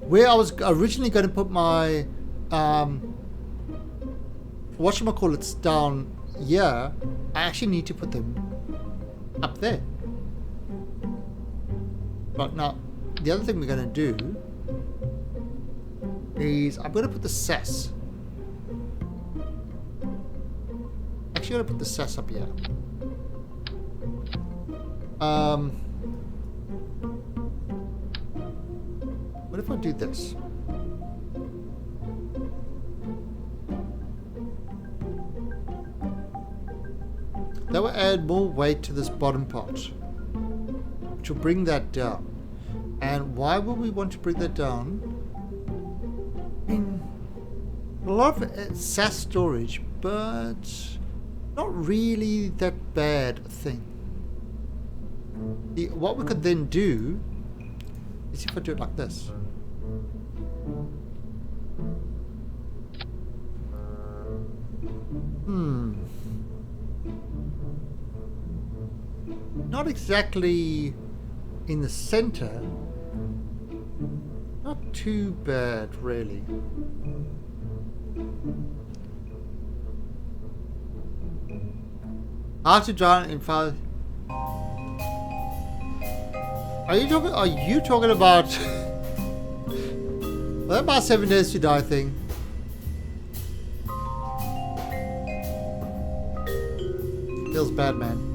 where I was originally going to put my, whatchamacallits down here, I actually need to put them up there. Right, now, the other thing we're going to do is I'm going to put the SAS. Actually, I'm going to put the SAS up here. What if I do this? That will add more weight to this bottom part, which will bring that down. And why would we want to bring that down? A lot of SAS storage, but not really that bad a thing. What we could then do is if I do it like this. Not exactly in the center. Not too bad, really. How to drown in 5... Are you talking about what about 7 days to die thing? Feels bad, man.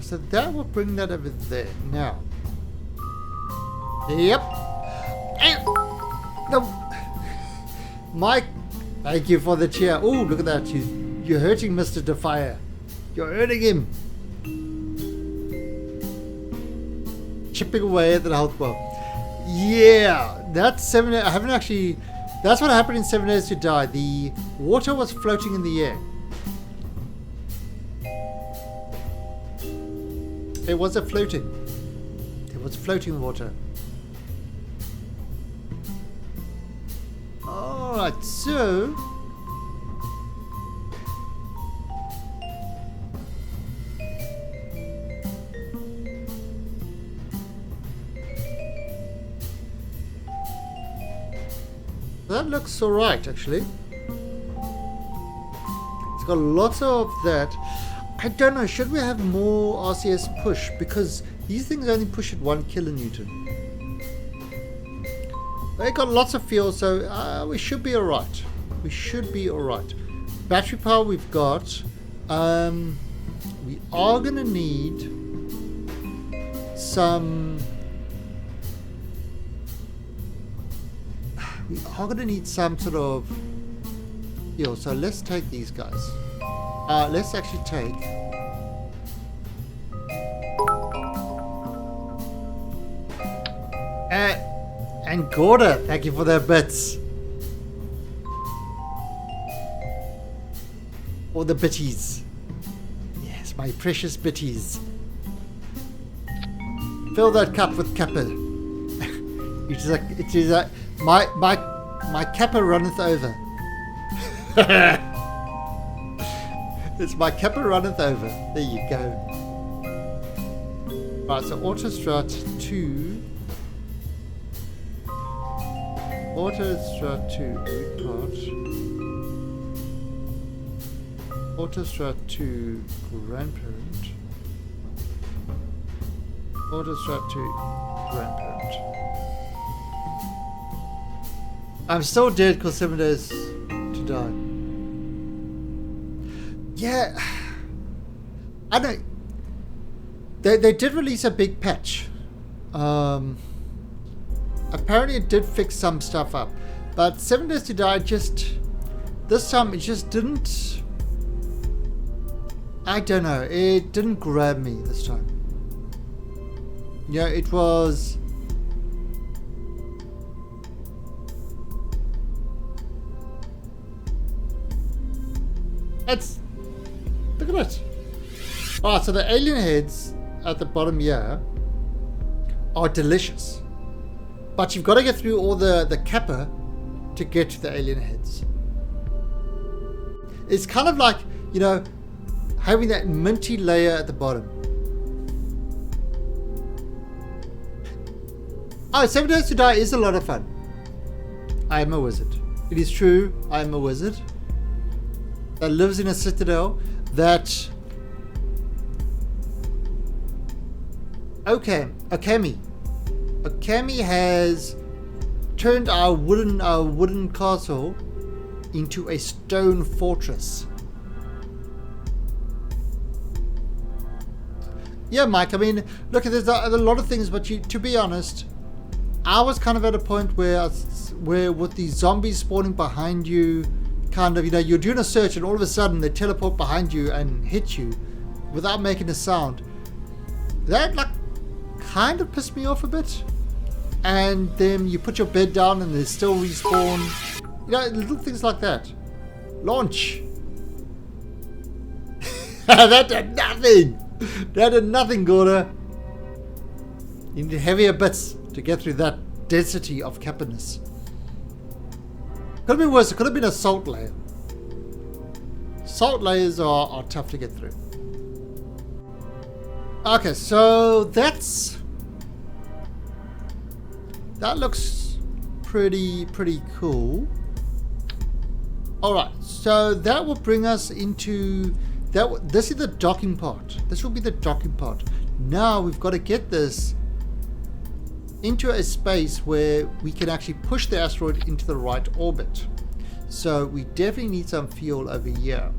So that will bring that over there. Now. Yep. And Mike, thank you for the cheer. Oh, look at that. You're hurting Mr. Defier. You're hurting him. Chipping away at the health bar. Yeah, that's 7. I haven't actually. That's what happened in 7 Days to Die. The water was floating in the air. It was floating. It was floating water. Alright, so that looks alright, actually. It's got lots of that. I don't know, should we have more RCS push? Because these things only push at 1 kilonewton. They got lots of fuel, so we should be alright. We should be alright. Battery power we've got. We are going to need some... We are going to need some sort of fuel. So let's take these guys. Let's actually take... and Gorda, thank you for their bits. Or the bitties. Yes, my precious bitties. Fill that cup with kappa. it is a my kappa runneth over. It's my kappa runneth over. There you go. Right, so Autostrat 2. Autostrat to root part. Autostrat to grandparent. Autostrat to grandparent. I'm still dead because 7 days to die. Yeah, I know. They did release a big patch. Apparently it did fix some stuff up, but 7 days to die this time it just didn't. I don't know. It didn't grab me this time. Yeah, it was. Look at it. Alright, so the alien heads at the bottom here are delicious. But you've got to get through all the kappa to get to the alien heads. It's kind of like, you know, having that minty layer at the bottom. Oh, 7 Days to Die is a lot of fun. I am a wizard. It is true, I am a wizard that lives in a citadel that... Okay, Okami has turned our wooden castle into a stone fortress. Yeah, Mike, I mean, look, there's a lot of things, but to be honest, I was kind of at a point where with the zombies spawning behind you, kind of, you know, you're doing a search and all of a sudden they teleport behind you and hit you without making a sound. That, like, kind of pissed me off a bit. And then you put your bed down and they still respawn. You know, little things like that. Launch. That did nothing. That did nothing, Gorda. You need heavier bits to get through that density of capness. Could have been worse. It could have been a salt layer. Salt layers are tough to get through. Okay, so that looks pretty cool. Alright, so that will bring us into this is the docking part. This will be the docking part. Now we've got to get this into a space where we can actually push the asteroid into the right orbit. So we definitely need some fuel over here.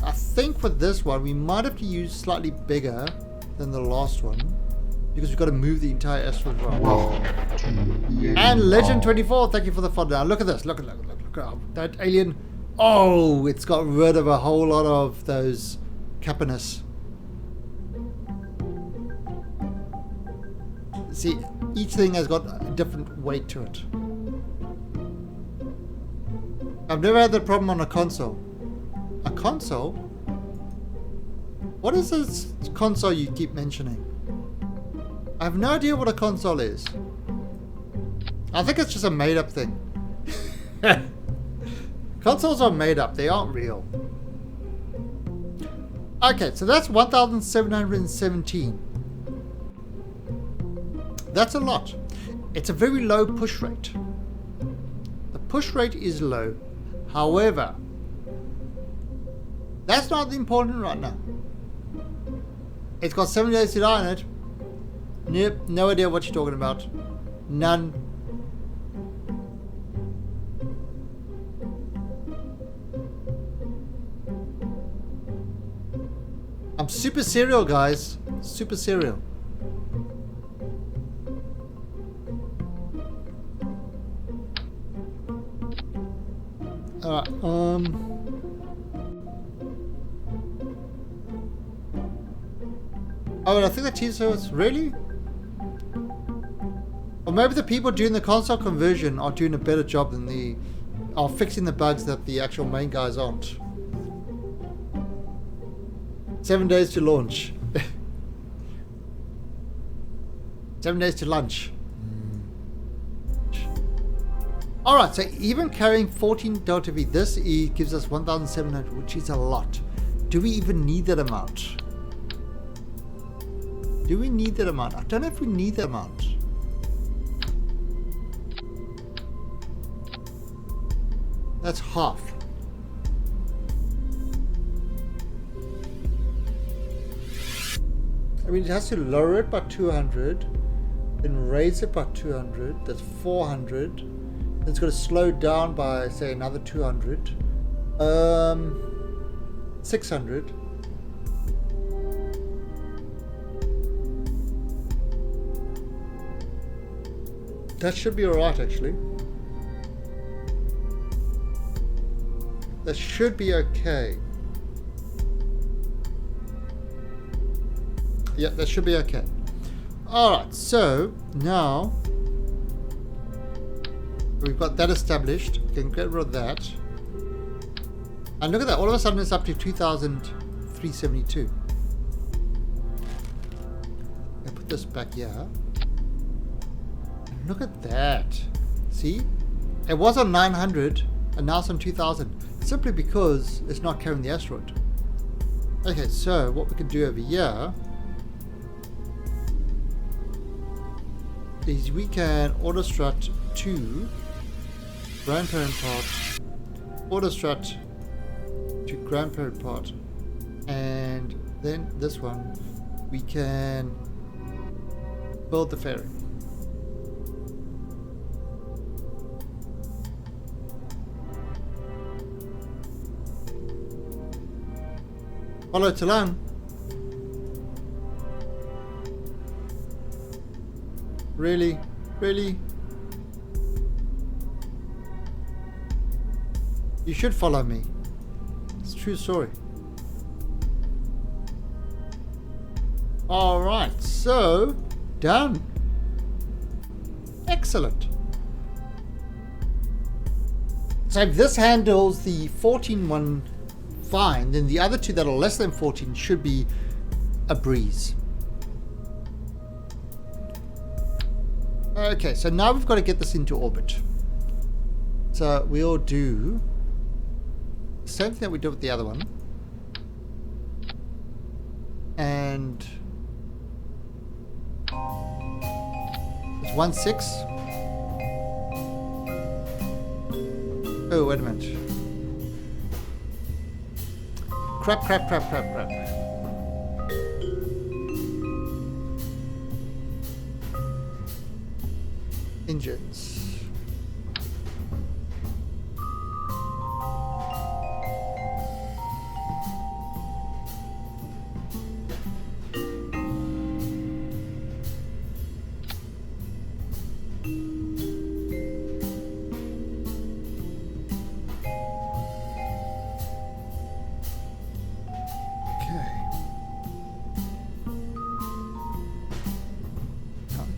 I think for this one we might have to use slightly bigger than the last one, because we've got to move the entire asteroid around. And Legend 24, thank you for the fun. Now look at this. Look at that alien. Oh, it's got rid of a whole lot of those capiness. See, each thing has got a different weight to it. I've never had that problem on a console. A console? What is this console you keep mentioning? I have no idea what a console is. I think it's just a made up thing. Consoles are made up, they aren't real. Okay, so that's 1,717. That's a lot. It's a very low push rate. The push rate is low. However, that's not important right now. It's got 7 days to die in it. Nope, no idea what you're talking about. None. I'm super serial, guys. Super serial. Alright, Oh, and I think the teaser was really? Or maybe the people doing the console conversion are doing a better job than are fixing the bugs that the actual main guys aren't. 7 days to launch. 7 days to lunch. Alright, so even carrying 14 Delta V, this gives us 1,700, which is a lot. Do we even need that amount? Do we need that amount? I don't know if we need that amount. That's half. I mean, it has to lower it by 200, then raise it by 200. That's 400. Then it's got to slow down by, say, another 200. 600. That should be alright, actually. That should be okay. Yeah, that should be okay. Alright, so now we've got that established. We can get rid of that. And look at that, all of a sudden it's up to 2,372. I'll put this back here. And look at that. See? It was on 900 and now it's on 2,000. Simply because it's not carrying the asteroid. Okay, so what we can do over here is we can auto strut to grandparent part, auto strut to grandparent part, and then this one we can build the ferry. Follow it along. Really? Really? You should follow me. It's a true story. Alright, so done. Excellent. So if this handles the 14 one fine, then the other two that are less than 14 should be a breeze. Okay, so now we've got to get this into orbit. So we'll do the same thing that we did with the other one. And it's 1.6. Oh, wait a minute. Crap. Engines.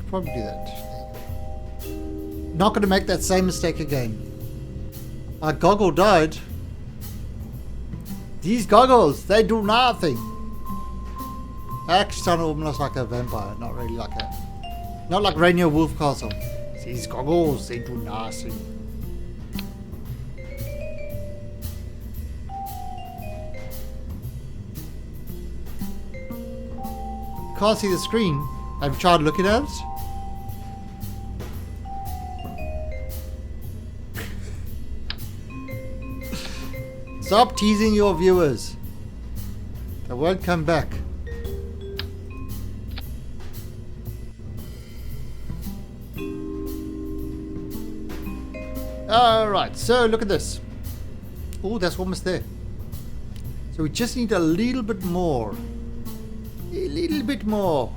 Probably do that. Not going to make that same mistake again. My goggle died. These goggles, they do nothing. I actually sound almost like a vampire, not really like a... Not like Rainier Wolfcastle. These goggles, they do nothing. Can't see the screen. Have you tried looking at it? Stop teasing your viewers. They won't come back. Alright, so look at this. Oh, that's almost there. So we just need a little bit more. A little bit more.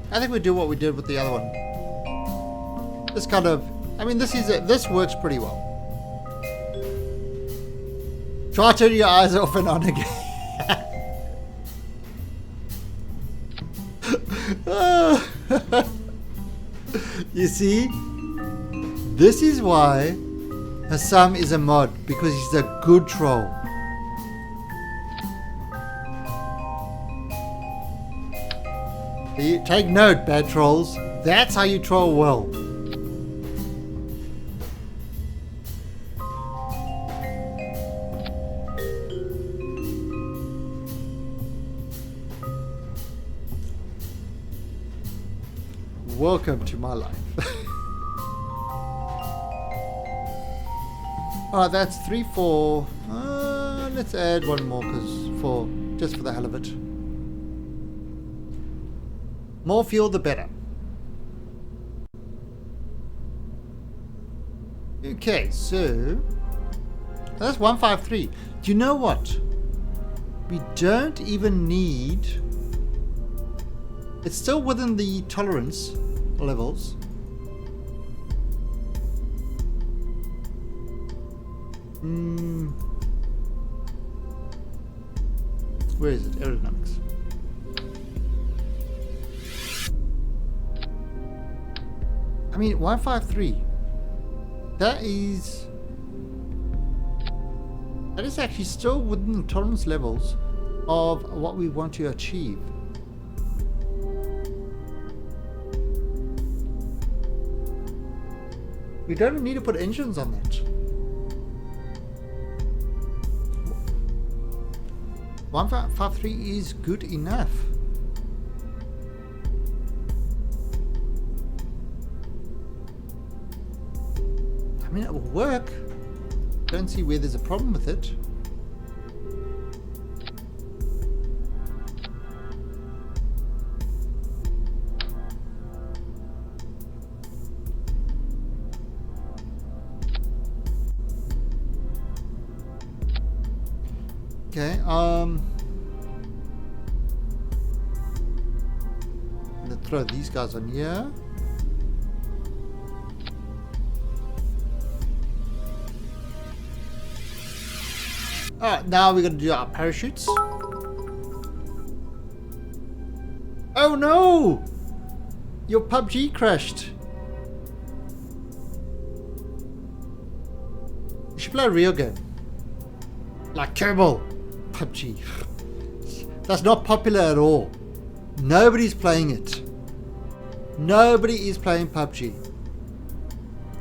I think we do what we did with the other one. This kind of... I mean, this works pretty well. Try turning your eyes off and on again. You see? This is why Hassam is a mod. Because he's a good troll. Take note, bad trolls. That's how you troll well. Welcome to my life. Alright, that's 3, 4. Let's add one more just for the hell of it. More fuel, the better. Okay, so that's 153. Do you know what? We don't even need. It's still within the tolerance levels. Where is it? Aerodynamics. I mean, 153. That is actually still within the tolerance levels of what we want to achieve. We don't need to put engines on that. 153 is good enough. I mean, it will work. Don't see where there's a problem with it. Okay, I'm gonna throw these guys on here. Alright, now we're gonna do our parachutes. Oh no! Your PUBG crashed. You should play a real game. Like Kerbal. PUBG. That's not popular at all. Nobody's playing it. Nobody is playing PUBG.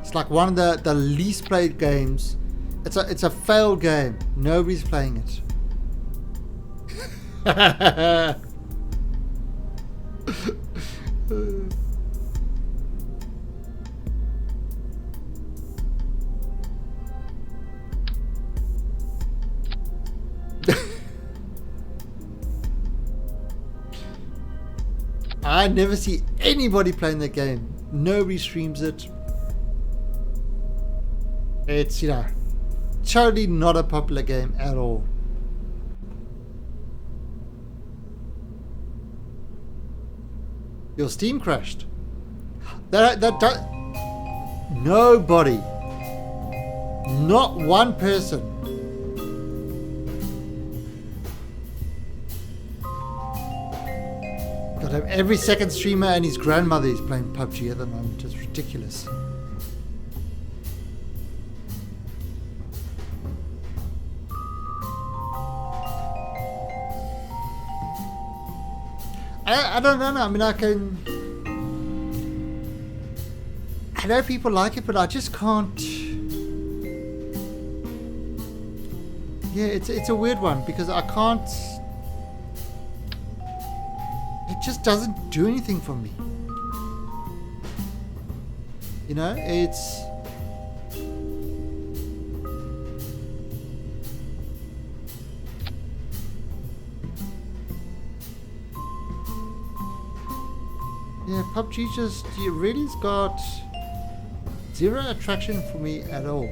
It's like one of the least played games. It's a failed game. Nobody's playing it. I never see anybody playing that game. Nobody streams it. It's, you know, totally not a popular game at all. Your Steam crashed. That nobody. Not one person. God, every second streamer and his grandmother is playing PUBG at the moment. It's ridiculous. I don't know. I mean, I know people like it, but I just can't. Yeah, it's a weird one because I can't. It just doesn't do anything for me. You know, it's. Yeah, PUBG just really's got zero attraction for me at all.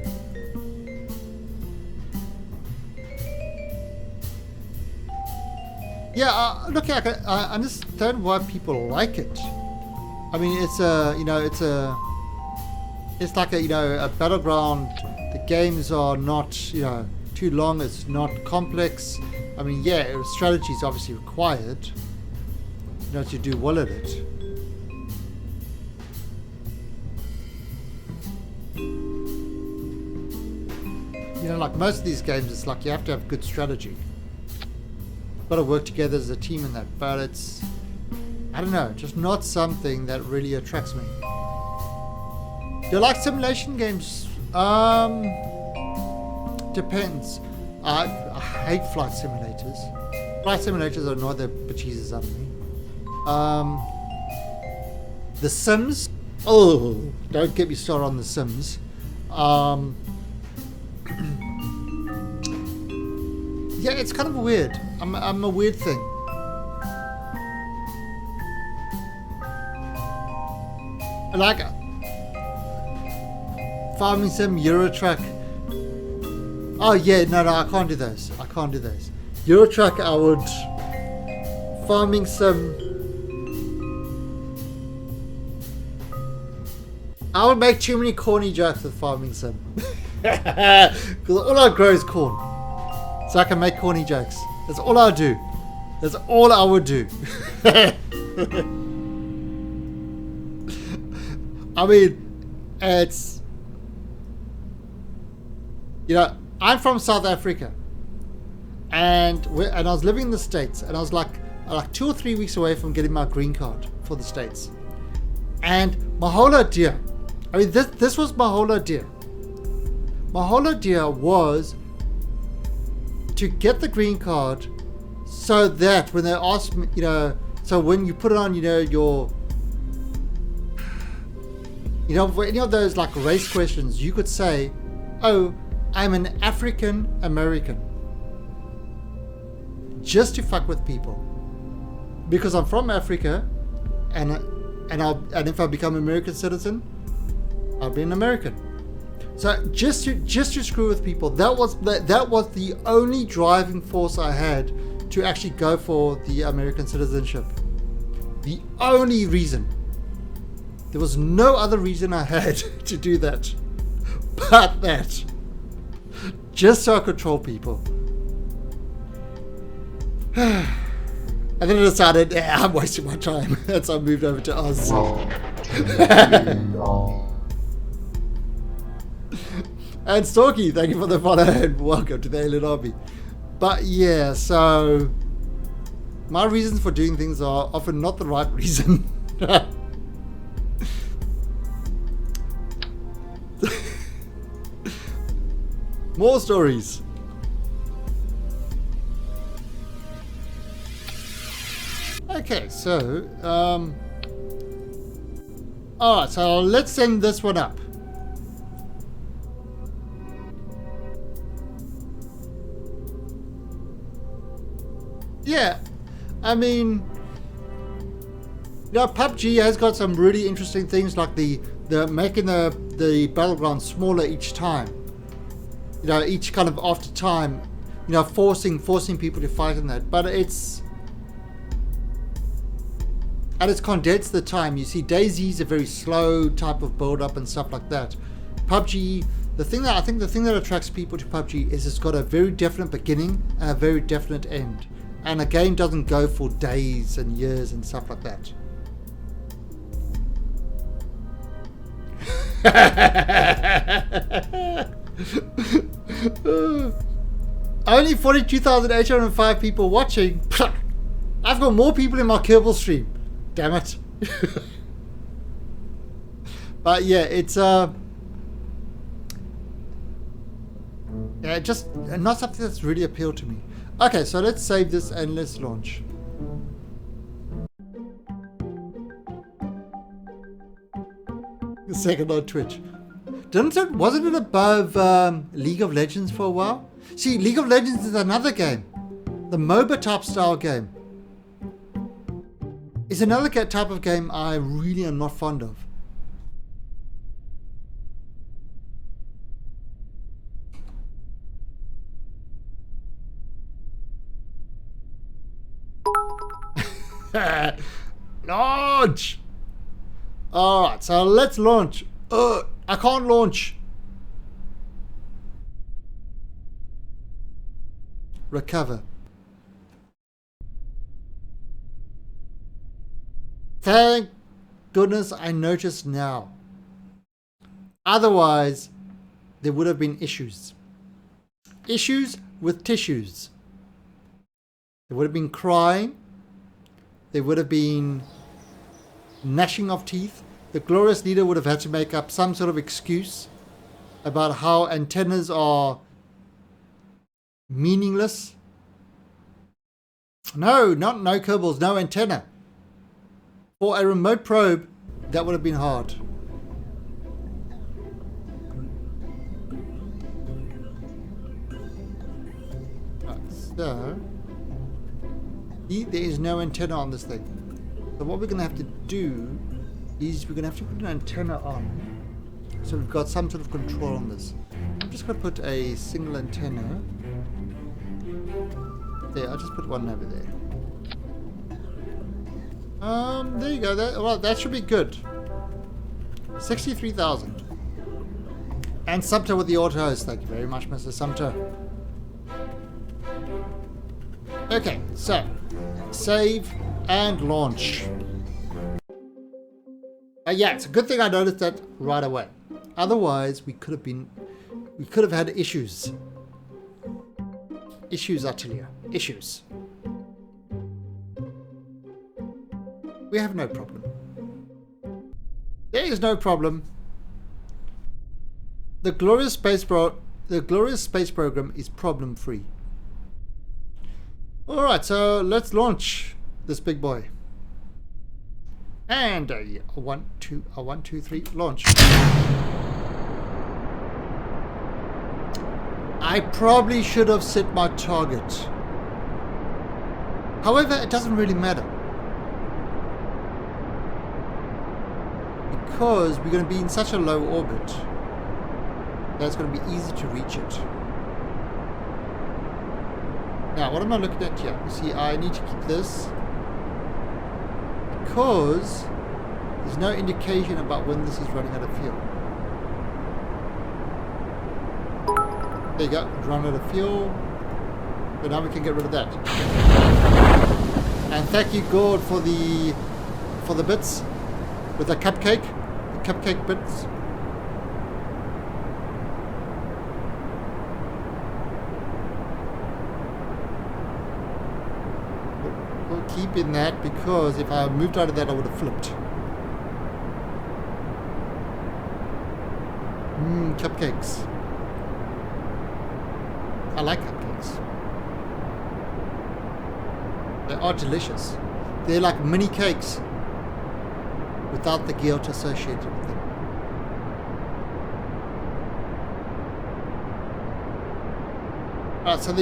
Yeah, look, I understand why people like it. I mean, it's like a battleground. The games are not, too long. It's not complex. I mean, yeah, strategy is obviously required, to do well at it. Like most of these games, it's like you have to have good strategy. Got to work together as a team in that, but it's, I don't know, just not something that really attracts me. Do you like simulation games? Depends. I hate flight simulators. Flight simulators annoy the bejesus out of me. The Sims. Oh, don't get me started on the Sims. Yeah, it's kind of weird. I'm a weird thing. Like Farming Sim, Eurotruck. Oh yeah, no, I can't do those. I can't do those. Eurotruck, I would. Farming Sim. I would make too many corny jokes with Farming Sim. Because all I grow is corn. So I can make corny jokes. That's all I do. That's all I would do. I mean, it's... You know, I'm from South Africa. And I was living in the States. And I was like 2 or 3 weeks away from getting my green card for the States. And my whole idea... I mean, this was my whole idea. My whole idea was to get the green card so that when they ask me, you know, so when you put it on, you know, for any of those like race questions, you could say, oh, I'm an African American. Just to fuck with people. Because I'm from Africa and if I become an American citizen, I'll be an American. So just to screw with people, that was the only driving force I had to actually go for the American citizenship. The only reason. There was no other reason I had to do that, but that. Just so I could troll people. And then I decided, I'm wasting my time, and so I moved over to Oz. And Storky, thank you for the follow and welcome to the Alien Army. But yeah, so my reasons for doing things are often not the right reason. More stories. Okay, so alright, so let's send this one up. Yeah, I mean, you know, PUBG has got some really interesting things like the making the battleground smaller each time. You know, each kind of after time, you know, forcing people to fight in that. But it's condensed the time. You see, DayZ's a very slow type of build up and stuff like that. PUBG, the thing that attracts people to PUBG is it's got a very definite beginning and a very definite end. And a game doesn't go for days and years and stuff like that. Only 42,805 people watching. I've got more people in my Kerbal stream. Damn it. But yeah, it's yeah, just not something that's really appealed to me. Okay, so let's save this and let's launch. The second on Twitch. Wasn't it above League of Legends for a while? See, League of Legends is another game. The MOBA type style game. It's another type of game I really am not fond of. Launch! Alright, so let's launch. I can't launch. Recover. Thank goodness I noticed now. Otherwise, there would have been issues. Issues with tissues. There would have been crying. There would have been gnashing of teeth. The glorious leader would have had to make up some sort of excuse about how antennas are meaningless. No, not no Kerbals, no antenna. For a remote probe, that would have been hard. So, there is no antenna on this thing. So what we're going to have to do is we're going to have to put an antenna on. So we've got some sort of control on this. I'm just going to put a single antenna. There, I'll just put one over there. There you go. Well, that should be good. 63,000. And Sumter with the auto host. Thank you very much, Mr. Sumter. Okay, so save and launch. Yeah, it's a good thing I noticed that right away. Otherwise, we could have had issues. Issues, I tell you. Issues. We have no problem. There is no problem. The glorious space program is problem free. All right, so let's launch this big boy. And a 1, 2, 3, launch. I probably should have set my target. However, it doesn't really matter. Because we're going to be in such a low orbit that it's going to be easy to reach it. Now, what am I looking at here? You see, I need to keep this because there's no indication about when this is running out of fuel. There you go, run out of fuel. So now we can get rid of that. And thank you, God, for the bits with the cupcake bits. We'll keep in that because if I moved out of that, I would have flipped. Cupcakes. I like cupcakes. They are delicious. They're like mini cakes without the guilt associated with them. Alright, so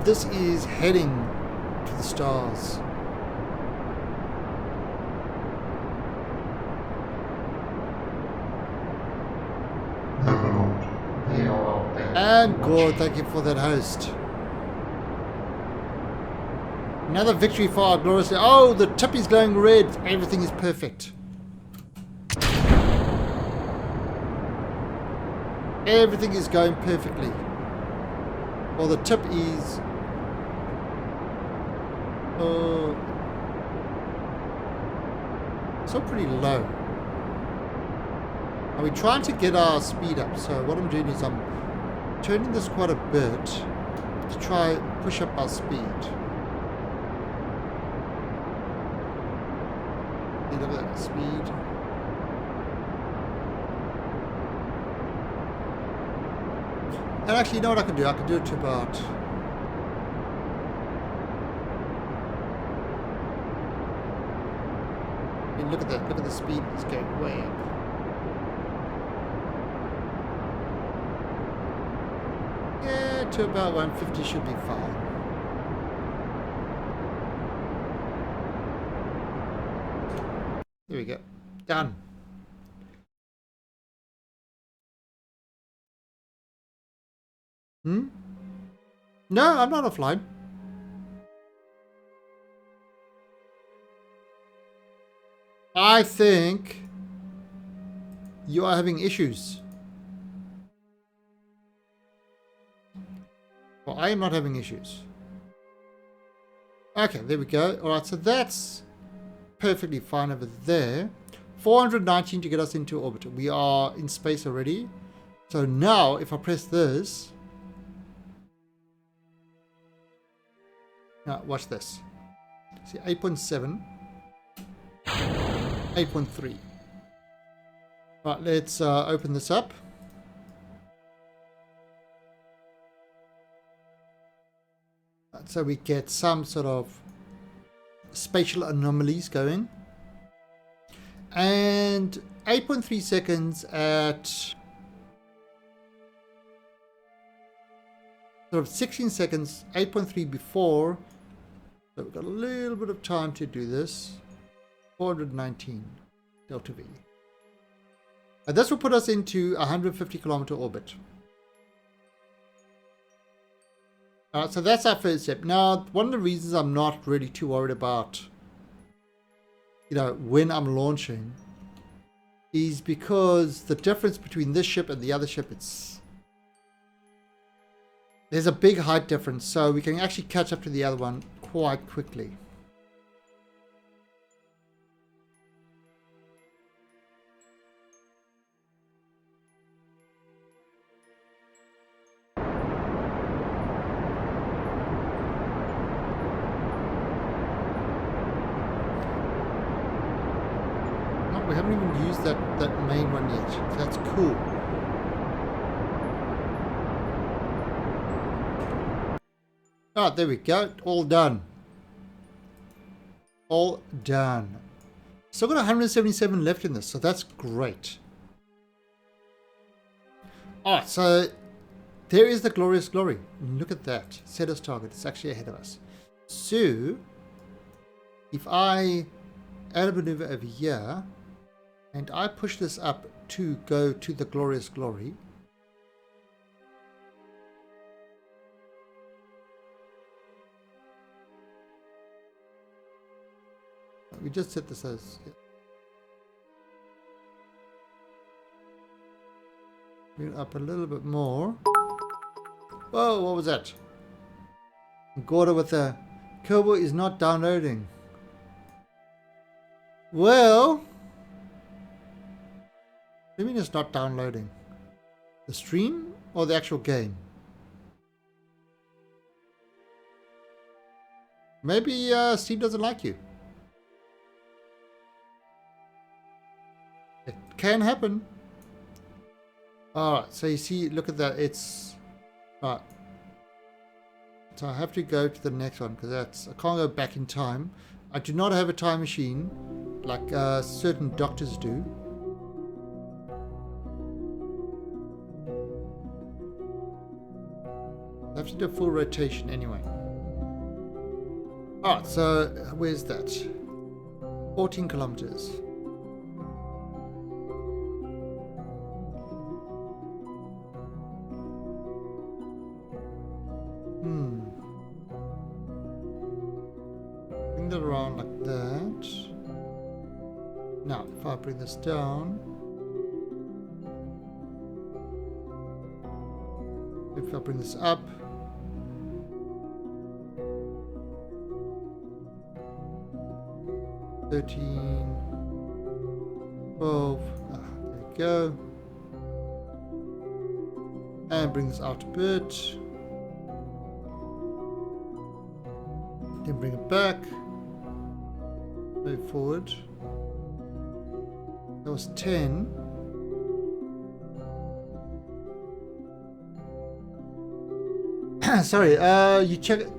this is heading to the stars. And God, thank you for that host. Another victory for our glorious... Oh, the tip is glowing red. Everything is perfect. Everything is going perfectly. Well, the tip is... so pretty low. Are we trying to get our speed up? So what I'm doing is I'm turning this quite a bit to try push up our speed. Look at that speed. And actually, you know what I can do? I can do it to about... I mean, look at that. Look at the speed. It's going way up. Yeah, to about 150 should be fine. There we go. Done. No, I'm not offline. I think you are having issues. Well, I am not having issues. Okay, there we go. Alright, so that's perfectly fine over there. 419 to get us into orbit. We are in space already. So now, if I press this... Now, watch this. See, 8.7. 8.3. Right, let's open this up. So we get some sort of spatial anomalies going. And 8.3 seconds at sort of 16 seconds, 8.3 before. So we've got a little bit of time to do this. 419 delta V. And this will put us into a 150 kilometer orbit. Alright, so that's our first step. Now, one of the reasons I'm not really too worried about, you know, when I'm launching, is because the difference between this ship and the other ship, there's a big height difference, so we can actually catch up to the other one quite quickly. We haven't even used that main one yet. So that's cool. Ah, there we go. All done. All done. Still got 177 left in this, so that's great. Alright, so there is the glorious glory. Look at that. Set as target. It's actually ahead of us. So, if I add a maneuver over here, and I push this up to go to the glorious glory. We just set this as... Yeah. Bring it up a little bit more. Whoa, what was that? Gorda with the Kerbal is not downloading. Well... I mean, it's not downloading. The stream or the actual game? Maybe Steam doesn't like you. It can happen. Alright, so you see, look at that. It's... Right. So I have to go to the next one because that's... I can't go back in time. I do not have a time machine like certain doctors do. I have to do a full rotation anyway. Alright, so where's that? 14 kilometers. Bring that around like that. Now, if I bring this down. If I bring this up. 13, 12, there we go. And bring this out a bit. Then bring it back. Move forward. That was 10. Sorry, you check it.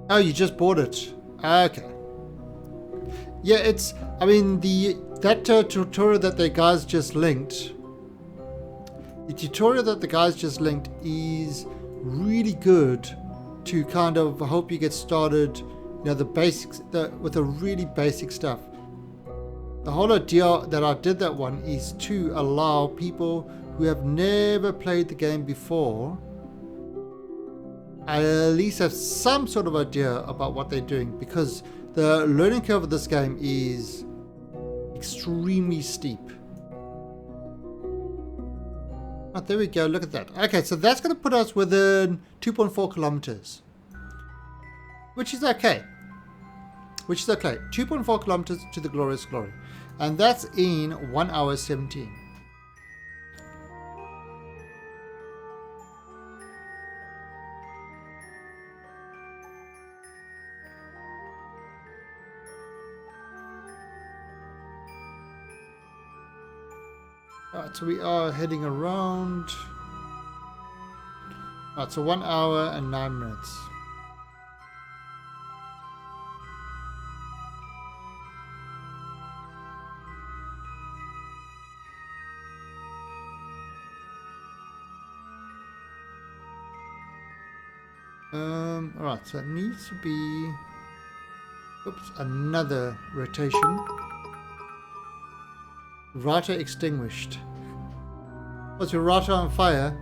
Oh, you just bought it. Okay. Yeah, it's... I mean, that tutorial that the guys just linked... The tutorial that the guys just linked is really good to kind of help you get started, you know, the basics, with the really basic stuff. The whole idea that I did that one is to allow people who have never played the game before at least have some sort of idea about what they're doing, because the learning curve of this game is extremely steep. Oh, there we go, look at that. Okay, so that's going to put us within 2.4 kilometers. Which is okay. 2.4 kilometers to the glorious glory. And that's in 1 hour 17. Alright, so we are heading around. Alright, so 1 hour and 9 minutes. Alright, so it needs to be... Oops, another rotation. Router extinguished. Was your router on fire?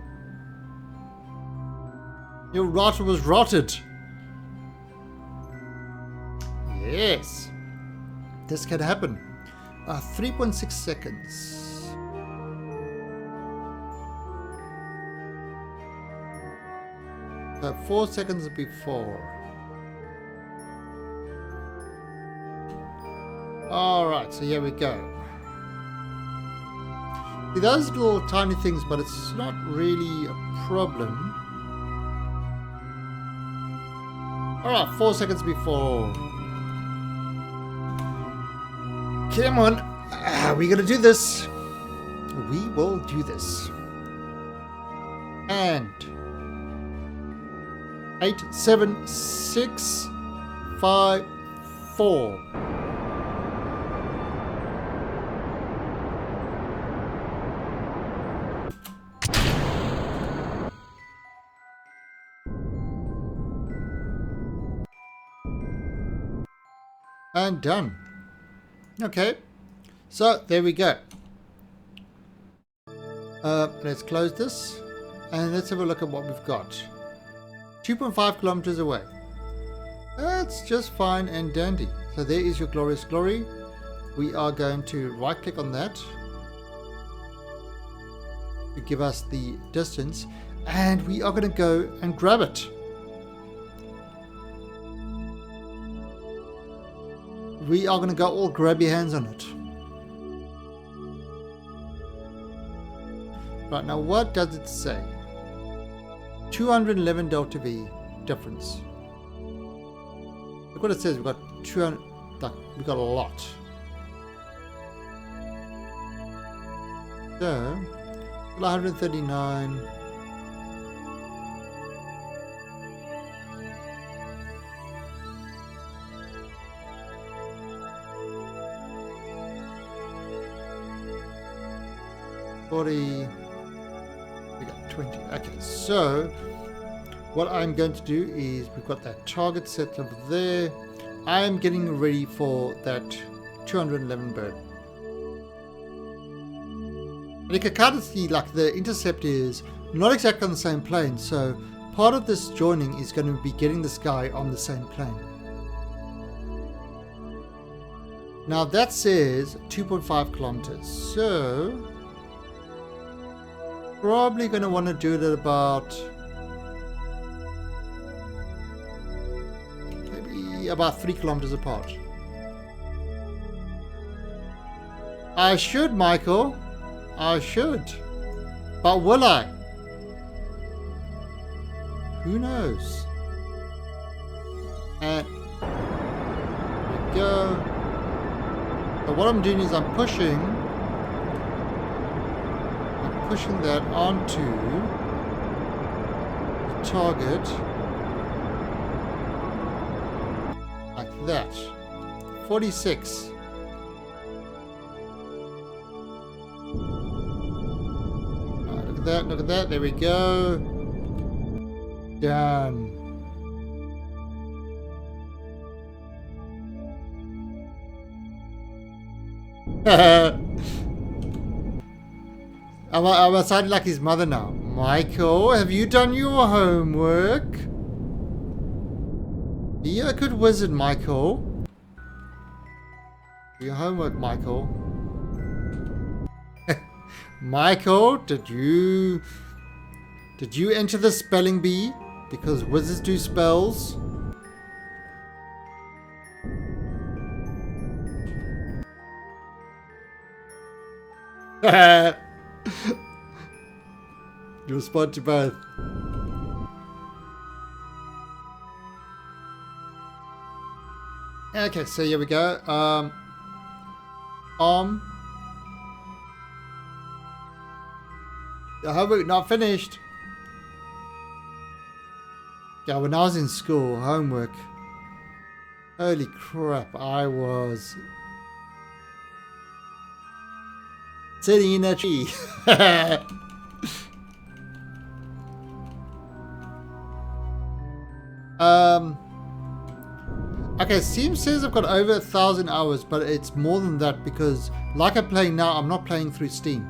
Your router was rotted. Yes. This can happen. 3.6 seconds. So 4 seconds before. Alright, so here we go. See, those little tiny things, but it's not really a problem. Alright, 4 seconds before. Come on. We're gonna do this. We will do this. And 8, 7, 6, 5, 4. And done. Okay, so there we go. Let's close this and let's have a look at what we've got. 2.5 kilometers away. That's just fine and dandy. So there is your glorious glory. We are going to right click on that to give us the distance, and we are going to go and grab it. We are going to go all grab your hands on it. Right, now what does it say? 211 delta V difference. Look what it says. We've got 200. We've got a lot. So 139. We got 20. Okay, so what I'm going to do is we've got that target set over there. I'm getting ready for that 211 bird. And you can kind of see like the intercept is not exactly on the same plane, so part of this joining is going to be getting this guy on the same plane. Now that says 2.5 kilometers, so probably going to want to do it at about maybe about 3 kilometers apart. I should, Michael. I should. But will I? Who knows? And there we go. So what I'm doing is I'm pushing that onto the target like that. 46. Look at that, look at that, there we go. Done. I'm sounding like his mother now. Michael, have you done your homework? You're a good wizard, Michael. Do your homework, Michael. Michael, did you enter the spelling bee? Because wizards do spells. You respond to both. Okay, so here we go. The homework not finished. Yeah, when I was in school, homework. Holy crap, I was sitting in a tree. Okay, Steam says I've got over 1,000 hours, but it's more than that because, like I'm playing now, I'm not playing through Steam.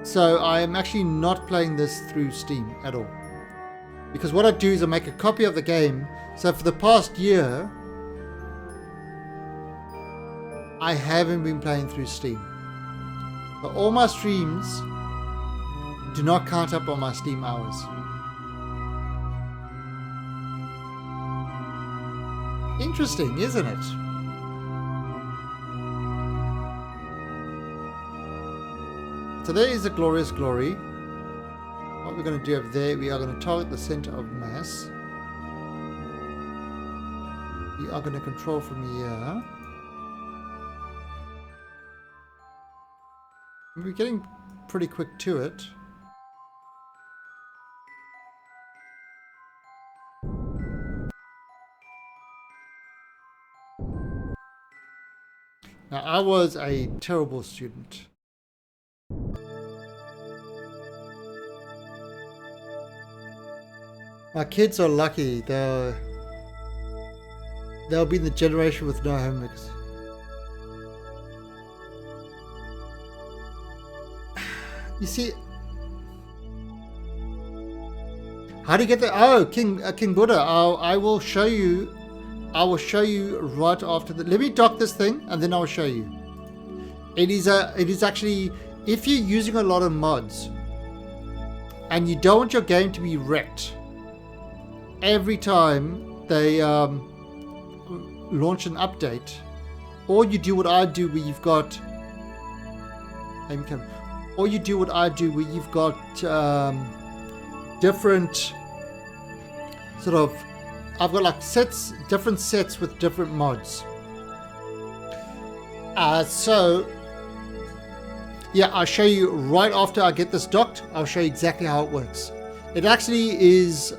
So I am actually not playing this through Steam at all. Because what I do is I make a copy of the game. So for the past year, I haven't been playing through Steam. But all my streams do not count up on my Steam hours. Interesting, isn't it? So there is a glorious glory. What we're going to do over there, we are going to target the center of mass. We are going to control from here. We're getting pretty quick to it. Now, I was a terrible student. My kids are lucky. They'll be in the generation with no homeworks. You see, how do you get there? Oh, King Buddha. I will show you. I will show you right after the. Let me dock this thing, and then I will show you. It is actually, if you're using a lot of mods, and you don't want your game to be wrecked every time they launch an update, or you do what I do, where you've got. Or you do what I do, where you've got different sort of. I've got like different sets with different mods. So yeah, I'll show you right after I get this docked. I'll show you exactly how it works. It actually is.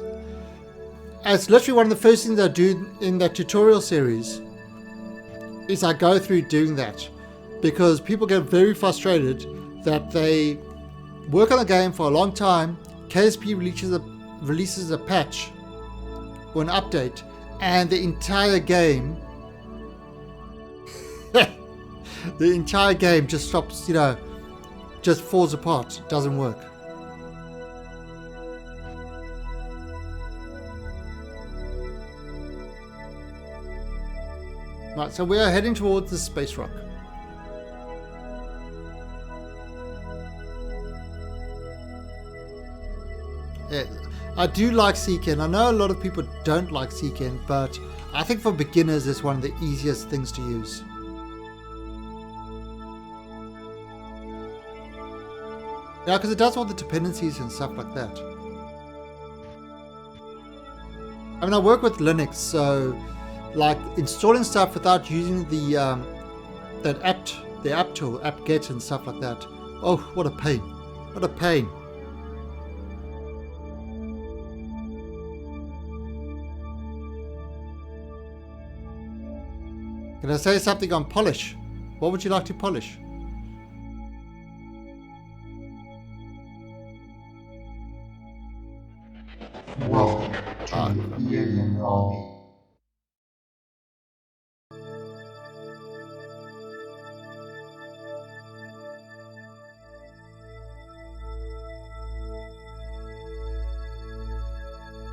It's literally one of the first things I do in that tutorial series. Is I go through doing that, because people get very frustrated that they work on a game for a long time. KSP releases a patch or an update, and the entire game just stops, just falls apart, doesn't work. Right, so we are heading towards the space rock. Yeah, I do like Seeken. I know a lot of people don't like Seeken, but I think for beginners it's one of the easiest things to use. Yeah, because it does all the dependencies and stuff like that. I mean, I work with Linux, so like installing stuff without using the app tool, apt-get and stuff like that. Oh, what a pain! What a pain! Can I say something on polish? What would you like to polish? Welcome to the Alien Army.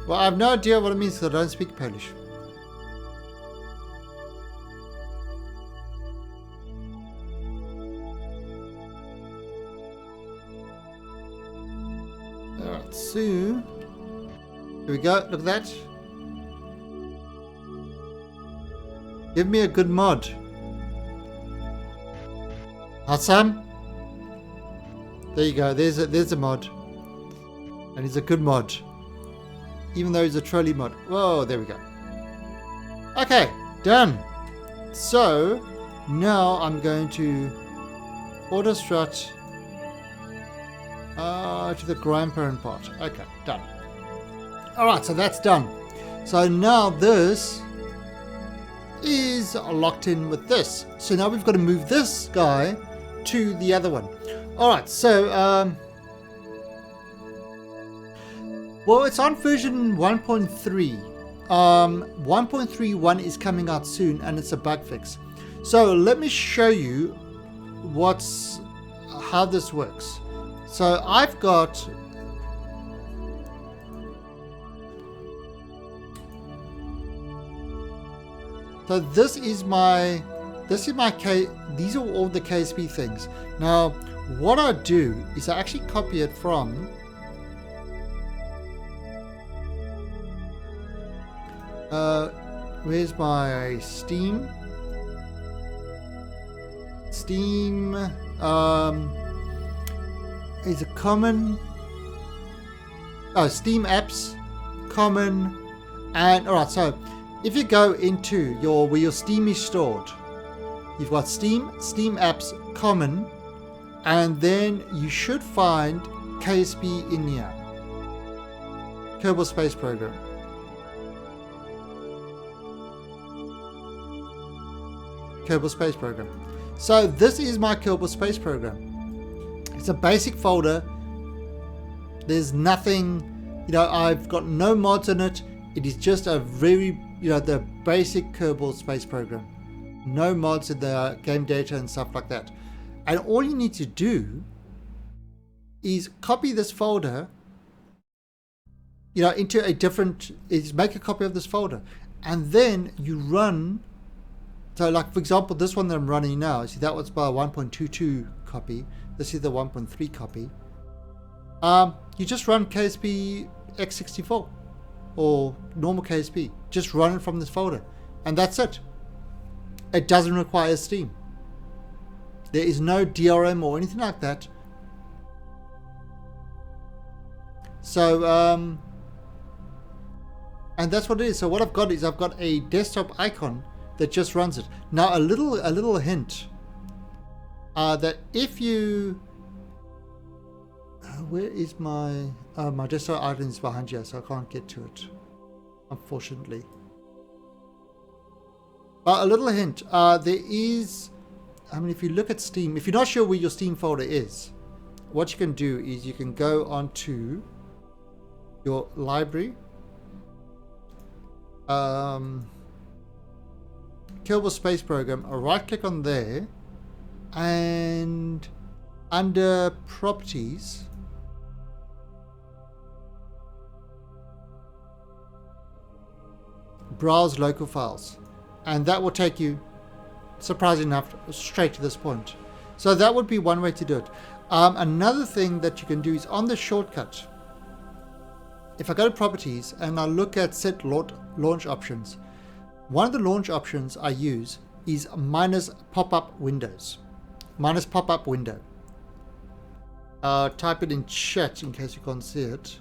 Well, I have no idea what it means because I don't speak Polish. Alright, so here we go. Look at that. Give me a good mod. Awesome. There you go. There's a mod, and he's a good mod. Even though he's a trolley mod. Whoa, there we go. Okay, done. So, now I'm going to auto strut to the grandparent part. Okay, done. Alright, so that's done. So now this is locked in with this. So now we've got to move this guy to the other one. Alright, so Well, it's on version 1.3. 1.31 is coming out soon, and it's a bug fix. So let me show you how this works. So I've got these are all the KSP things. Now what I do is I actually copy it from where's my Steam is a common Steam apps common. And alright, so if you go into where your Steam is stored, you've got Steam apps common, and then you should find KSP in here, Kerbal Space Program. Kerbal Space Program. So this is my Kerbal Space Program. It's a basic folder. There's nothing, I've got no mods in it. It is just a very, the basic Kerbal Space Program. No mods in the game data and stuff like that. And all you need to do is copy this folder, into make a copy of this folder, and then you run. So like, for example, this one that I'm running now, see that one's by a 1.22 copy. This is the 1.3 copy. You just run KSP x64 or normal KSP. Just run it from this folder, and that's it. It doesn't require Steam. There is no DRM or anything like that. So, and that's what it is. So what I've got is I've got a desktop icon that just runs it. Now a little hint that if you where is my my desktop icon is behind here, so I can't get to it, unfortunately. But a little hint, there is, if you look at Steam, if you're not sure where your Steam folder is, what you can do is you can go onto your library, Kerbal Space Program, right click on there, and under properties, browse local files, and that will take you, surprisingly enough, straight to this point. So that would be one way to do it. Another thing that you can do is on the shortcut, if I go to properties and I look at set launch options, one of the launch options I use is minus pop-up windows. Minus pop-up window. Type it in chat in case you can't see it.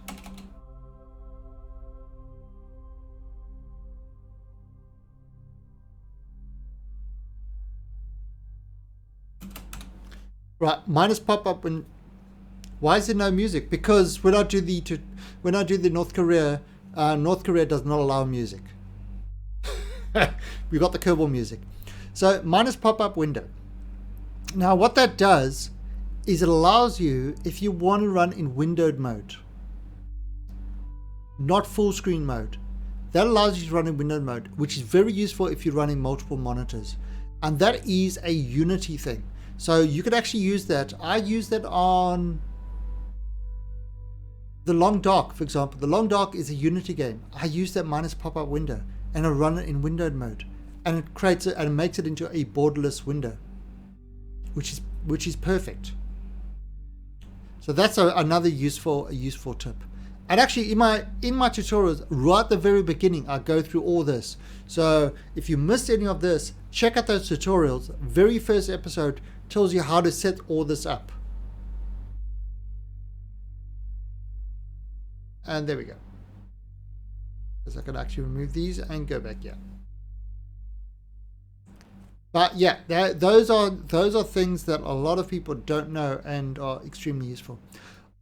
Right, minus pop-up when. Why is there no music? Because when I do the North Korea does not allow music. We got the Kerbal music. So minus pop-up window. Now what that does is it allows you, if you want to run in windowed mode, not full screen mode, that allows you to run in windowed mode, which is very useful if you're running multiple monitors. And that is a Unity thing. So you could actually use that. I use that on The Long Dark, for example. The Long Dark is a Unity game. I use that minus pop-up window and I run it in windowed mode, and it creates it and makes it into a borderless window, which is perfect. So that's another useful tip. And actually in my tutorials right at the very beginning, I go through all this. So if you missed any of this, check out those tutorials. Very first episode tells you how to set all this up. And there we go. So I can actually remove these and go back here. But yeah, those are things that a lot of people don't know and are extremely useful.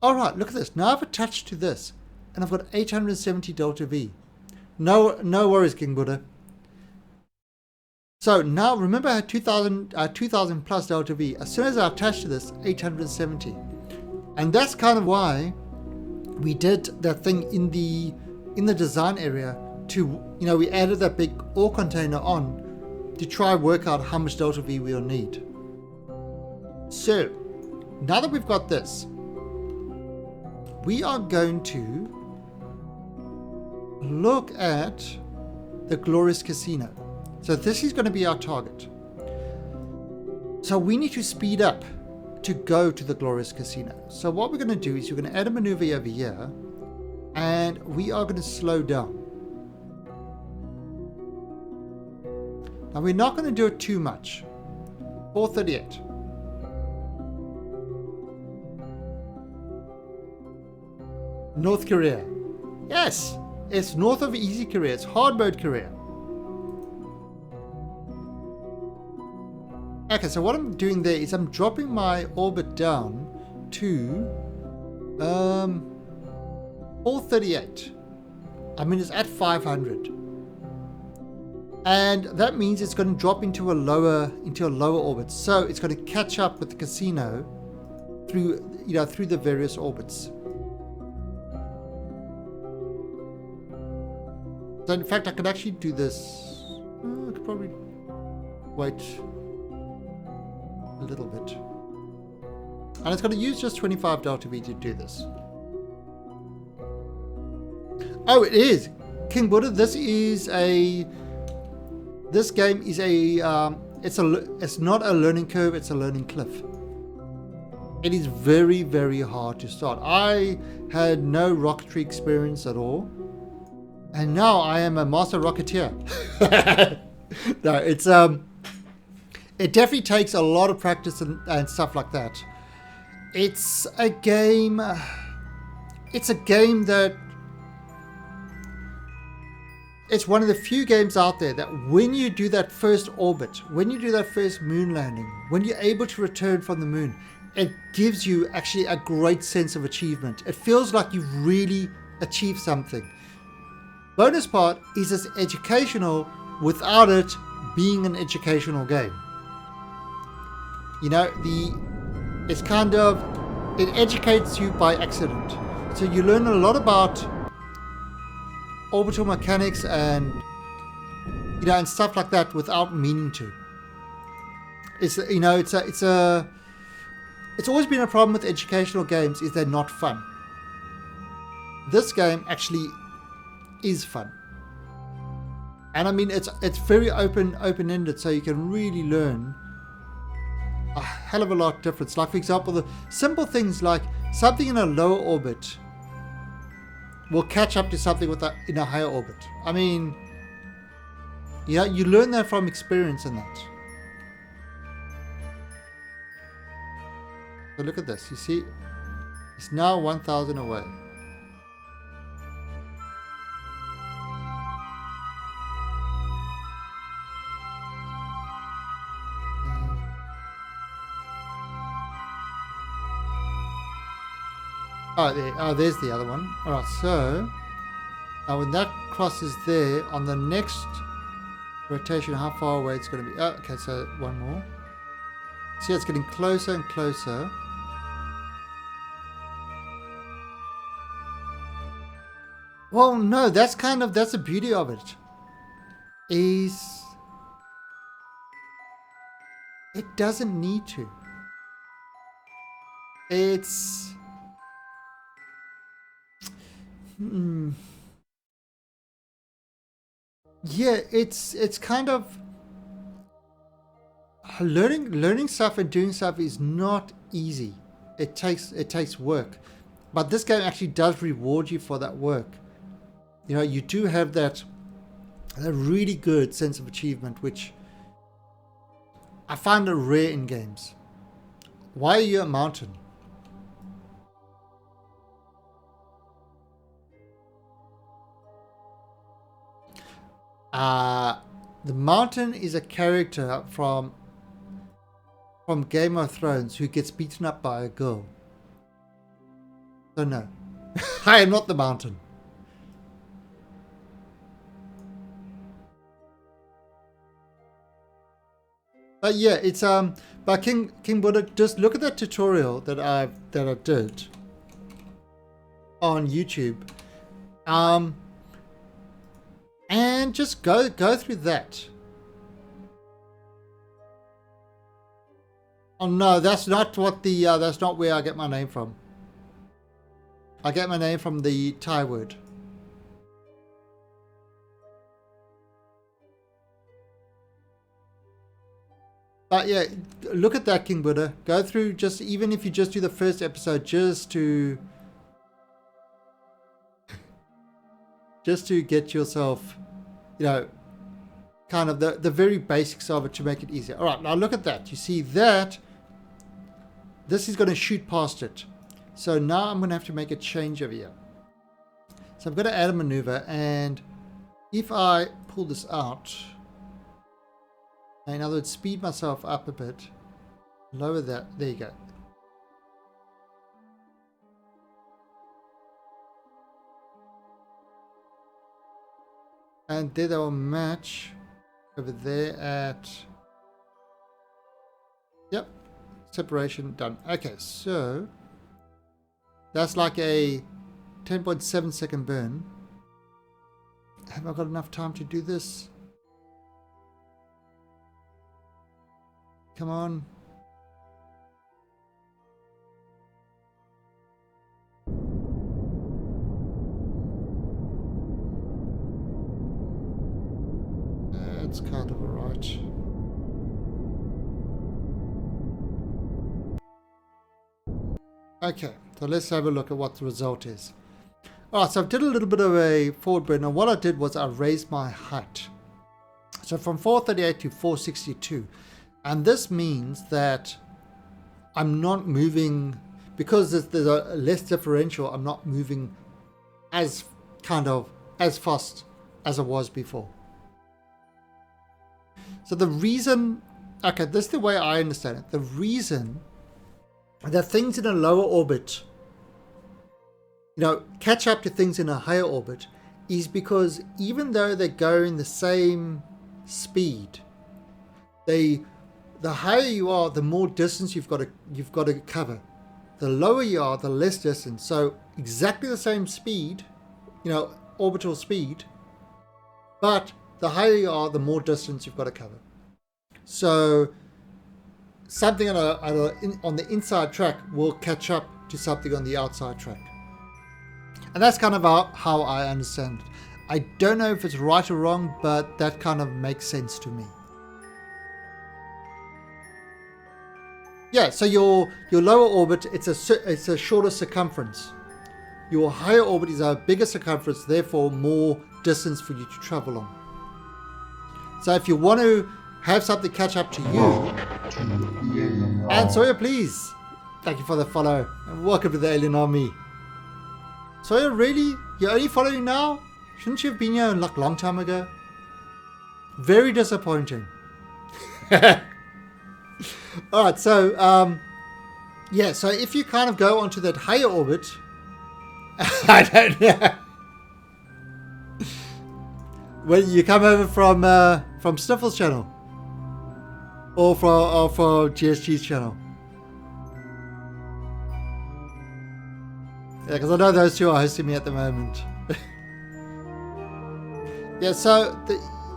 All right, look at this. Now I've attached to this, and I've got 870 delta V. No worries, King Buddha. So now remember I had 2000 plus delta V. As soon as I attach to this, 870, and that's kind of why we did that thing in the design area to, we added that big ore container on to try and work out how much delta V we'll need. So now that we've got this, we are going to look at the Glorious Casino. So this is going to be our target. So we need to speed up to go to the Glorious Casino. So what we're going to do is we're going to add a maneuver over here, and we are going to slow down. Now we're not going to do it too much. 438. North Korea. Yes, it's north of easy Korea. It's hard mode Korea. Okay, so what I'm doing there is I'm dropping my orbit down to 438. I mean, it's at 500. And that means it's going to drop into a lower orbit. So it's going to catch up with the casino through the various orbits. So in fact, I could actually do this. I could probably wait a little bit. And it's going to use just 25 delta V to do this. Oh, it is! King Buddha, this game is it's not a learning curve, it's a learning cliff. It is very, very hard to start. I had no rocketry experience at all. And now I am a master rocketeer. No, it definitely takes a lot of practice and stuff like that. It's a game that it's one of the few games out there that when you do that first orbit, when you do that first moon landing, when you're able to return from the moon, it gives you actually a great sense of achievement. It feels like you've really achieved something. Bonus part is it's educational without it being an educational game. It educates you by accident. So you learn a lot about orbital mechanics and and stuff like that without meaning to. It's always been a problem with educational games is they're not fun. This game actually is fun. And I mean it's very open-ended, so you can really learn a hell of a lot of difference. Like for example, the simple things like something in a lower orbit will catch up to something in a higher orbit. I mean, you learn that from experience in that. So look at this, you see, it's now 1,000 away. There's the other one. Alright, so now when that crosses there, on the next rotation, how far away it's going to be. Oh, okay, so one more. See, it's getting closer and closer. Well, no, that's the beauty of it. It doesn't need to. Yeah, it's kind of learning stuff and doing stuff is not easy. It takes work, but this game actually does reward you for that work. You do have that really good sense of achievement, which I find it rare in games. Why are you a mountain? The mountain is a character from Game of Thrones who gets beaten up by a girl. So no, I am not the mountain. But yeah, it's but King Buddha, just look at that tutorial that I did on YouTube. And just go through that. Oh no, that's not what the that's not where I get my name from. I get my name from the Thai word. But yeah, look at that, King Buddha. Go through, just even if you just do the first episode, just to get yourself, you know, kind of the very basics of it to make it easier. All right, now look at that. You see that this is going to shoot past it. So now I'm going to have to make a change over here. So I'm going to add a maneuver, and if I pull this out, in other words, speed myself up a bit, lower that, there you go. And there they will match over there at, yep, separation done. Okay, so that's like a 10.7 second burn. Have I got enough time to do this? Come on. That's kind of alright. Okay, so let's have a look at what the result is. Alright, so I did a little bit of a forward burn, and what I did was I raised my height. So from 438 to 462. And this means that I'm not moving, because there's a less differential, I'm not moving as fast as I was before. So the reason, okay, this is the way I understand it. The reason that things in a lower orbit, you know, catch up to things in a higher orbit is because even though they're going the same speed, the higher you are, the more distance you've got to cover. The lower you are, the less distance. So exactly the same speed, you know, orbital speed, but the higher you are, the more distance you've got to cover. So something on the inside track will catch up to something on the outside track. And that's kind of how I understand it. I don't know if it's right or wrong, but that kind of makes sense to me. Yeah, so your lower orbit, it's a shorter circumference. Your higher orbit is a bigger circumference, therefore more distance for you to travel on. So if you want to have something catch up to you, and Sawyer, please, thank you for the follow, and welcome to the Alien Army. Sawyer, really? You're only following now? Shouldn't you have been here like a long time ago? Very disappointing. Alright, so, yeah, so if you kind of go onto that higher orbit, I don't know. When you come over from Sniffle's channel, or from GSG's channel. Yeah, because I know those two are hosting me at the moment. Yeah, so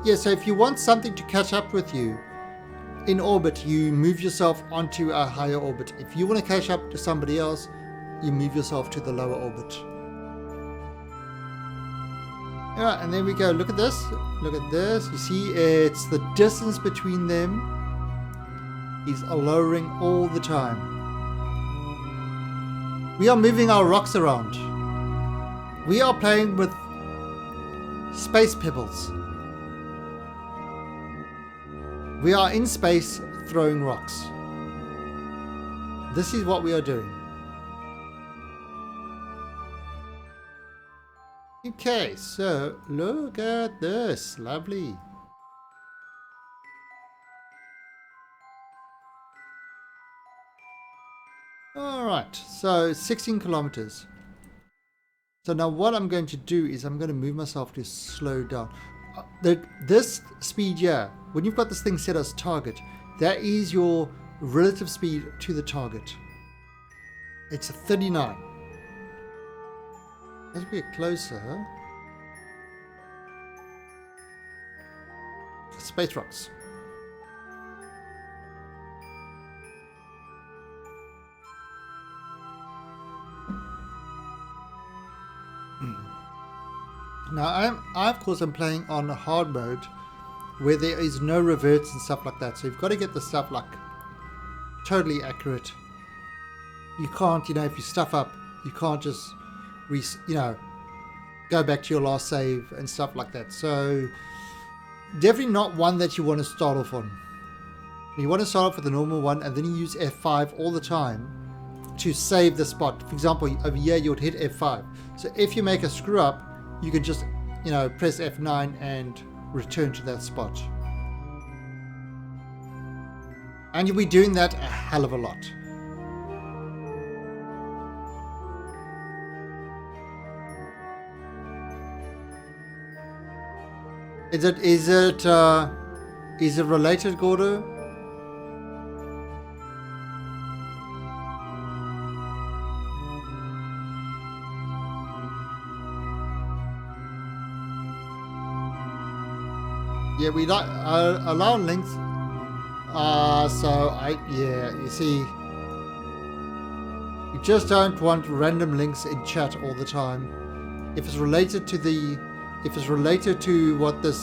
if you want something to catch up with you in orbit, you move yourself onto a higher orbit. If you want to catch up to somebody else, you move yourself to the lower orbit. Yeah, and there we go. Look at this. Look at this. You see, it's the distance between them is lowering all the time. We are moving our rocks around. We are playing with space pebbles. We are in space throwing rocks. This is what we are doing. Okay, so look at this. Lovely. Alright, so 16 kilometers. So now what I'm going to do is I'm going to move myself to slow down. This speed here, when you've got this thing set as target, that is your relative speed to the target. It's 39. As we get closer, space rocks. Now, I of course am playing on hard mode, where there is no reverts and stuff like that. So you've got to get the stuff like totally accurate. You can't, you know, if you stuff up, you can't just, go back to your last save and stuff like that. So definitely not one that you want to start off on. You want to start off with the normal one, and then you use F5 all the time to save the spot. For example, over here you would hit F5. So if you make a screw up, you can just, press F9 and return to that spot. And you'll be doing that a hell of a lot. Is it related, Gordo? Yeah, we like allow links. You see, you just don't want random links in chat all the time. If it's related to what this,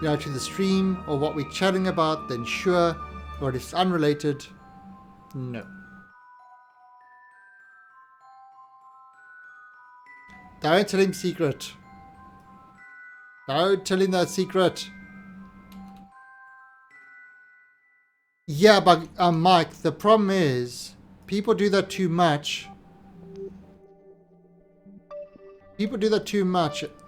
to the stream or what we're chatting about, then sure. But if it's unrelated, no. Don't tell him secret. Don't tell him that secret. Yeah, but Mike, the problem is people do that too much.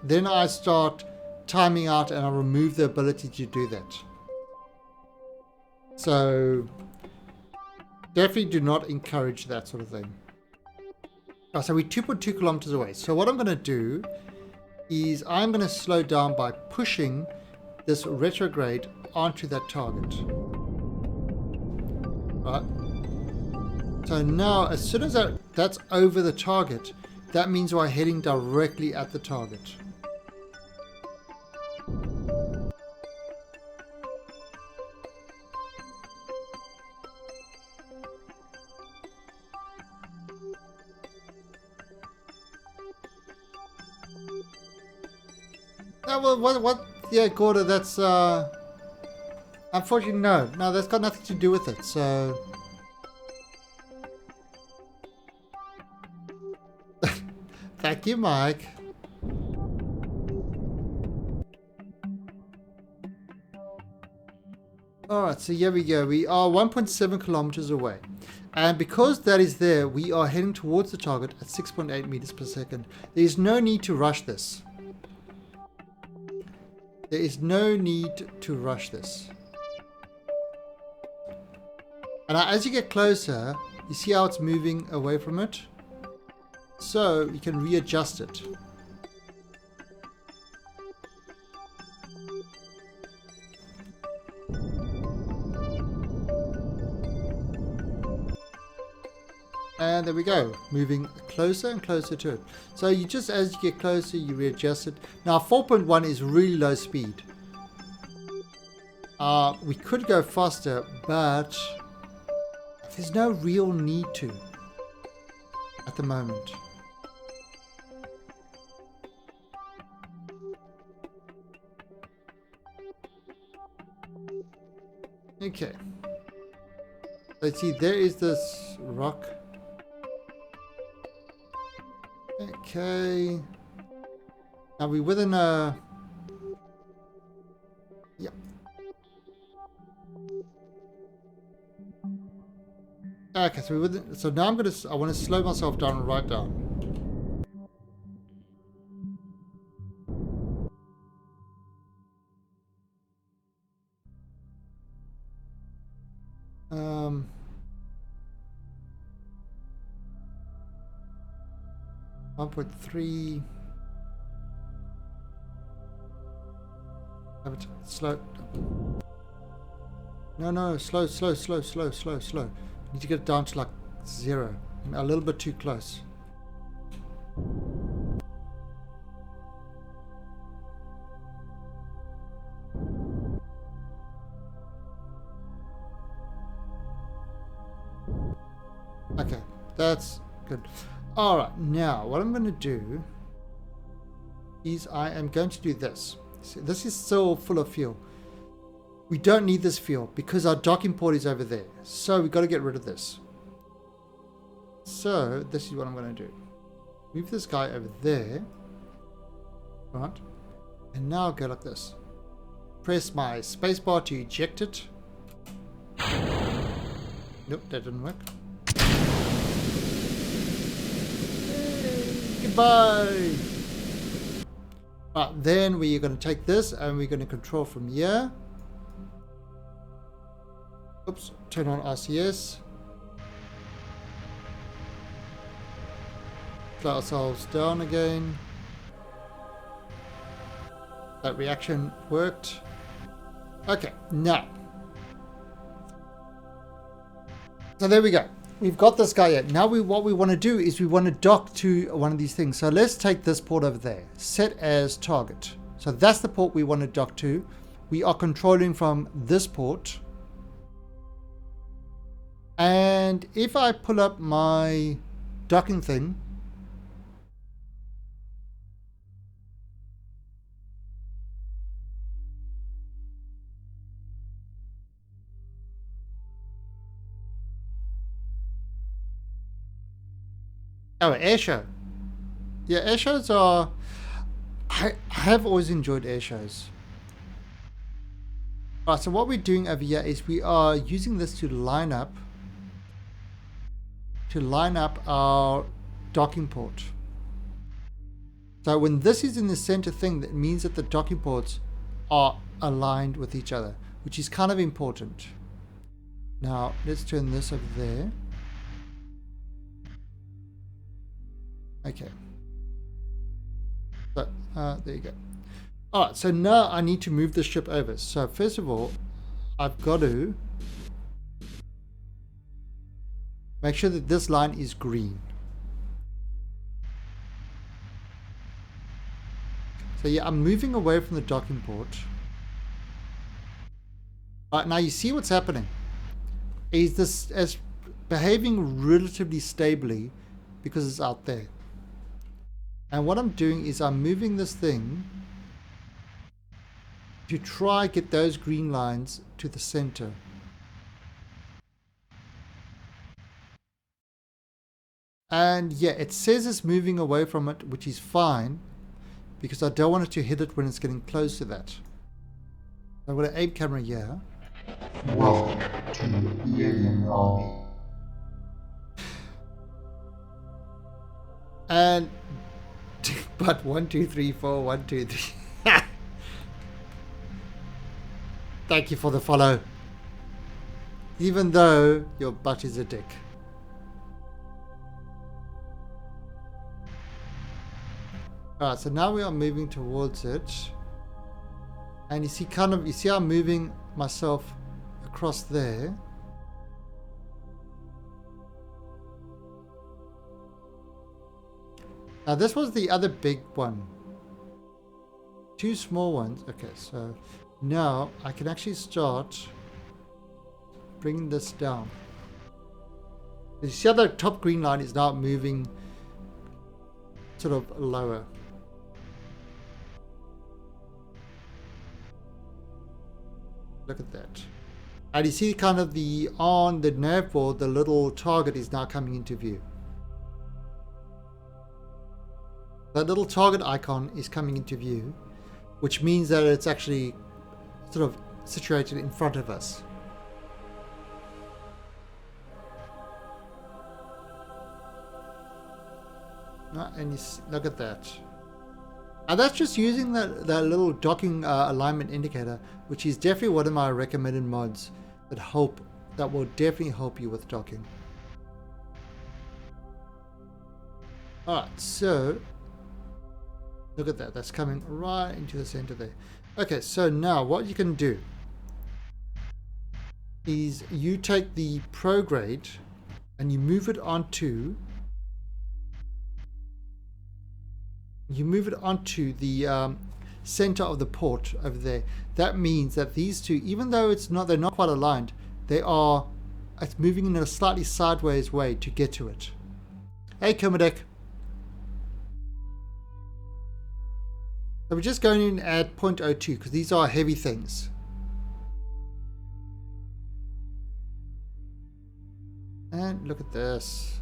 Then I start timing out and I remove the ability to do that. So definitely do not encourage that sort of thing. Oh, so we're 2.2 kilometers away. So what I'm going to do is I'm going to slow down by pushing this retrograde onto that target. Right. So now, as soon as that's over the target, that means we're heading directly at the target. What? Yeah, Gorda, that's, unfortunately, no, that's got nothing to do with it, so. Thank you, Mike. Alright, so here we go. We are 1.7 kilometers away. And because that is there, we are heading towards the target at 6.8 meters per second. There is no need to rush this. There is no need to rush this. And as you get closer, you see how it's moving away from it? So you can readjust it. And there we go, moving closer and closer to it. So you just, as you get closer, you readjust it. Now 4.1 is really low speed. We could go faster, but there's no real need to at the moment. Okay. Let's see, there is this rock. Okay. Now we're within a... Yep. Okay, so we're within... So now I want to slow myself down and write down. Um... 1.3. Slow. No, slow. Need to get it down to like 0. A little bit too close. Okay, that's good. All right, now what I'm going to do is I am going to do this. See, this is still full of fuel. We don't need this fuel because our docking port is over there. So we've got to get rid of this. So this is what I'm going to do. Move this guy over there. Right. And now I'll go like this. Press my spacebar to eject it. Nope, that didn't work. Hey, goodbye. Right, then we're going to take this and we're going to control from here. Oops, turn on RCS. Slow ourselves down again. That reaction worked. Okay, now. So there we go. We've got this guy yet. Now what we want to do is we want to dock to one of these things. So let's take this port over there. Set as target. So that's the port we want to dock to. We are controlling from this port. And if I pull up my docking thing, oh, air show. Yeah, air shows are... I have always enjoyed air shows. Alright, so what we're doing over here is we are using this to line up our docking port. So when this is in the center thing, that means that the docking ports are aligned with each other, which is kind of important. Now, let's turn this over there. Okay. So, there you go. Alright, so now I need to move the ship over. So first of all, I've got to make sure that this line is green. So yeah, I'm moving away from the docking port. Alright, now you see what's happening. Is this as behaving relatively stably because it's out there. And what I'm doing is I'm moving this thing to try get those green lines to the center. And yeah, it says it's moving away from it, which is fine, because I don't want it to hit it when it's getting close to that. I'm going to aim camera here. Welcome to the Alien Army. And but 1 2 3 4 1 2 3. Thank you for the follow. Even though your butt is a dick. Alright, so now we are moving towards it. And you see I'm moving myself across there. Now this was the other big one. 2 small ones. Okay, so now I can actually start bringing this down. You see how the top green line is now moving sort of lower. Look at that. And you see kind of on the nav board, the little target is now coming into view. That little target icon is coming into view, which means that it's actually sort of situated in front of us. And look at that. And that's just using that little docking alignment indicator, which is definitely one of my recommended mods that will definitely help you with docking. Alright, so look at that. That's coming right into the center there. Okay, so now what you can do is you take the prograde and you move it onto the center of the port over there. That means that these two, even though they're not quite aligned, they are it's moving in a slightly sideways way to get to it. Hey, Kermadec. So we're just going in at 0.02 because these are heavy things. And look at this.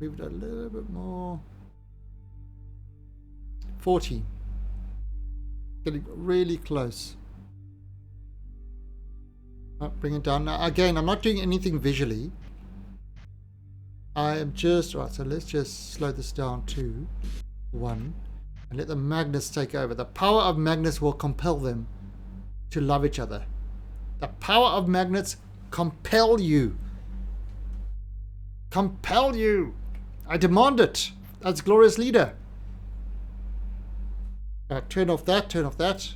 Move it a little bit more. 40. Getting really close. Bring it down. Now, again, I'm not doing anything visually. I am just... Right, so let's just slow this down to 1. And let the magnets take over. The power of magnets will compel them to love each other. The power of magnets compel you. Compel you. I demand it. As glorious leader. Turn off that, turn off that.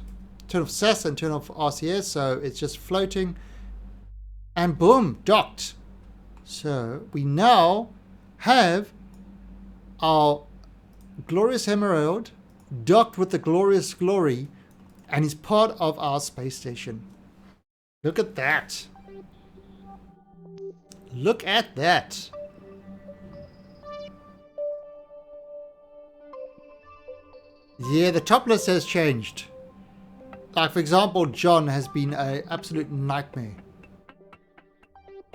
Turn off SAS and turn off RCS. So it's just floating. And boom, docked. So we now have our glorious emerald docked with the glorious glory and is part of our space station. Look at that. Look at that. Yeah, the top list has changed. Like, for example, John has been an absolute nightmare.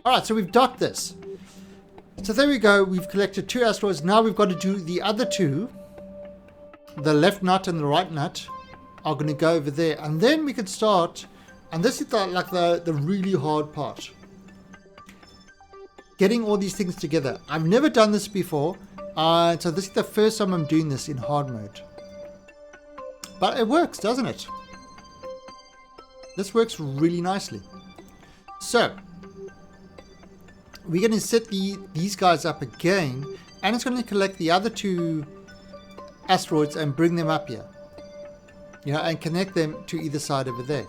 Alright, so we've docked this. So there we go. We've collected 2 asteroids. Now we've got to do the other 2. The left nut and the right nut are going to go over there. And then we can start. And this is the really hard part. Getting all these things together. I've never done this before. So this is the first time I'm doing this in hard mode. But it works, doesn't it? This works really nicely. So we're going to set these guys up again, and it's going to collect the other 2 asteroids and bring them up here, and connect them to either side over there.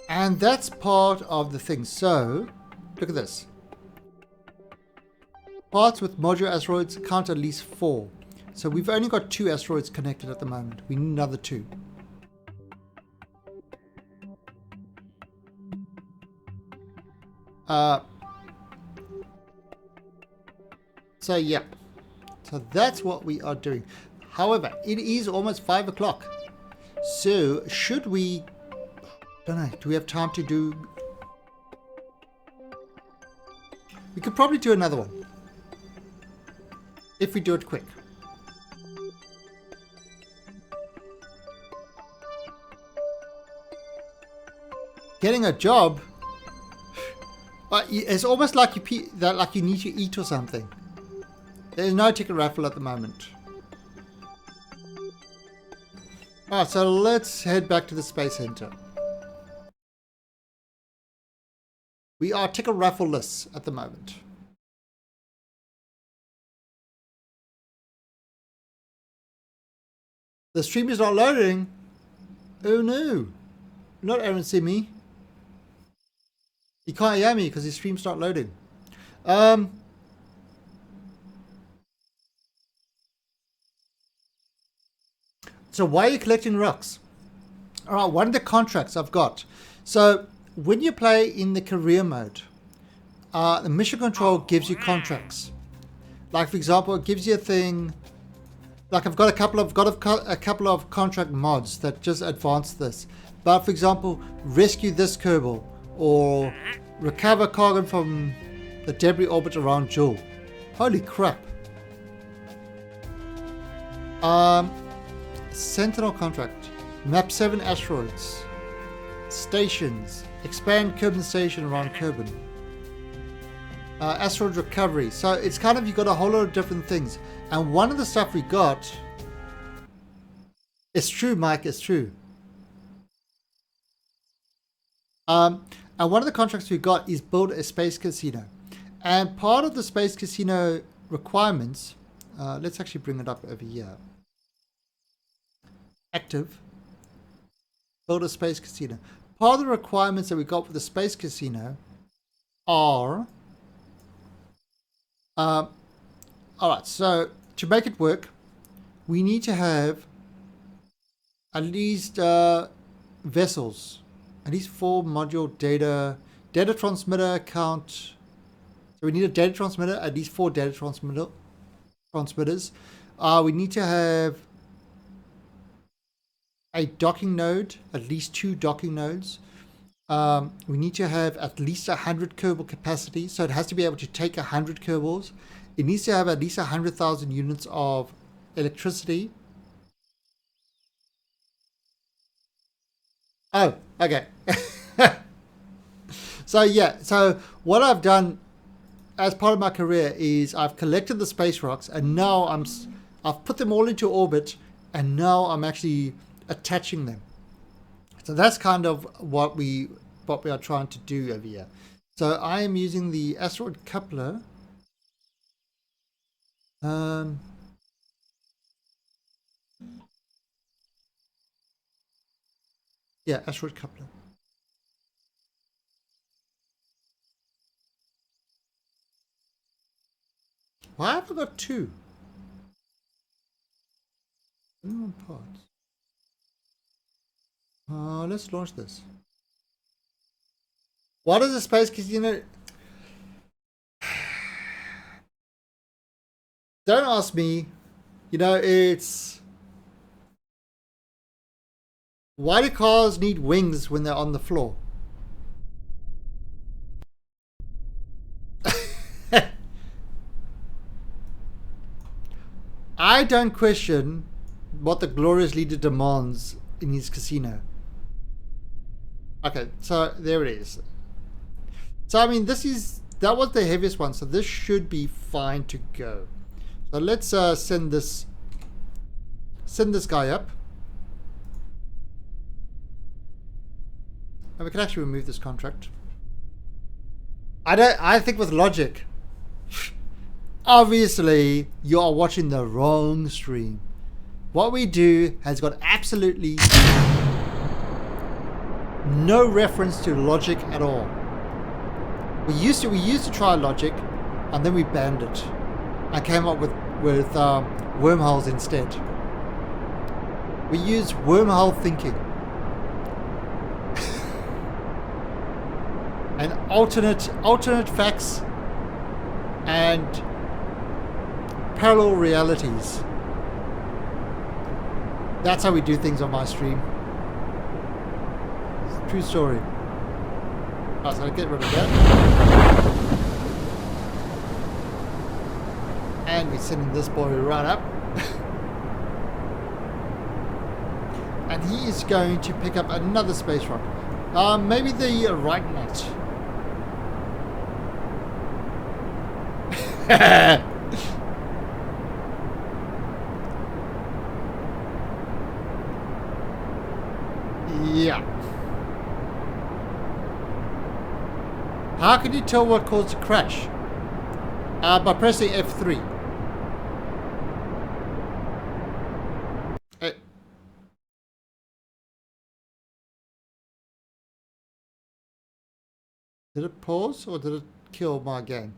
And that's part of the thing. So look at this. Parts with modular asteroids count at least 4. So we've only got 2 asteroids connected at the moment. We need another 2. So yeah, so that's what we are doing. However, it is almost 5 o'clock. So should we, don't know, do we have time to do, we could probably do another one. If we do it quick. Getting a job, it's almost like you need to eat or something. There's no ticket raffle at the moment. Alright, so let's head back to the Space Center. We are ticket raffle-less at the moment. The stream is not loading. Oh no. Not Aaron Simi. He can't hear me because his stream's not loading. So why are you collecting rocks? Alright, one of the contracts I've got. So when you play in the career mode, the mission control gives you contracts. Like, for example, it gives you a thing. Like, I've got a couple of contract mods that just advance this. But for example, rescue this Kerbal, or recover cargo from the debris orbit around Jewel. Holy crap! Sentinel contract, map 7 asteroids, stations, expand Kerbin station around Kerbin. Asteroid recovery. So it's kind of, you got a whole lot of different things. And one of the stuff we got, it's true, Mike, it's true. And one of the contracts we got is build a space casino. And part of the space casino requirements, let's actually bring it up over here. Active, build a space casino. Part of the requirements that we got for the space casino are, alright, so to make it work, we need to have at least vessels, at least 4 module data Data transmitter count. So we need a data transmitter, at least 4 data transmitters. We need to have a docking node, at least 2 docking nodes. We need to have at least 100 Kerbal capacity, so it has to be able to take 100 Kerbals. It needs to have at least 100,000 units of electricity. Oh, okay. So yeah, so what I've done as part of my career is I've collected the space rocks, and now I've put them all into orbit, and now I'm actually attaching them. So that's kind of what we are trying to do over here. So I am using the asteroid coupler. Yeah, asteroid coupler. Why have I got 2? Parts. Let's launch this. What is the space casino? Don't ask me. You know, it's... Why do cars need wings when they're on the floor? I don't question what the glorious leader demands in his casino. Okay, so there it is. So I mean, that was the heaviest one, so this should be fine to go. So let's send this guy up, and we can actually remove this contract. I think with logic. Obviously, you are watching the wrong stream. What we do has got absolutely no reference to logic at all. We used to try logic, and then we banned it. I came up with wormholes instead. We use wormhole thinking and alternate facts and parallel realities. That's how we do things on my stream. It's a true story. Right, so I'll get rid of that. And we're sending this boy right up. And he is going to pick up another space rock. Maybe the right nut. Yeah. How can you tell what caused the crash? By pressing F3. Did it pause or did it kill my game?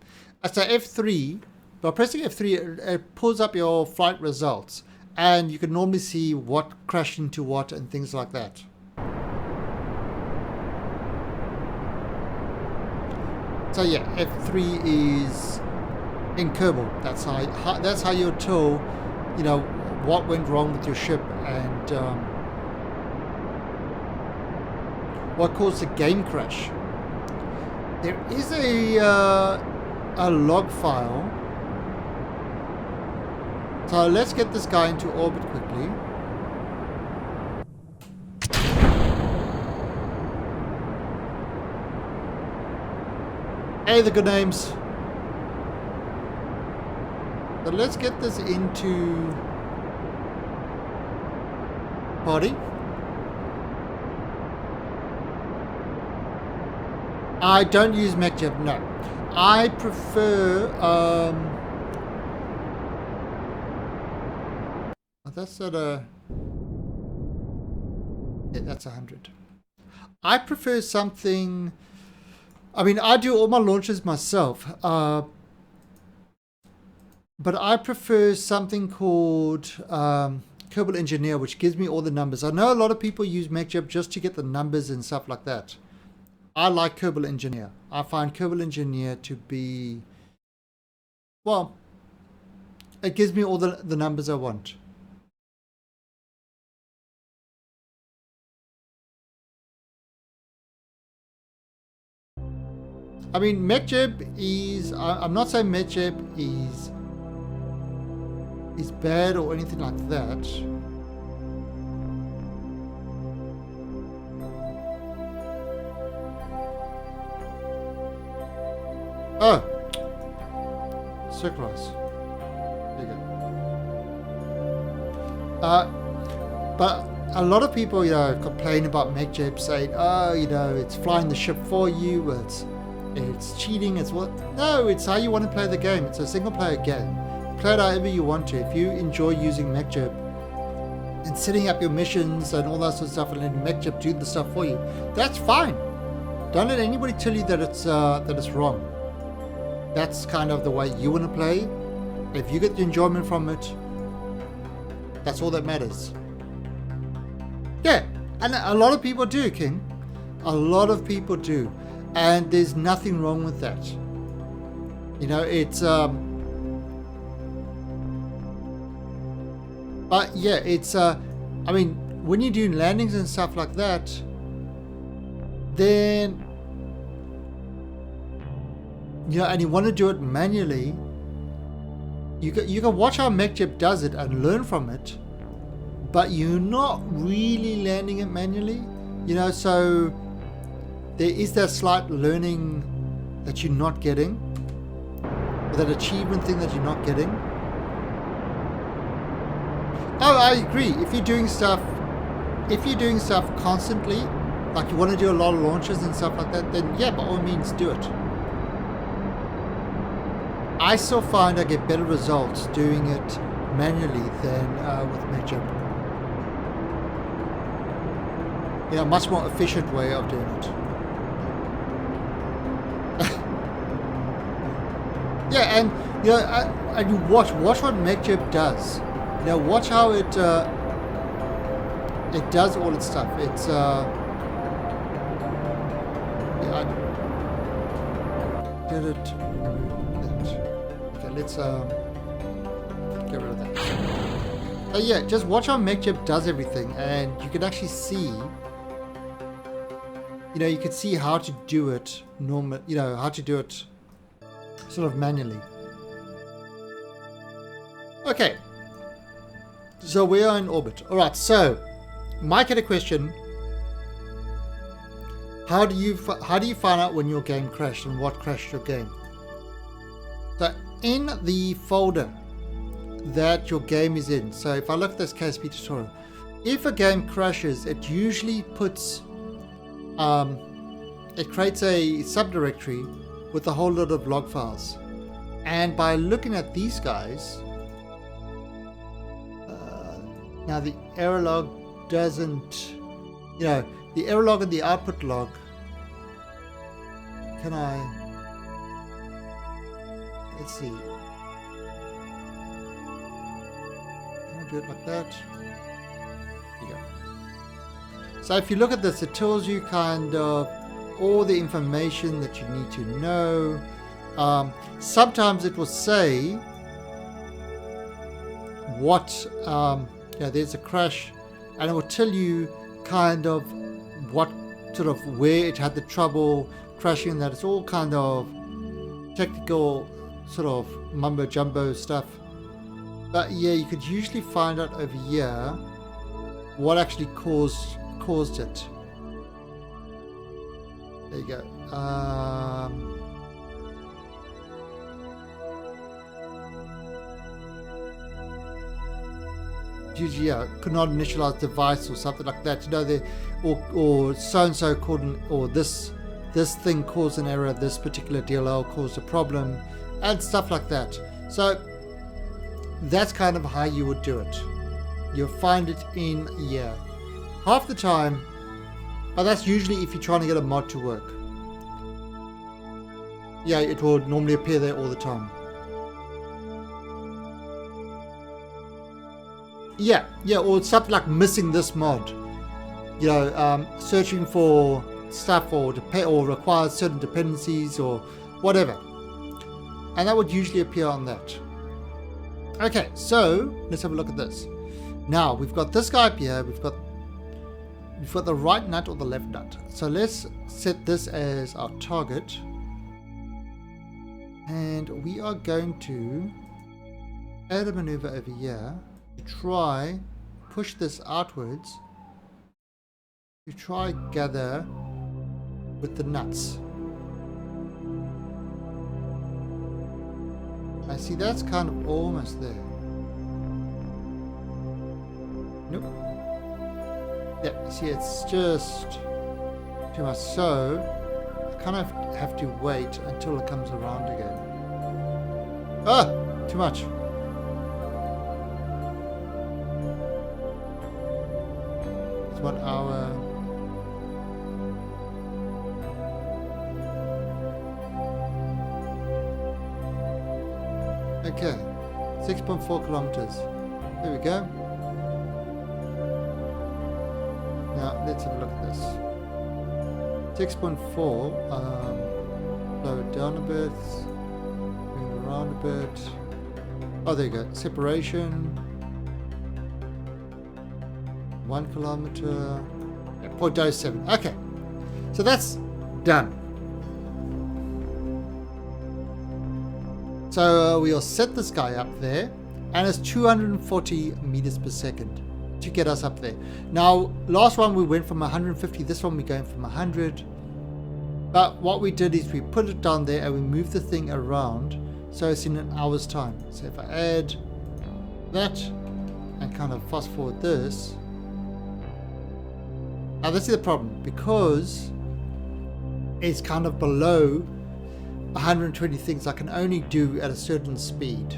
So F3, by pressing F3, it pulls up your flight results, and you can normally see what crashed into what and things like that. So yeah, F3 is in Kerbal. That's how you'll tell, you know, what went wrong with your ship and what caused the game crash. There is a log file. So let's get this guy into orbit quickly. Hey, the good names. So let's get this into party. I don't use MechJeb, no. I prefer that's at a, yeah, that's 100. I prefer something. I mean, I do all my launches myself, but I prefer something called Kerbal Engineer, which gives me all the numbers. I know a lot of people use MechJeb just to get the numbers and stuff like that. I like Kerbal Engineer. I find Kerbal Engineer to be, well, it gives me all the numbers I want. I mean, MechJeb is, I'm not saying MechJeb is bad or anything like that. Oh, Circles. There you go. But a lot of people, complain about MechJeb, saying, "Oh, it's flying the ship for you. It's cheating. It's what? No, it's how you want to play the game. It's a single-player game. Play it however you want to. If you enjoy using MechJeb and setting up your missions and all that sort of stuff, and letting MechJeb do the stuff for you, that's fine. Don't let anybody tell you that it's wrong. That's kind of the way you want to play. If you get the enjoyment from it, that's all that matters." Yeah, and a lot of people do, King. A lot of people do. And there's nothing wrong with that. It's but yeah, it's I mean, when you're doing landings and stuff like that, then and you want to do it manually, you can watch how MechJeb does it and learn from it, but you're not really landing it manually, so there is that slight learning that you're not getting, or that achievement thing that you're not getting. Oh, I agree. If you're doing stuff constantly, like you want to do a lot of launches and stuff like that, then yeah, by all means do it. I still find I get better results doing it manually than with MechJeb. A much more efficient way of doing it. Yeah, and you watch what MechJeb does. Watch how it does all its stuff. It's I did it. Okay, let's get rid of that. Yeah, just watch how MechJeb does everything, and you can actually see. You can see how to do it normal. How to do it sort of manually. Okay, so we are in orbit. All right, so Mike had a question. How do you find out when your game crashed and what crashed your game? So in the folder that your game is in, so if I look at this KSP tutorial, if a game crashes, it usually puts it creates a subdirectory with a whole lot of log files, and by looking at these guys, now the error log doesn't, the error log and the output log, let's see, can I do it like that? There you go. So if you look at this, it tells you kind of all the information that you need to know. Sometimes it will say what, there's a crash, and it will tell you kind of what sort of where it had the trouble crashing. That it's all kind of technical sort of mumbo jumbo stuff. But yeah, you could usually find out over here what actually caused it. There you go. Yeah, could not initialize device or something like that. Or so and so or this thing caused an error. This particular DLL caused a problem, and stuff like that. So that's kind of how you would do it. You'll find it in here half the time, but that's usually if you're trying to get a mod to work. Yeah, it will normally appear there all the time. Yeah, or something like missing this mod. Searching for stuff or requires certain dependencies or whatever. And that would usually appear on that. Okay, so let's have a look at this. Now we've got this guy up here. We've got the right nut or the left nut. So let's set this as our target. And we are going to add a maneuver over here to try push this outwards to try gather with the nuts. I see that's kind of almost there. Nope. Yeah, see it's just too much. So I kind of have to wait until it comes around again. Ah! Too much. It's 1 hour. Okay. 6.4 kilometers. There we go. Now let's have a look at this. 6.4, slow it down a bit, bring it around a bit. Oh, there you go. Separation. 1 kilometer. Yeah, 0.07. Okay. So that's done. So we'll set this guy up there, and it's 240 meters per second to get us up there. Now, last one we went from 150, this one we're going from 100. But what we did is we put it down there and we moved the thing around so it's in an hour's time. So if I add that and kind of fast forward this. Now this is the problem, because it's kind of below 120 things I can only do at a certain speed.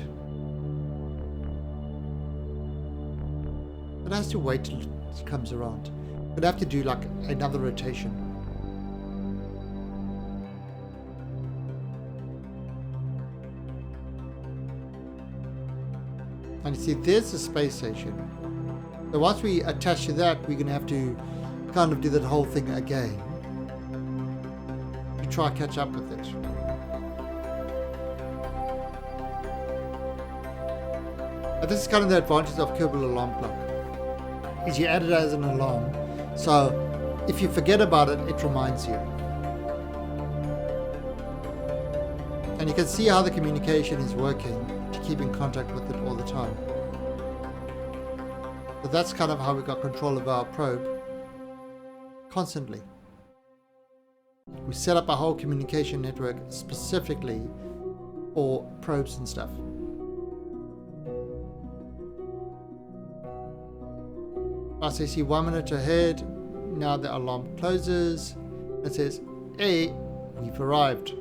It has to wait till it comes around. We'd have to do like another rotation. And you see, there's the space station. So once we attach to that, we're going to have to kind of do that whole thing again to try and catch up with it. But this is kind of the advantage of Kerbal Alarm Clock, is you add it as an alarm, so if you forget about it, it reminds you. And you can see how the communication is working to keep in contact with it all the time. So that's kind of how we got control of our probe constantly. We set up a whole communication network specifically for probes and stuff. So you see 1 minute ahead. Now the alarm closes. It says, hey, we've arrived.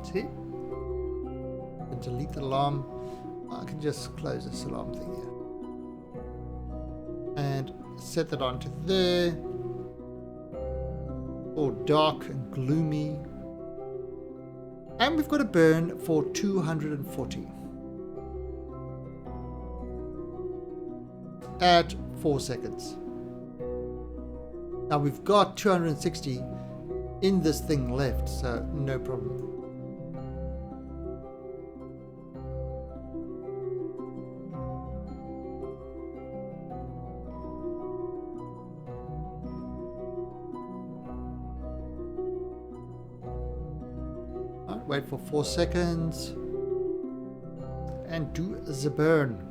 See? And delete the alarm. I can just close this alarm thing here. And set that onto there. All dark and gloomy. And we've got a burn for 240. At 4 seconds. Now we've got 260 in this thing left, so no problem. Right, wait for 4 seconds and do the burn.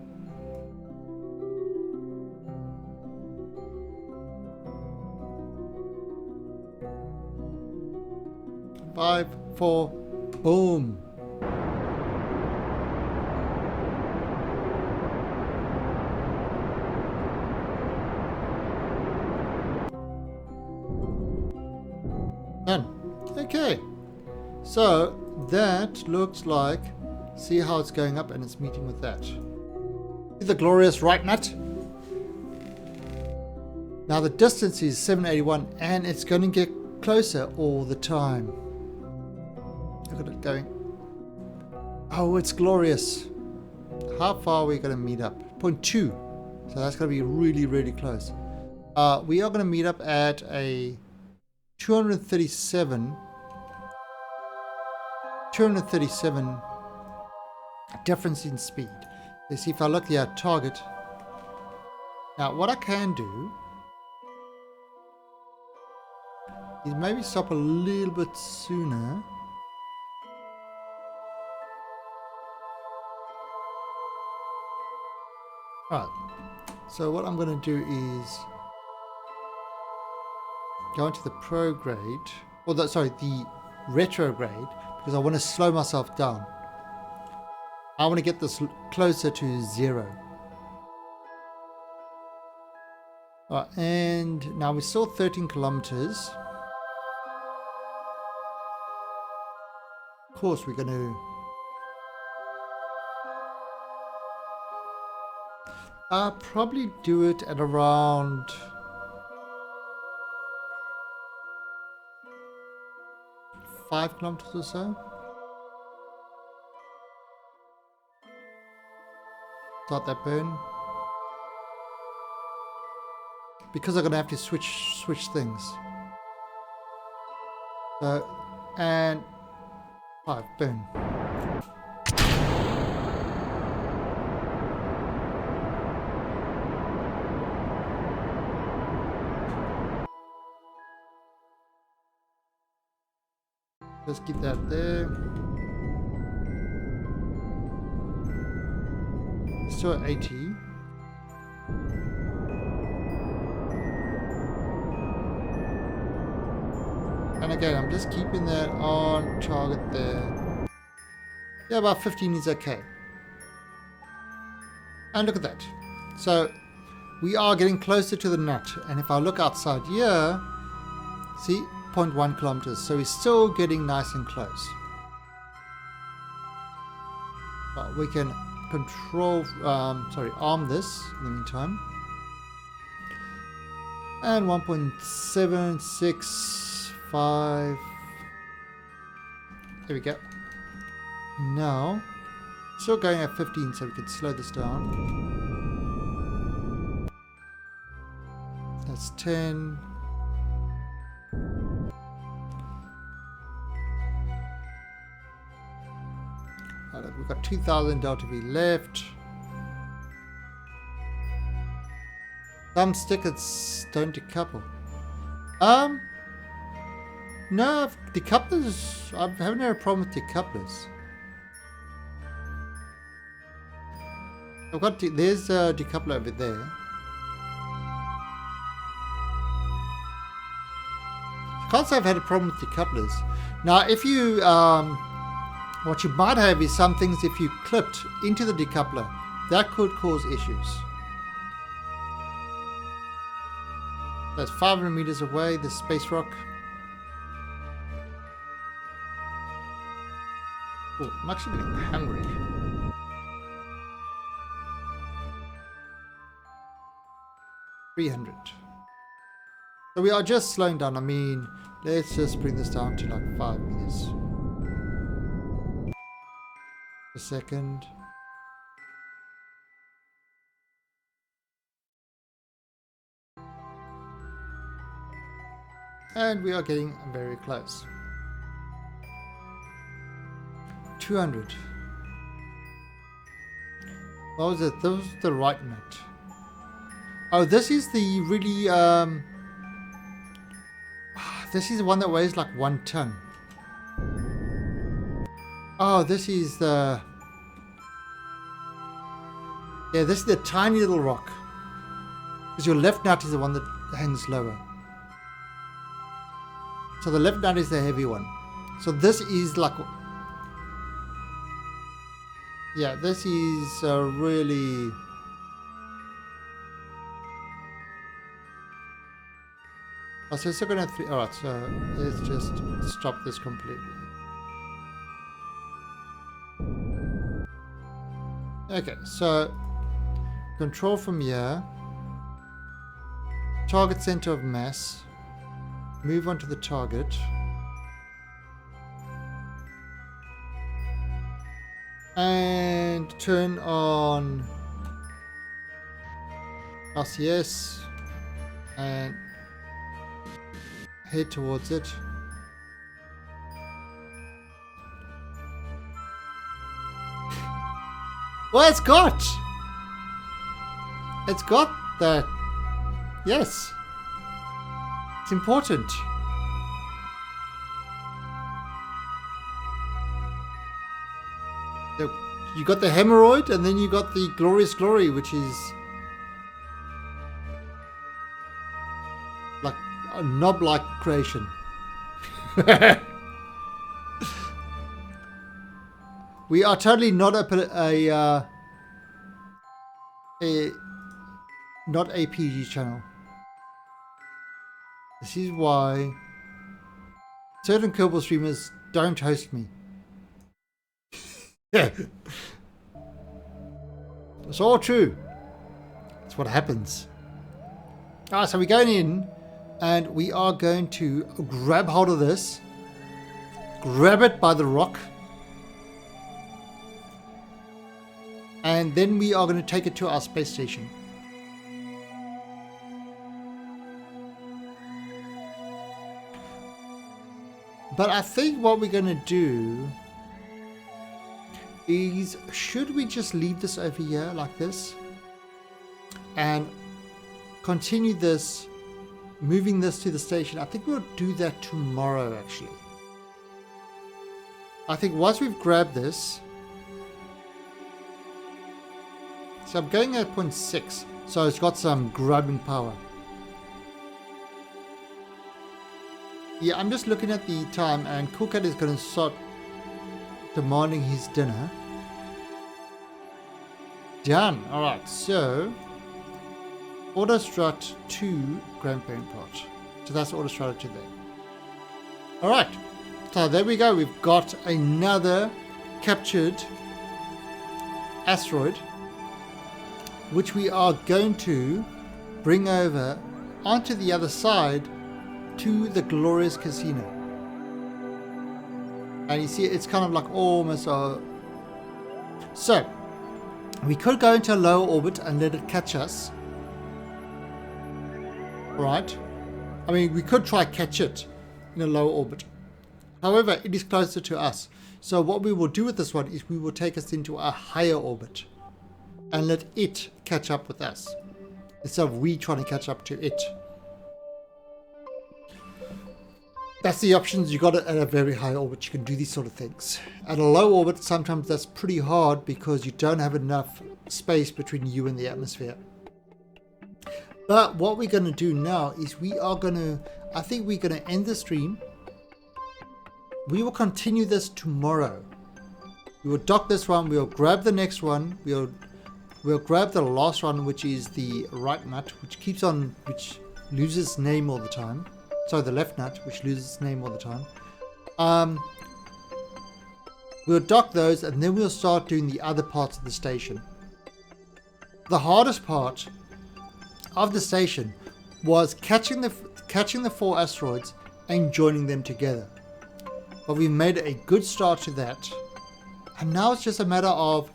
5, 4, boom. Done. Okay. So that looks like, see how it's going up and it's meeting with that. See the glorious right nut? Now the distance is 781 and it's going to get closer all the time. Look at it going. Oh, it's glorious. How far are we going to meet up? 0.2. So that's going to be really, really close. We are going to meet up at a 237 difference in speed. Let's see if I look here at target. Now what I can do is maybe stop a little bit sooner. Alright, so what I'm going to do is go into the prograde, or the retrograde, because I want to slow myself down. I want to get this closer to 0. And now we're still 13 kilometers. Of course, we're going to probably do it at around 5 kilometers or so. Start that burn. Because I'm gonna have to switch things. And 5 burn. Let's keep that there. Still at 80. And again, I'm just keeping that on target there. Yeah, about 15 is okay. And look at that. So we are getting closer to the nut. And if I look outside here, see, 0.1 kilometers. So we're still getting nice and close. But we can control, arm this in the meantime. And 1.765. There we go. Now, still going at 15, so we can slow this down. That's 10. We've got 2,000 delta V left. Some stickers don't decouple. No, decouplers, I haven't had a problem with decouplers. I've got, there's a decoupler over there. I can't say I've had a problem with decouplers. Now, if you, what you might have is some things, if you clipped into the decoupler, that could cause issues. That's 500 meters away, the space rock. Oh, I'm actually getting hungry. $300. So we are just slowing down. I mean, let's just bring this down to like 5 meters a second. And we are getting very close. 200. What was it? That was the right nut. Oh, this is the really, this is the one that weighs like 1 ton. Oh, this is the, yeah, this is the tiny little rock. Because your left nut is the one that hangs lower. So the left nut is the heavy one. So this is like, yeah, this is really, oh, so it's still going to, alright, so let's just stop this completely. Okay, so control from here, target center of mass, move on to the target, and turn on RCS, and head towards it. Well, it's got that. Yes, it's important. So you got the hemorrhoid, and then you got the glorious glory, which is like a knob-like creation. We are totally not a not a PG channel. This is why certain Kerbal streamers don't host me. Yeah, it's all true. That's what happens. Alright, so we're going in, and we are going to grab hold of this, grab it by the rock, and then we are going to take it to our space station. But I think what we're going to do is, should we just leave this over here like this and continue this, moving this to the station? I think we'll do that tomorrow, actually. I think once we've grabbed this, so I'm going at 0.6, so it's got some grabbing power. Yeah, I'm just looking at the time, and Coolcat is going to start demanding his dinner. Done. Alright, so auto strut to grandparent plot. So that's auto strut to there. Alright, so there we go. We've got another captured asteroid, which we are going to bring over onto the other side to the glorious casino. And you see, it's kind of like almost a... So we could go into a lower orbit and let it catch us. Right? I mean, we could try catch it in a lower orbit. However, it is closer to us. So what we will do with this one is we will take us into a higher orbit and let it catch up with us, instead of we trying to catch up to it. That's the options. You got it at a very high orbit, you can do these sort of things. At a low orbit, sometimes that's pretty hard because you don't have enough space between you and the atmosphere. But what we're going to do now is we are going to, I think we're going to end the stream. We will continue this tomorrow. We will dock this one, we'll grab the next one, we'll grab the last one, which is the right nut, which keeps on, which loses its name all the time. So the left nut, which loses its name all the time. We'll dock those, and then we'll start doing the other parts of the station. The hardest part of the station was catching the 4 asteroids and joining them together. But we made a good start to that, and now it's just a matter of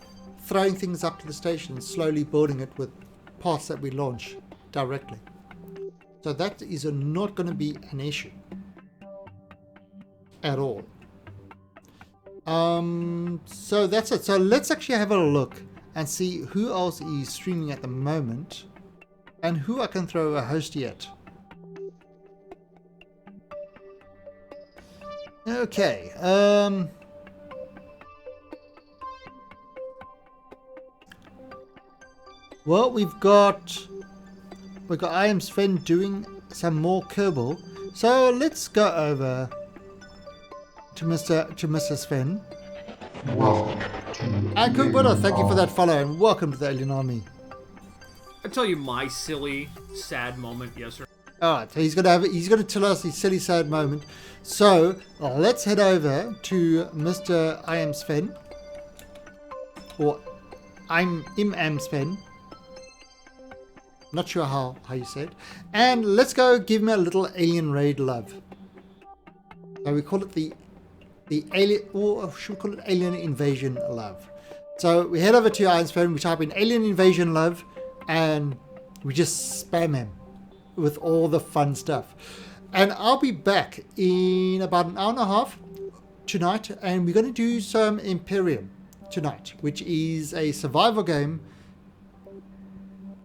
throwing things up to the station, slowly building it with parts that we launch directly. So that is not going to be an issue at all. So that's it. So let's actually have a look and see who else is streaming at the moment and who I can throw a hosty at. Okay. Well, we've got I am Sven doing some more Kerbal. So let's go over to Mr. Sven. Welcome to And Cookbutter, thank you for that follow, and welcome to the Alien Army. I'll tell you my silly, sad moment yesterday. Alright, so he's gonna tell us his silly sad moment. So let's head over to Mr. I am Sven. Or I'm Im Sven. Not sure how you say it. And let's go give him a little alien raid love. So we call it the alien, or should we call it alien invasion love? So we head over to Iron's phone, we type in alien invasion love, and we just spam him with all the fun stuff. And I'll be back in about an hour and a half tonight, and we're going to do some Imperium tonight, which is a survival game.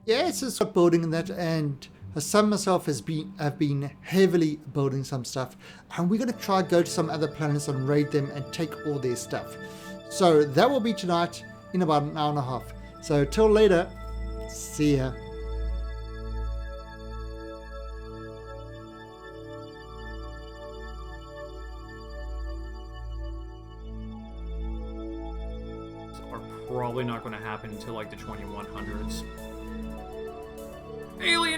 Yeah, it's just building and that, and Hassan and myself have been heavily building some stuff, and we're going to try go to some other planets and raid them and take all their stuff. So that will be tonight in about an hour and a half. So till later, see ya. Are probably not going to happen until like the 2100s. Alien